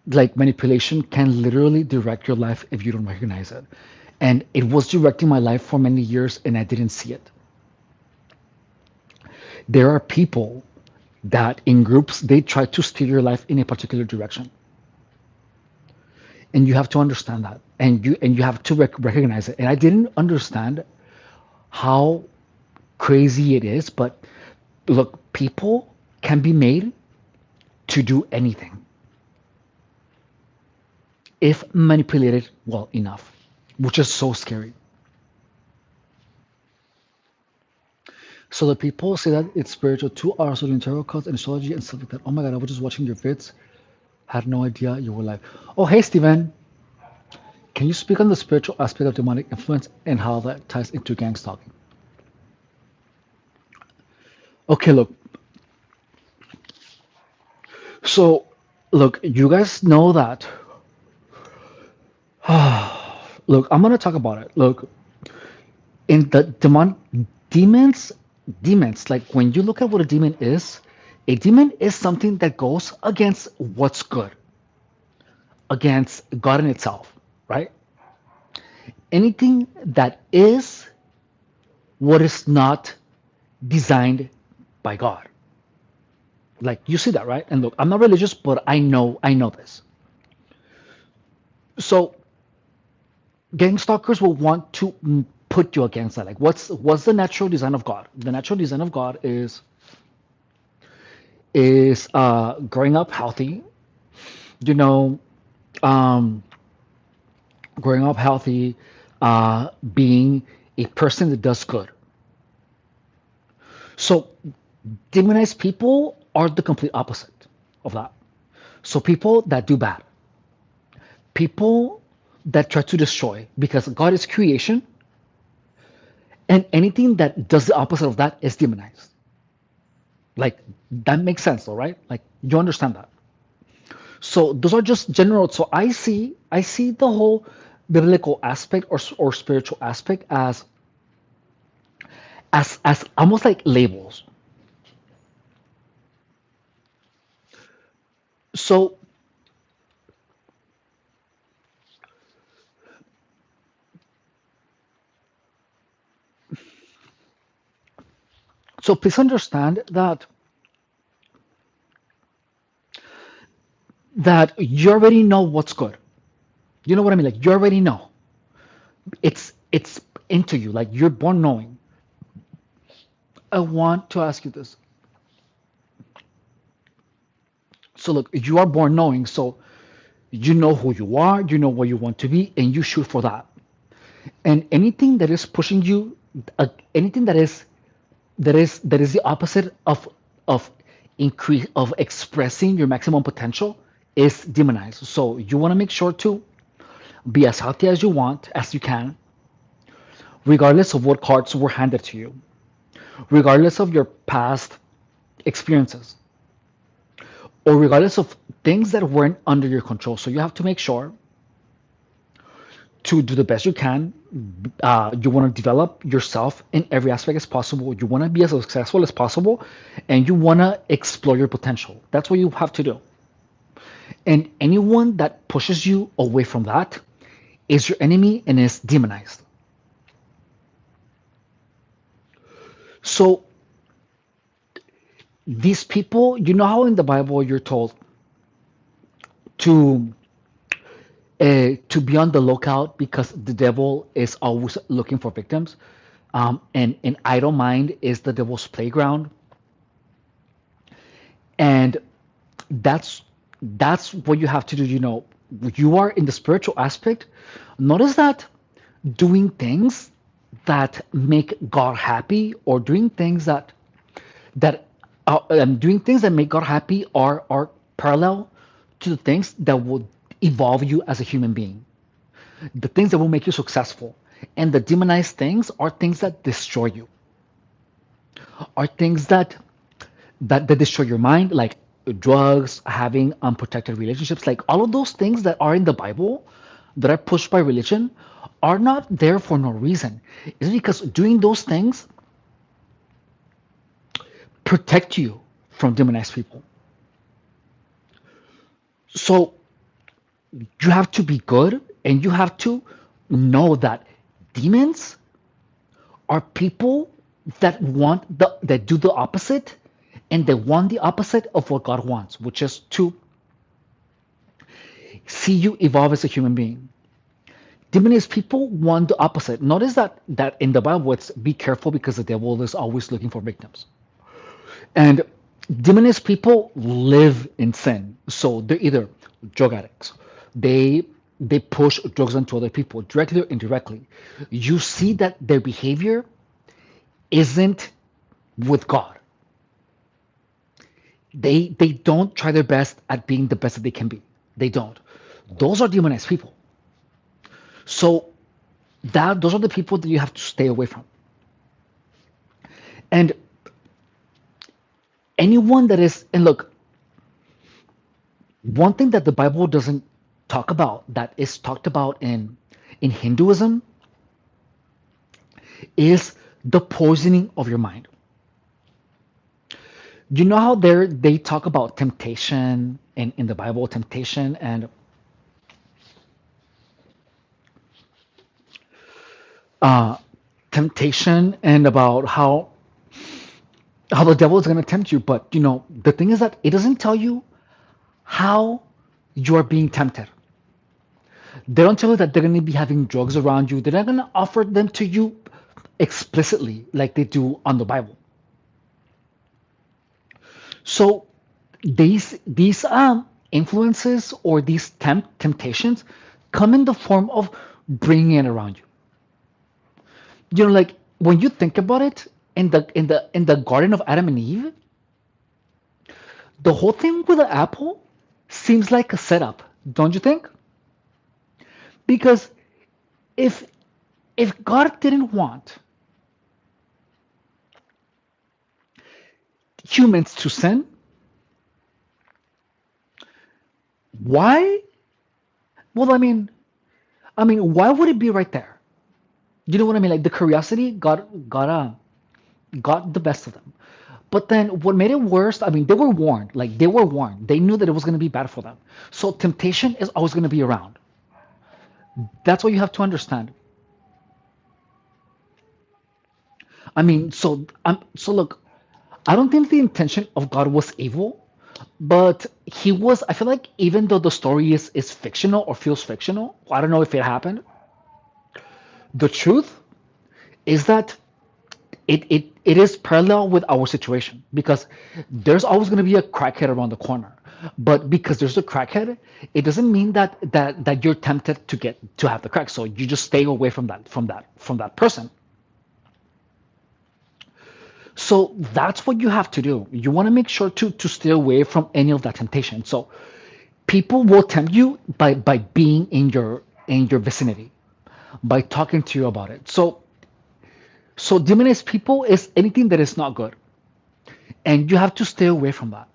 Like, manipulation can literally direct your life if you don't recognize it. And it was directing my life for many years, and I didn't see it. There are people that in groups they try to steer your life in a particular direction, and you have to understand that, and you have to recognize it. And I didn't understand how crazy it is, but look, people can be made to do anything if manipulated well enough, which is so scary. So the people say that it's spiritual. 2 hours of tarot cards and astrology and stuff like that. Oh my god, I was just watching your vids. Had no idea you were live. Oh, hey Steven. Can you speak on the spiritual aspect of demonic influence and how that ties into gang stalking? Okay, look. So, look, you guys know that. Look, I'm gonna talk about it. Look, in the demons, demons. Like, when you look at what a demon is something that goes against what's good, against God in itself, right? Anything that is what is not designed by God. Like, you see that, right? And look, I'm not religious, but I know this. So gang stalkers will want to put you against that. Like, what's the natural design of God? The natural design of God is growing up healthy, you know, um, growing up healthy, being a person that does good. So demonized people are the complete opposite of that. So people that do bad, people that try to destroy, because God is creation, and anything that does the opposite of that is demonized. Like, that makes sense, though, right? Like, you understand that. So those are just general. So I see the whole biblical aspect or spiritual aspect as almost like labels. So so please understand that you already know what's good. You know what I mean? Like you already know. It's into you. Like you're born knowing. I want to ask you this. So look, you are born knowing. So you know who you are, you know what you want to be, and you shoot for that. And anything that is pushing you, anything that is the opposite of increase of expressing your maximum potential is demonized. So you want to make sure to be as healthy as you want as you can, regardless of what cards were handed to you, regardless of your past experiences, or regardless of things that weren't under your control. So you have to make sure to do the best you can. You want to develop yourself in every aspect as possible. You want to be as successful as possible, and you want to explore your potential. That's what you have to do. And anyone that pushes you away from that is your enemy and is demonized. So these people, you know how in the Bible you're told to to be on the lookout because the devil is always looking for victims. And an idle mind is the devil's playground. And that's that's what you have to do. You are in the spiritual aspect. Notice that doing things that make God happy, or doing things that make God happy are parallel to the things that will evolve you as a human being, the things that will make you successful. And the demonized things are things that destroy you, are things that destroy your mind, like drugs, having unprotected relationships, like all of those things that are in the Bible that are pushed by religion are not there for no reason. It's because doing those things protect you from demonized people. So you have to be good, and you have to know that demons are people that do the opposite, and they want the opposite of what God wants, which is to see you evolve as a human being. Demonist people want the opposite. Notice that in the Bible it's be careful because the devil is always looking for victims. And demonist people live in sin. So they're either drug addicts. They they push drugs onto other people directly or indirectly. You see that their behavior isn't with God. They don't try their best at being the best that they can be. They don't. Those are demonized people. So that those are the people that you have to stay away from. And anyone that is, and look, one thing that the Bible doesn't talk about that is talked about in Hinduism is the poisoning of your mind. You know how they talk about temptation in the Bible, temptation and uh, temptation, and about how the devil is going to tempt you. But the thing is that it doesn't tell you how you are being tempted. They don't tell you that they're going to be having drugs around you. They're not going to offer them to you explicitly like they do on the Bible. So these influences, or these temptations, come in the form of bringing it around you. Like when you think about it, in the Garden of Adam and Eve, the whole thing with the apple seems like a setup, don't you think? Because if if God didn't want humans to sin, Why? Well, I mean, why would it be right there? You know what I mean? Like the curiosity got the best of them. But then what made it worse, I mean, they were warned. Like they were warned. They knew that it was going to be bad for them. So temptation is always going to be around. That's what you have to understand. I mean, so look, I don't think the intention of God was evil, but he was. I feel like even though the story is fictional or feels fictional, I don't know if it happened. The truth is that it is parallel with our situation because there's always going to be a crackhead around the corner. But because there's a crackhead, it doesn't mean that you're tempted to have the crack. So you just stay away from that person. So that's what you have to do. You want to make sure to stay away from any of that temptation. So people will tempt you by being in your vicinity, by talking to you about it. So demonized people is anything that is not good, and you have to stay away from that.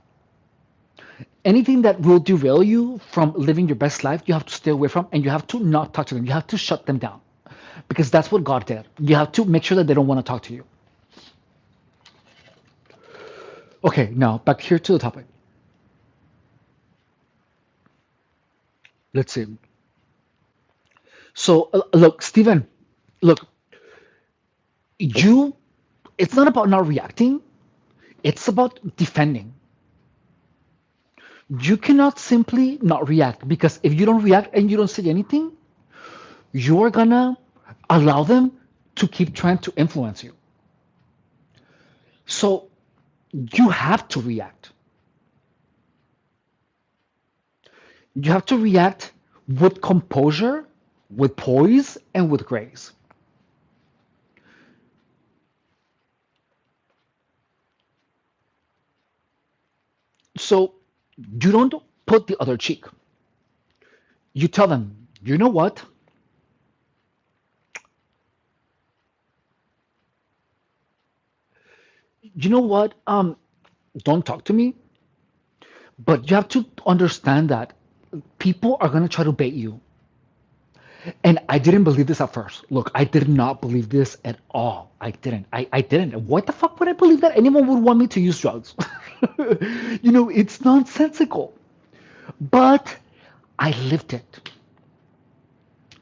Anything that will derail you from living your best life, you have to stay away from, and you have to not talk to them. You have to shut them down, because that's what God did. You have to make sure that they don't want to talk to you. Okay, now back here to the topic. Let's see. So look, Stephen, look, you. It's not about not reacting. It's about defending. You cannot simply not react because if you don't react and you don't say anything, you're gonna allow them to keep trying to influence you. So you have to react. You have to react with composure, with poise, and with grace. So you don't put the other cheek. You tell them, you know what? You know what? Don't talk to me. But you have to understand that people are gonna try to bait you. And I didn't believe this at first. Look, I did not believe this at all. I didn't. What the fuck would I believe that anyone would want me to use drugs? It's nonsensical. But I lived it.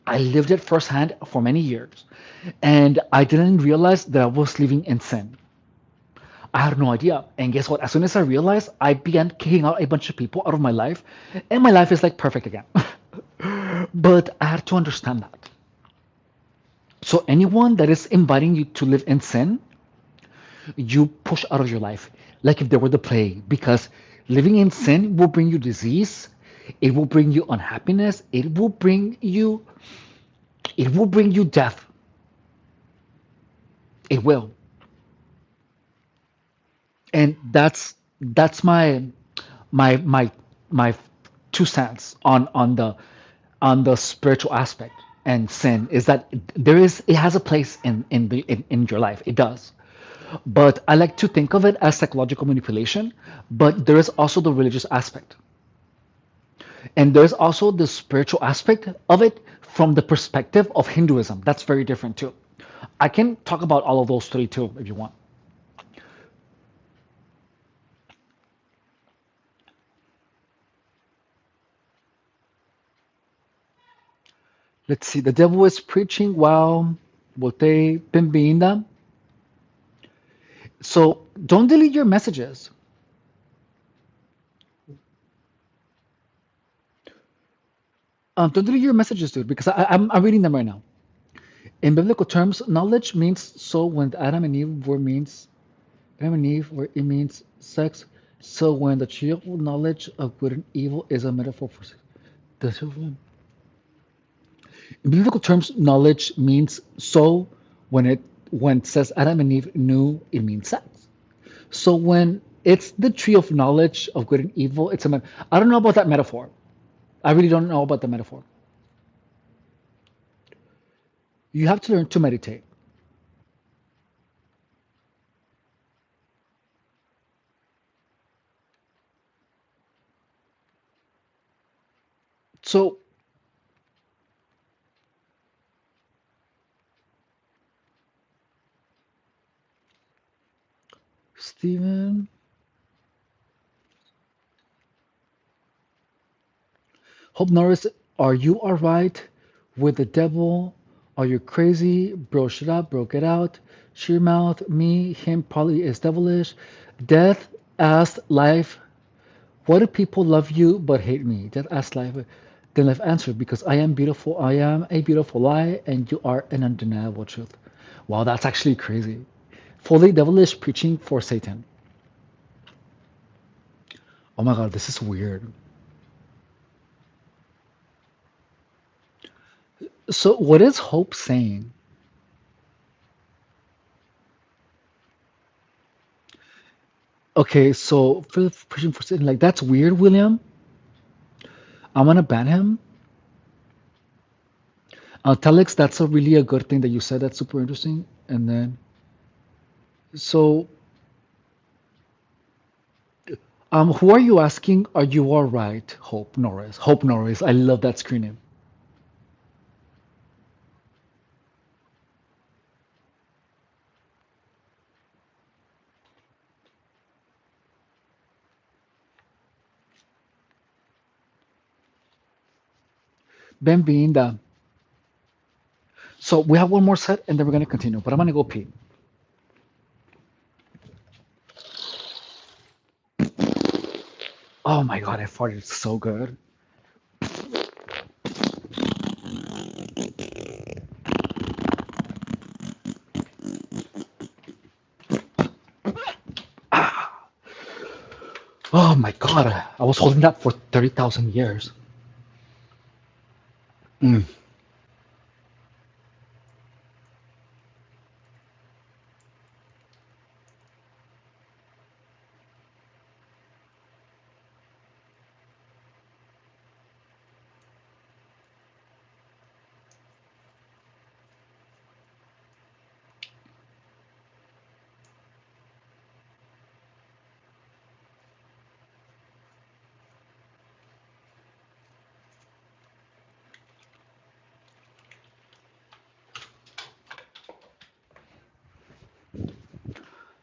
I lived it firsthand for many years. And I didn't realize that I was living in sin. I had no idea. And guess what? As soon as I realized, I began kicking out a bunch of people out of my life. And my life is like perfect again. But I had to understand that. So anyone that is inviting you to live in sin, you push out of your life like if they were the plague, because living in sin will bring you disease, it will bring you unhappiness, it will bring you death. It will. And that's my my 2 cents on the spiritual aspect and sin is that it has a place in your life. It does. But I like to think of it as psychological manipulation, but there is also the religious aspect. And there's also the spiritual aspect of it from the perspective of Hinduism. That's very different too. I can talk about all of those three too if you want. Let's see. The devil is preaching while Bote Pimbinda. So don't delete your messages. Don't delete your messages, dude, because I'm reading them right now. In biblical terms, knowledge means so when Adam and Eve were means Adam and Eve were it means sex. So when the tree of knowledge of good and evil is a metaphor for sex. In biblical terms, knowledge means so when it says Adam and Eve knew, it means sex. So when it's the tree of knowledge of good and evil, I don't know about that metaphor. I really don't know about the metaphor. You have to learn to meditate. So, Steven, Hope Norris, are you alright with the devil? Are you crazy? Bro, shut up, bro, get out. Sheer mouth, me, him probably is devilish. Death asked life, why do people love you but hate me? Death asked life. Then life answered, because I am beautiful, I am a beautiful lie, and you are an undeniable truth. Wow, that's actually crazy. Fully devilish preaching for Satan. Oh my god, this is weird. So, what is Hope saying? Okay, so for the preaching for Satan, like that's weird, William. I'm gonna ban him. Telex, that's a really a good thing that you said. That's super interesting. And then, so, who are you asking? Are you all right, Hope Norris? Hope Norris. I love that screen name. Benvinda. So we have one more set, and then we're gonna continue. But I'm gonna go pee. Oh my god, I farted so good. Oh my god, I was holding that for 30,000 years. Mm.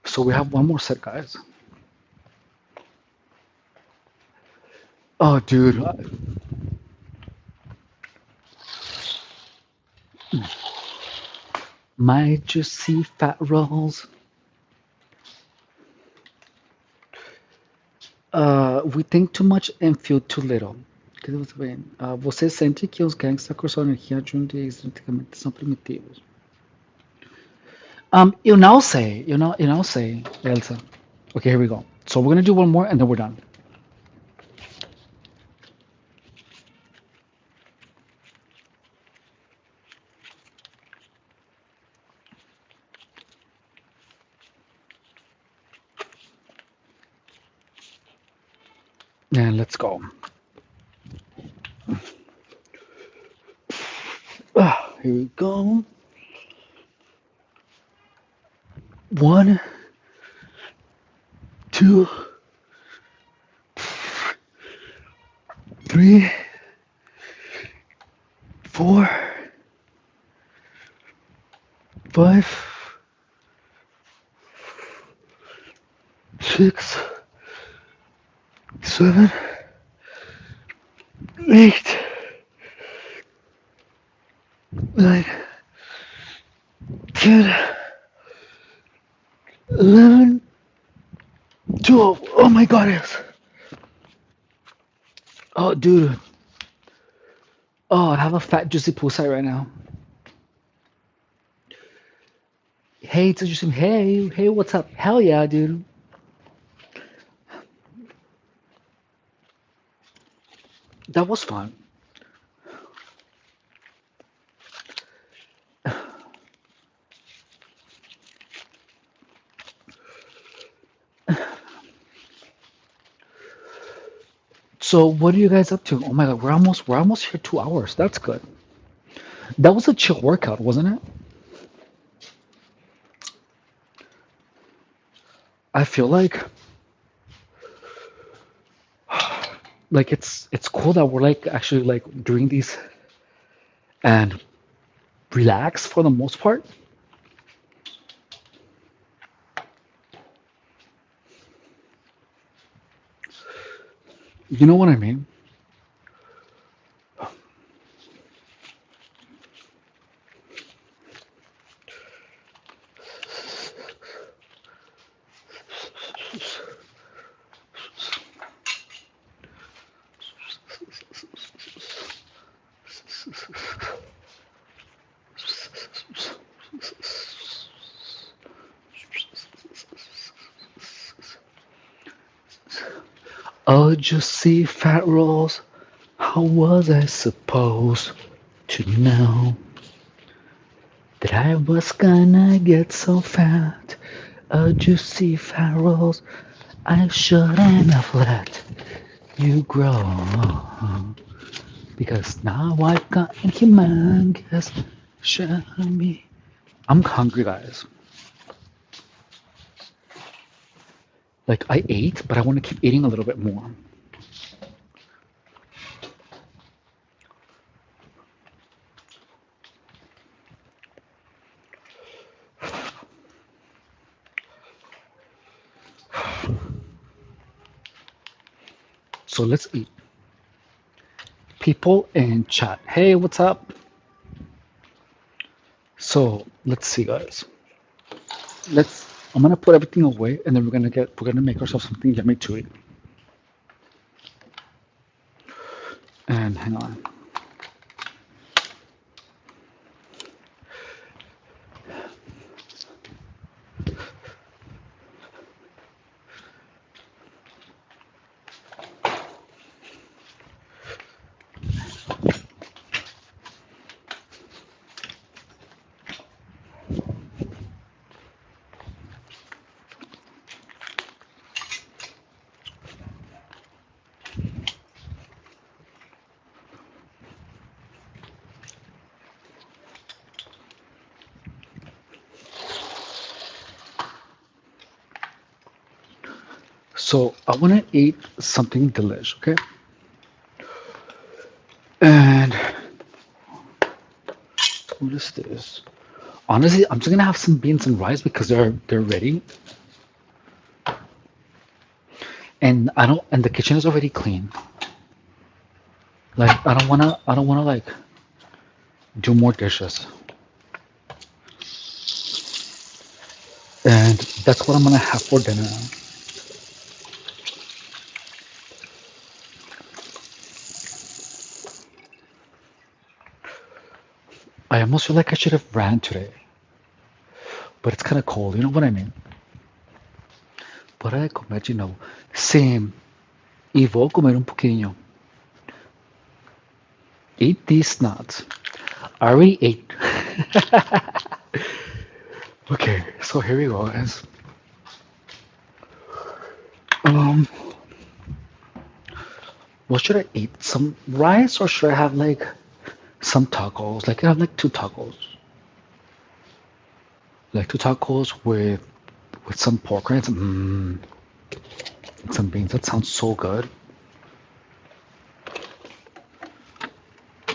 So we have one more set, guys. Oh, dude, my juicy fat rolls. We think too much and feel too little. Que Deus bem. Você sente que os gangsters com sua energia juntos e esteticamente são primitivos. You now say, Elsa. Okay, here we go. So we're gonna do one more and then we're done. And let's go. Here we go. One, two, three, four, five, six, seven, eight, nine, 10, 11, 12. Oh my god, yes. Oh, dude. Oh, I have a fat juicy poolside right now. Hey, it's interesting. Hey, hey, what's up? Hell yeah, dude. That was fun. So, what are you guys up to? Oh my god, we're almost here 2 hours. That's good. That was a chill workout, wasn't it? I feel like like it's cool that we're like actually like doing these and relax for the most part. You know what I mean? Oh, just see fat rolls. How was I supposed to know that I was gonna get so fat? Oh, juicy fat rolls. I shouldn't have let you grow because now I've got humongous me. I'm hungry, guys. Like I ate, but I want to keep eating a little bit more. So let's eat. People in chat. Hey, what's up? So let's see, guys. Let's. I'm gonna put everything away, and then we're gonna make ourselves something yummy to eat. And hang on. So I want to eat something delicious, okay? And what is this? Honestly, I'm just gonna have some beans and rice because they're ready, and I don't. And the kitchen is already clean. Like I don't wanna like do more dishes, and that's what I'm gonna have for dinner. I almost feel like I should have ran today, but it's kind of cold. You know what I mean? Para de comer, same. Y voy a comer un poquillo. Eat these nuts. I already ate. Okay, so here we go, guys. Um, what should I eat? Some rice or should I have like some tacos? Like I have like two tacos with some pork rinds, and some beans. That sounds so good.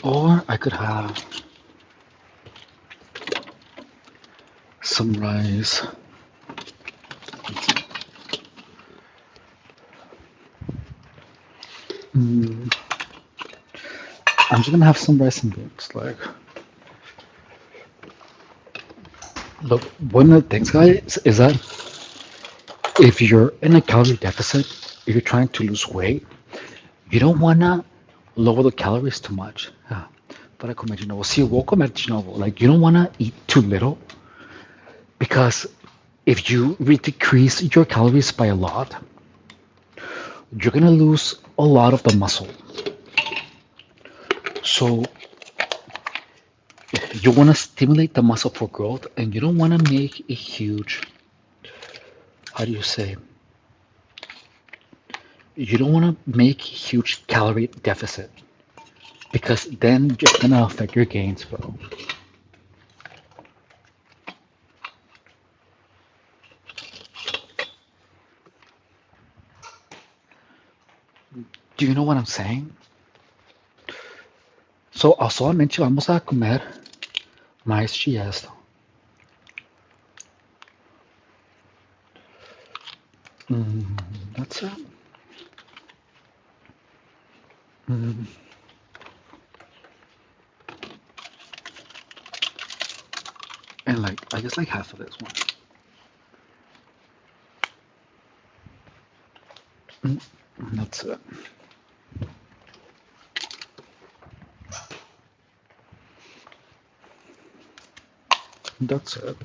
Or I could have some rice. Mm, I'm just gonna have some rice and beans. Like, look, one of the things, guys, is that if you're in a calorie deficit, if you're trying to lose weight, you don't wanna lower the calories too much. Para comer de novo. Si voy a comer de novo, like you don't wanna eat too little because if you decrease your calories by a lot, you're gonna lose a lot of the muscle. So you want to stimulate the muscle for growth, and you don't want to make a huge, how do you say, you don't want to make a huge calorie deficit because then it's gonna affect your gains, bro. Do you know what I'm saying? So, solamente vamos a comer mais que esto. Mm, that's it. Mm, and like, I guess like half of this one. Mm, that's it. That's it.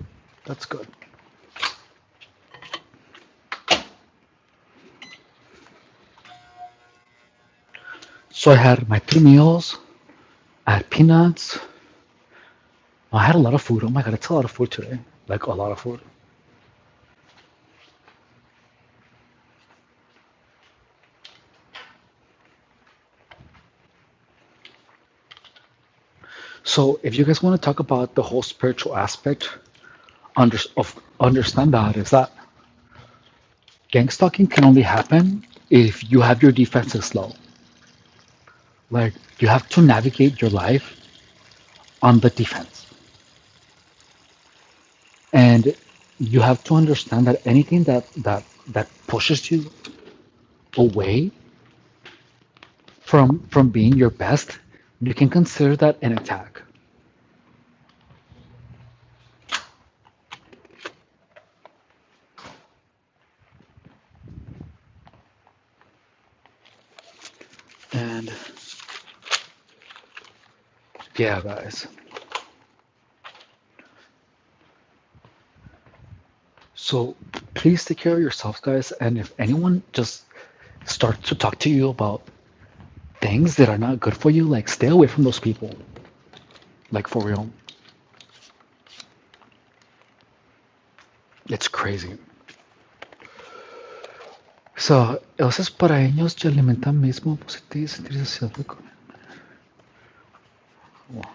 That's good. So I had my 3 meals. I had peanuts. I had a lot of food. Oh my god, it's a lot of food today. Like a lot of food. So if you guys want to talk about the whole spiritual aspect, understand that is that gang stalking can only happen if you have your defenses low. Like you have to navigate your life on the defense, and you have to understand that anything that pushes you away from being your best, you can consider that an attack. And yeah, guys. So please take care of yourselves, guys. And if anyone just starts to talk to you about things that are not good for you, like stay away from those people. Like for real. It's crazy. So, esos paraeños se alimentan mismo positivo y sentirse saciado con- Wow.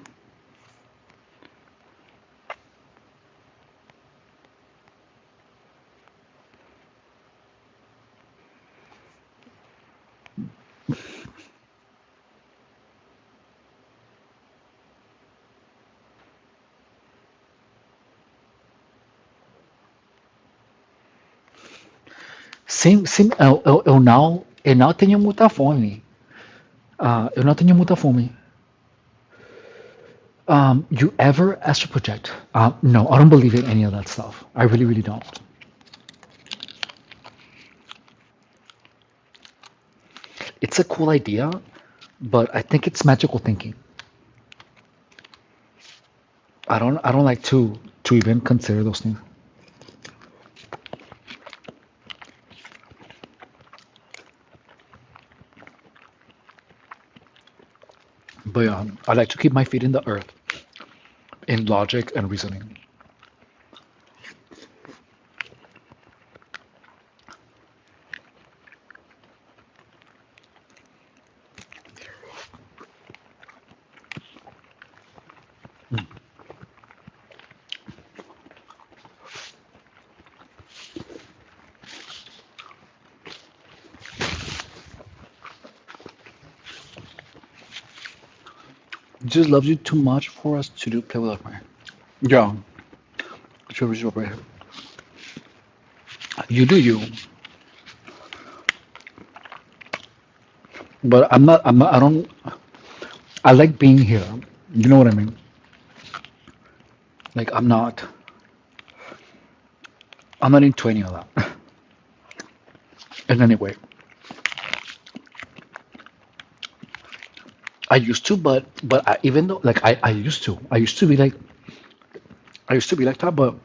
Sim, eu não tenho muita fome. Eu não tenho muita fome. You ever astral project? No, I don't believe in any of that stuff. I really, really don't. It's a cool idea, but I think it's magical thinking. I don't like to even consider those things. But I like to keep my feet in the earth, in logic and reasoning. Jesus loves you too much for us to do play with our prayer. Yeah, sure, right here. You do you, but I'm not. I'm not. I don't. I like being here. You know what I mean? Like I'm not. I'm not into any of that. In any way, I used to, but even though like I used to be like that, but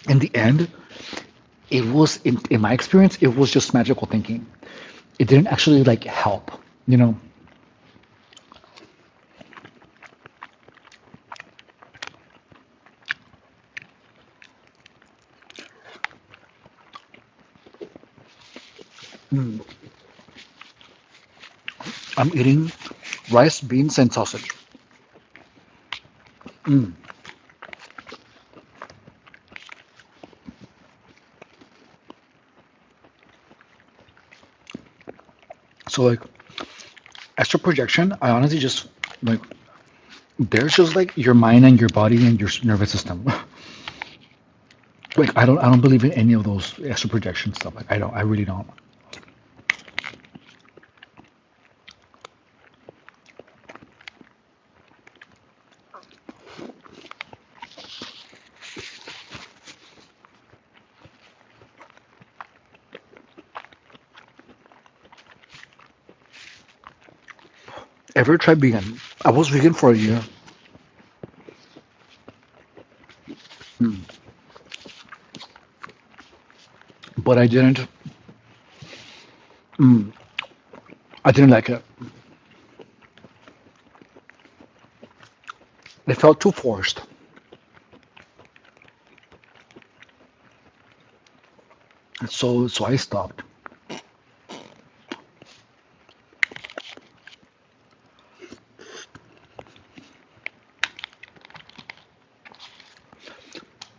in the end, it was in my experience, it was just magical thinking. It didn't actually like help. You know. Mm. I'm eating rice, beans, and sausage. Mm. So like astral projection, I honestly just like there's just like your mind and your body and your nervous system. Like I don't believe in any of those astral projection stuff. Like I really don't. Ever tried vegan? I was vegan for a year, but I didn't like it. It felt too forced. So I stopped.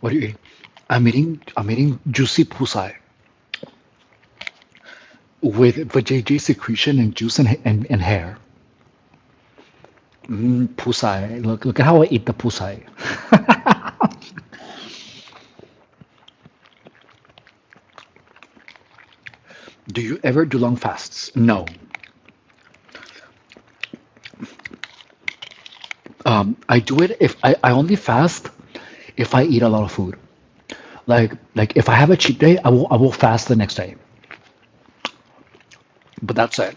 What do you eat? I'm eating juicy pusai with vajayjay secretion and juice and hair. Pusai. Look at how I eat the pusai. Do you ever do long fasts? No. I do it if I only fast if I eat a lot of food. Like if I have a cheat day, I will fast the next day. But that's it.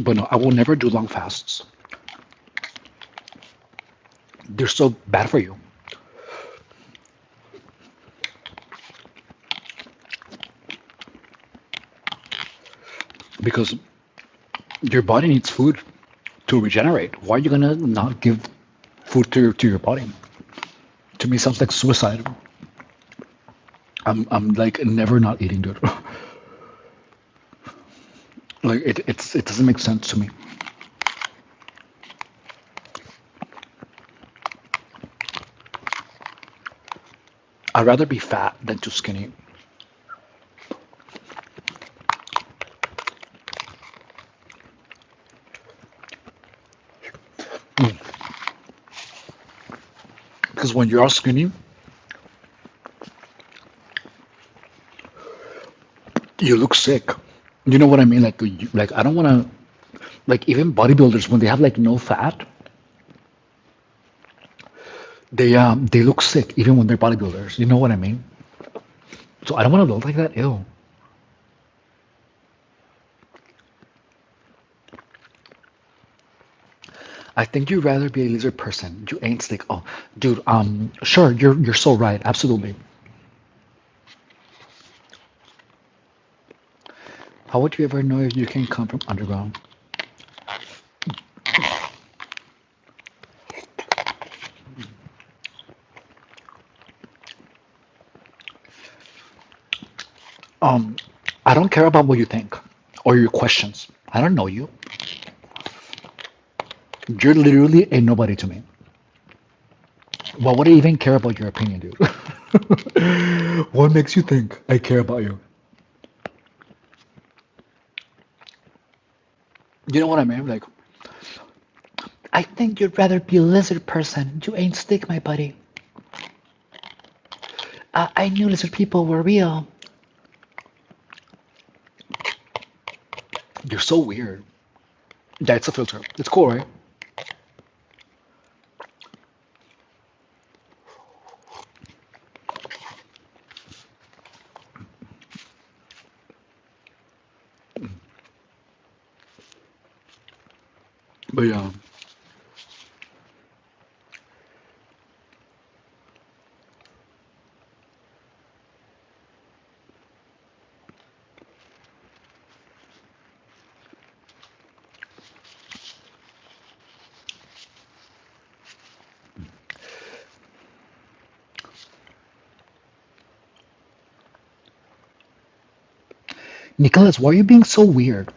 But no, I will never do long fasts. They're so bad for you because your body needs food to regenerate. Why are you gonna not give food to your body? To me, sounds like suicide. I'm like never not eating, dude. Like it doesn't make sense to me. I'd rather be fat than too skinny. Because when you're all skinny, you look sick. You know what I mean? Like I don't want to. Like even bodybuilders, when they have like no fat, they look sick even when they're bodybuilders. You know what I mean? So I don't want to look like that. Ew. I think you'd rather be a lizard person. You ain't slick. Oh, dude. Sure. You're so right. Absolutely. How would you ever know if you can come from underground? Um, I don't care about what you think or your questions. I don't know you. You're literally a nobody to me. Why would I even care about your opinion, dude? What makes you think I care about you? You know what I mean? Like, I think you'd rather be a lizard person. You ain't stick, my buddy. I knew lizard people were real. You're so weird. Yeah, it's a filter. It's cool, right? But yeah, Nicholas, why are you being so weird?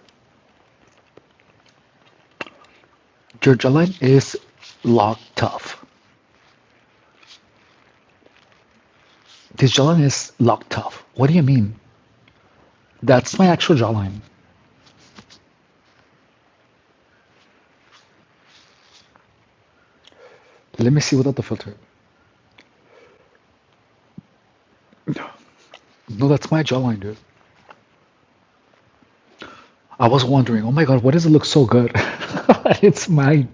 Your jawline is locked tough. This jawline is locked tough. What do you mean? That's my actual jawline. Let me see without the filter. No, that's my jawline, dude. I was wondering, oh my god, why does it look so good? It's mine.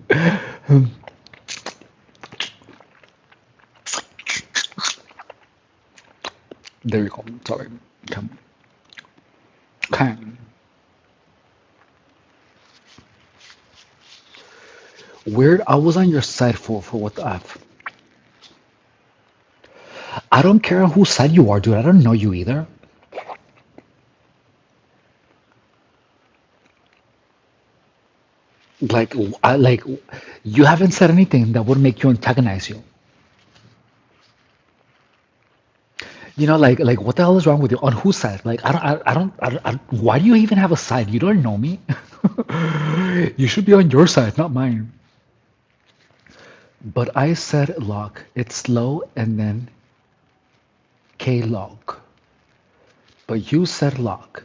There you go. Sorry. Come. Come. Weird. I was on your side for what the F. I don't care whose side you are, dude. I don't know you either. Like, you haven't said anything that would make you antagonize you. What the hell is wrong with you? On whose side? Like, why do you even have a side? You don't know me. You should be on your side, not mine. But I said lock. It's slow and then K log. But you said lock.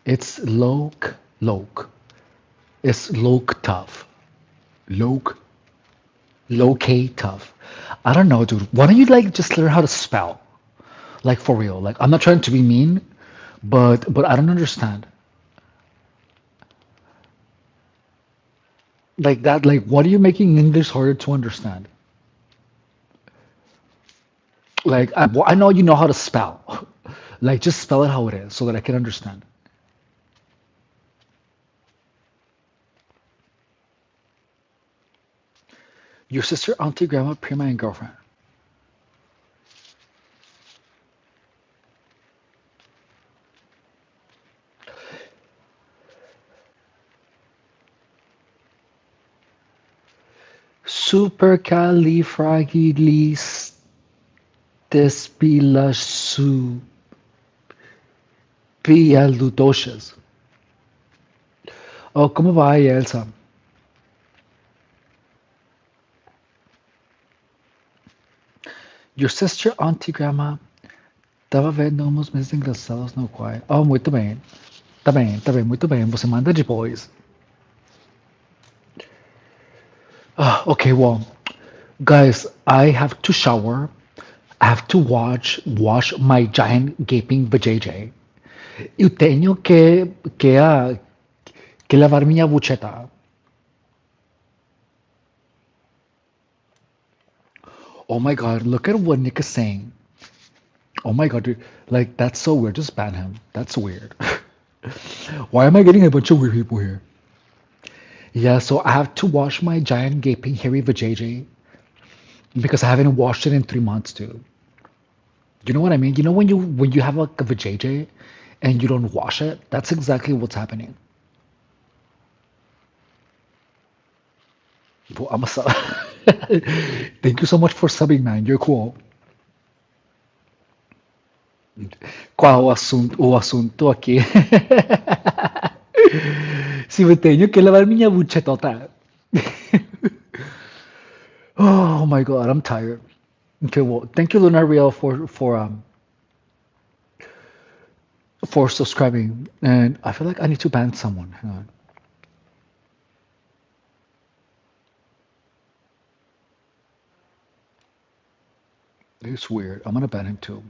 It's loc. It's loc tough. Loc, tough. I don't know, dude. Why don't you just learn how to spell? Like for real. Like I'm not trying to be mean, but I don't understand. Like that, like what are you making English harder to understand? Like I know you know how to spell. Like just spell it how it is so that I can understand. Your sister, auntie, grandma, prima, and girlfriend. Supercalifragilisticexpialidocious. Oh, ¿cómo va ahí, Elsa? Your sister, auntie, grandma, estava vendo uns meses engraçados no qual. Oh, muito bem. Tá bem, muito bem. Você manda depois. Okay, well, guys, I have to shower. I have to wash my giant gaping vajayjay. Eu tenho que lavar minha bucheta. Oh my god, look at what Nick is saying. Oh my god, dude. Like, that's so weird. Just ban him. That's weird. Why am I getting a bunch of weird people here? Yeah, so I have to wash my giant gaping hairy vajayjay because I haven't washed it in 3 months, dude. You know what I mean? You know when you have like a vajayjay and you don't wash it? That's exactly what's happening. Well, I'm a sub. Thank you so much for subbing, man. You're cool. Qual o assunto aqui? Se eu tenho que lavar minha buchetota. Oh my god, I'm tired. Okay, well, thank you, Luna Real, for subscribing. And I feel like I need to ban someone. Hang on. It's weird. I'm gonna ban him too.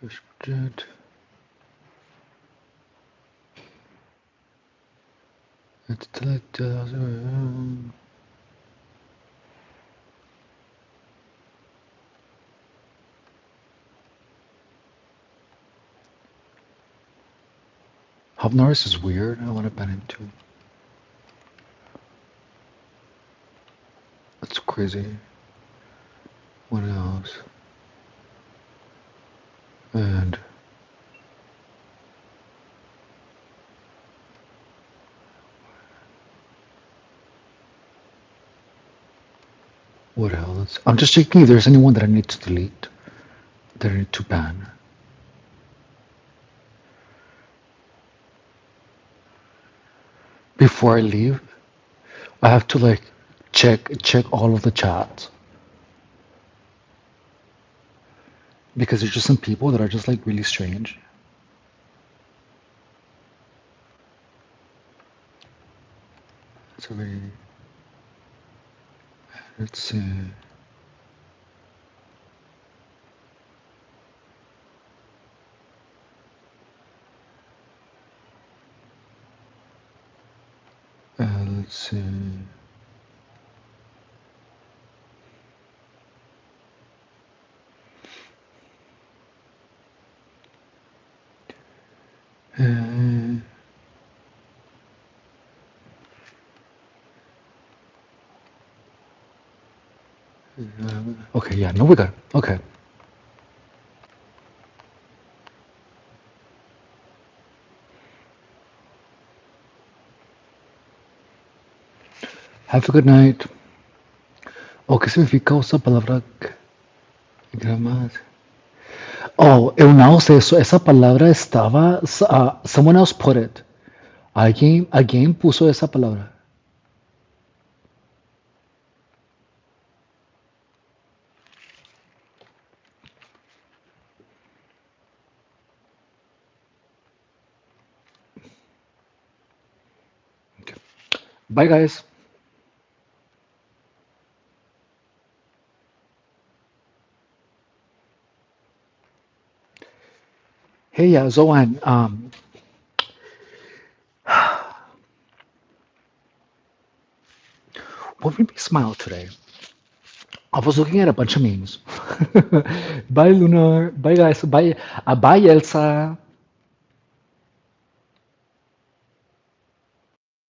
It's good. It's Hub Norris is weird. I want to ban him too. That's crazy. What else? And What else? I'm just checking if there's anyone that I need to delete, that I need to ban. Before I leave, I have to like check all of the chats because there's just some people that are just like really strange. So very, let's see. Let's see. Uh, okay, yeah, no, we got it. Okay. Have a good night. ¿O qué significa esa palabra? Grammar. Oh, eu não sei. Essa palavra estava. Someone else put it. Alguém puso essa palavra. Okay. Bye, guys. Hey, Zoan. What made me smile today? I was looking at a bunch of memes. Bye, Lunar. Bye, guys. Bye, bye, Elsa.